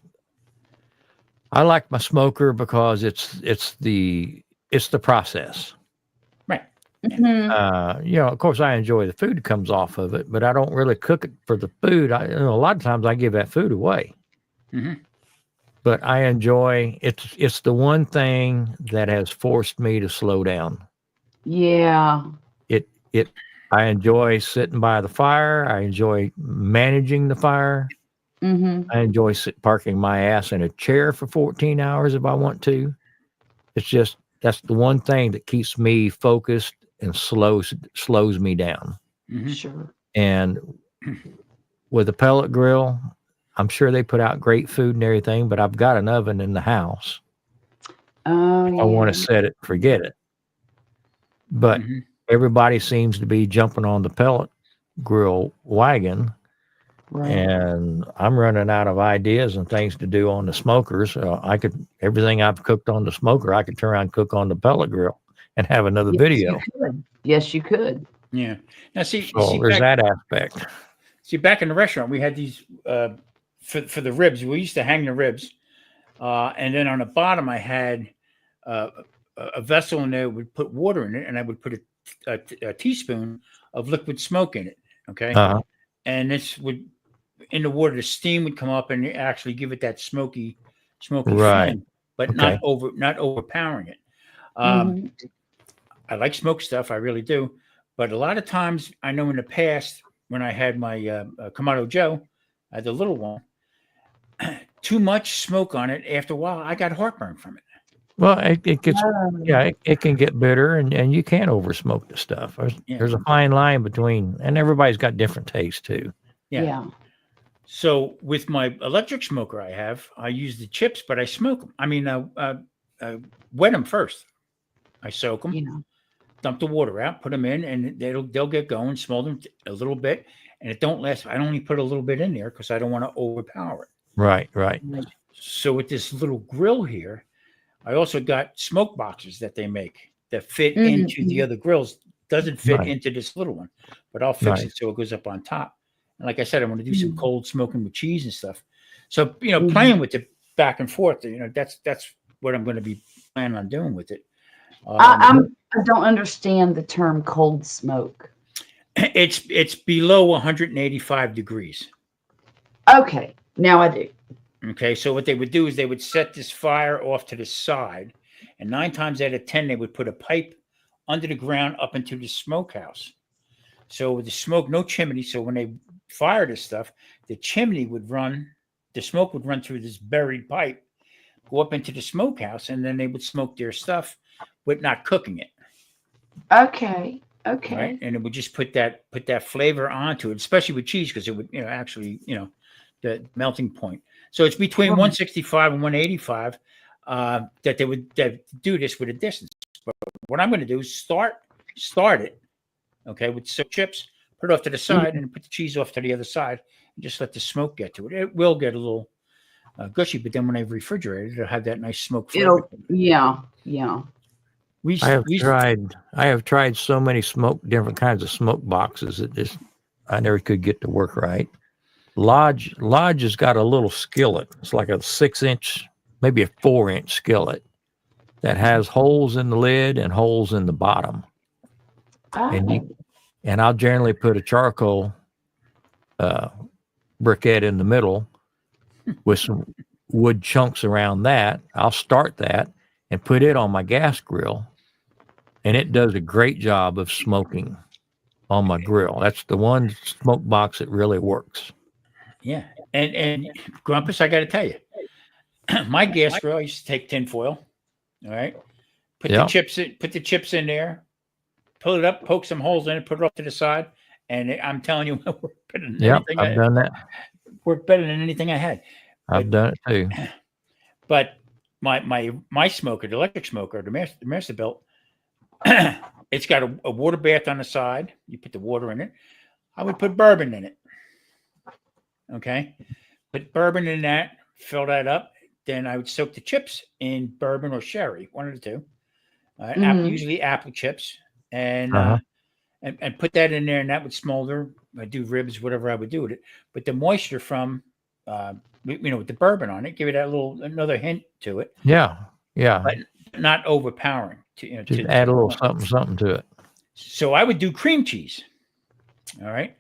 I like my smoker because it's the process. Right. Mhm. Of course, I enjoy the food that comes off of it, but I don't really cook it for the food. A lot of times I give that food away. Hmm. But I enjoy it's the one thing that has forced me to slow down. Yeah. It I enjoy sitting by the fire. I enjoy managing the fire. Mm-hmm. I enjoy parking my ass in a chair for 14 hours if I want to. It's just that's the one thing that keeps me focused and slows me down. Hmm. Sure. And with a pellet grill, I'm sure they put out great food and everything, but I've got an oven in the house. Oh, I want yeah. to set it, forget it. But Hmm. everybody seems to be jumping on the pellet grill wagon, Right. and I'm running out of ideas and things to do on the smokers. Everything I've cooked on the smoker, I could turn around and cook on the pellet grill and have another Yes, video. you could. Yes, you could. Yeah. Now So there's that aspect. see back in the restaurant, we had these for the ribs. We used to hang the ribs, and then on the bottom, I had uh, a vessel in there. Would put water in it, and I would put a teaspoon of liquid smoke in it. Okay, Uh-huh. and this would in the water, the steam would come up and actually give it that smoky Right. flame, but Okay. not overpowering it. Um, Mhm. I like smoke stuff, I really do, but a lot of times I know in the past when I had my Kamado Joe, the little one, too much smoke on it. After a while, I got heartburn from it. Well, it gets Oh, it can get bitter, and you can't over smoke the stuff. Yeah. There's a fine line between, and everybody's got different tastes too. Yeah. yeah. So with my electric smoker, I use the chips, but I smoke them. I mean, wet them first. I soak them, Yeah. dump the water out, put them in, and they'll get going. Smell them a little bit, and it don't last. I only put a little bit in there because I don't want to overpower it. Right. Right. So with this little grill here, I also got smoke boxes that they make that fit into the other grills. Doesn't fit Right. into this little one, but I'll fix Right. it so it goes up on top. And like I said, I want to do some Mhm. cold smoking with cheese and stuff. So Mhm. playing with it back and forth. That's what I'm going to be planning on doing with it. I don't understand the term cold smoke. It's below 185 degrees. Okay, now I do. Okay, so what they would do is they would set this fire off to the side, and 9 times out of 10 they would put a pipe under the ground up into the smokehouse. So with the smoke, no chimney. So when they fire this stuff, the smoke would run through this buried pipe, go up into the smokehouse, and then they would smoke their stuff, but not cooking it. Okay. Okay. Right, and it would just put that flavor onto it, especially with cheese, because it would the melting point. So it's between Right. 165 and 185 that they would do this with a distance. But what I'm going to do is start it, okay, with soaked chips, put it off to the side, and put the cheese off to the other side, and just let the smoke get to it. It will get a little gushy, but then when I refrigerate it, it'll have that nice smoke flavor. Yeah. I have tried so many different kinds of smoke boxes that I never could get to work right. Lodge has got a little skillet. It's like a 6-inch, maybe a 4-inch skillet that has holes in the lid and holes in the bottom. Oh, And I'll generally put a charcoal briquette in the middle with some wood chunks around that. I'll start that and put it on my gas grill, and it does a great job of smoking on my grill. That's the one smoke box that really works. Yeah, and Grumpus, I got to tell you, my gas grill, I used to take tinfoil. All right. Put Yeah. the chips in there, pull it up, poke some holes in it, put it off to the side. And I'm telling you, we're better than Yeah, anything. I've done that. We're better than anything I had. I've done it too. But my smoker, the electric smoker, the Masterbuilt, it's got a water bath on the side. You put the water in it. I would put bourbon in it. Okay. Put bourbon in that, fill that up. Then I would soak the chips in bourbon or sherry, one of the two. Usually apple chips. And, and put that in there, and that would smolder. I do ribs, whatever I would do with it. But the moisture from, with the bourbon on it, give it another hint to it. Yeah. Yeah. But not overpowering. Just add a little something to it. So I would do cream cheese. All right.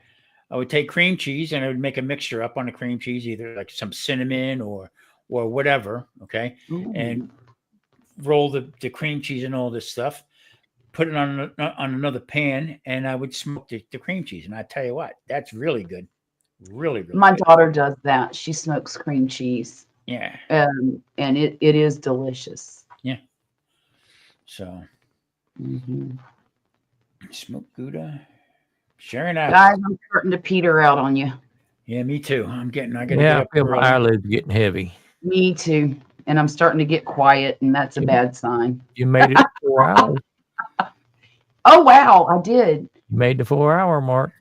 I would take cream cheese and I would make a mixture up on the cream cheese, either like some cinnamon or whatever. Okay. Ooh. And roll the cream cheese and all this stuff, put it on another pan, and I would smoke the cream cheese. And I tell you what, that's really good. Really, really My good. daughter does that. She smokes cream cheese. Yeah. And it is delicious. Yeah. So smoked Gouda. Sharing out. Guys, I'm starting to peter out on you. Yeah, me too. I gotta Yeah, get I up feel my early. eyelids getting heavy. Me too. And I'm starting to get quiet, and that's a bad sign. You made it 4 hours. Oh, wow. I did. You made the 4-hour mark.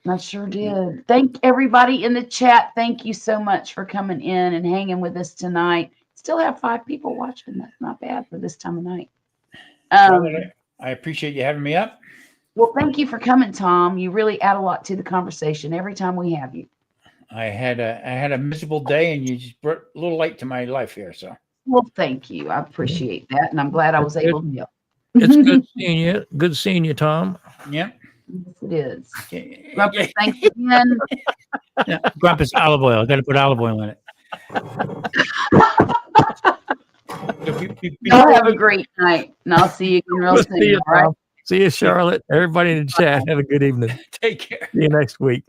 I sure did. Thank everybody in the chat. Thank you so much for coming in and hanging with us tonight. Still have 5 people watching. That's not bad for this time of night. I appreciate you having me up. Well, thank you for coming, Tom. You really add a lot to the conversation every time we have you. I had a miserable day, and you just brought a little light to my life here. So, Well, thank you. I appreciate that, and I'm glad I was able to help. It's good seeing you. Good seeing you, Tom. yeah. Yes, it is. Yeah. Rumpus, thanks again. Grumpus olive oil. I got to put olive oil in it. Y'all have a great night, and I'll see you again real We'll soon. see you, All right. Tom. See you, Charlotte. Everybody in the chat. Have a good evening. Take care. See you next week.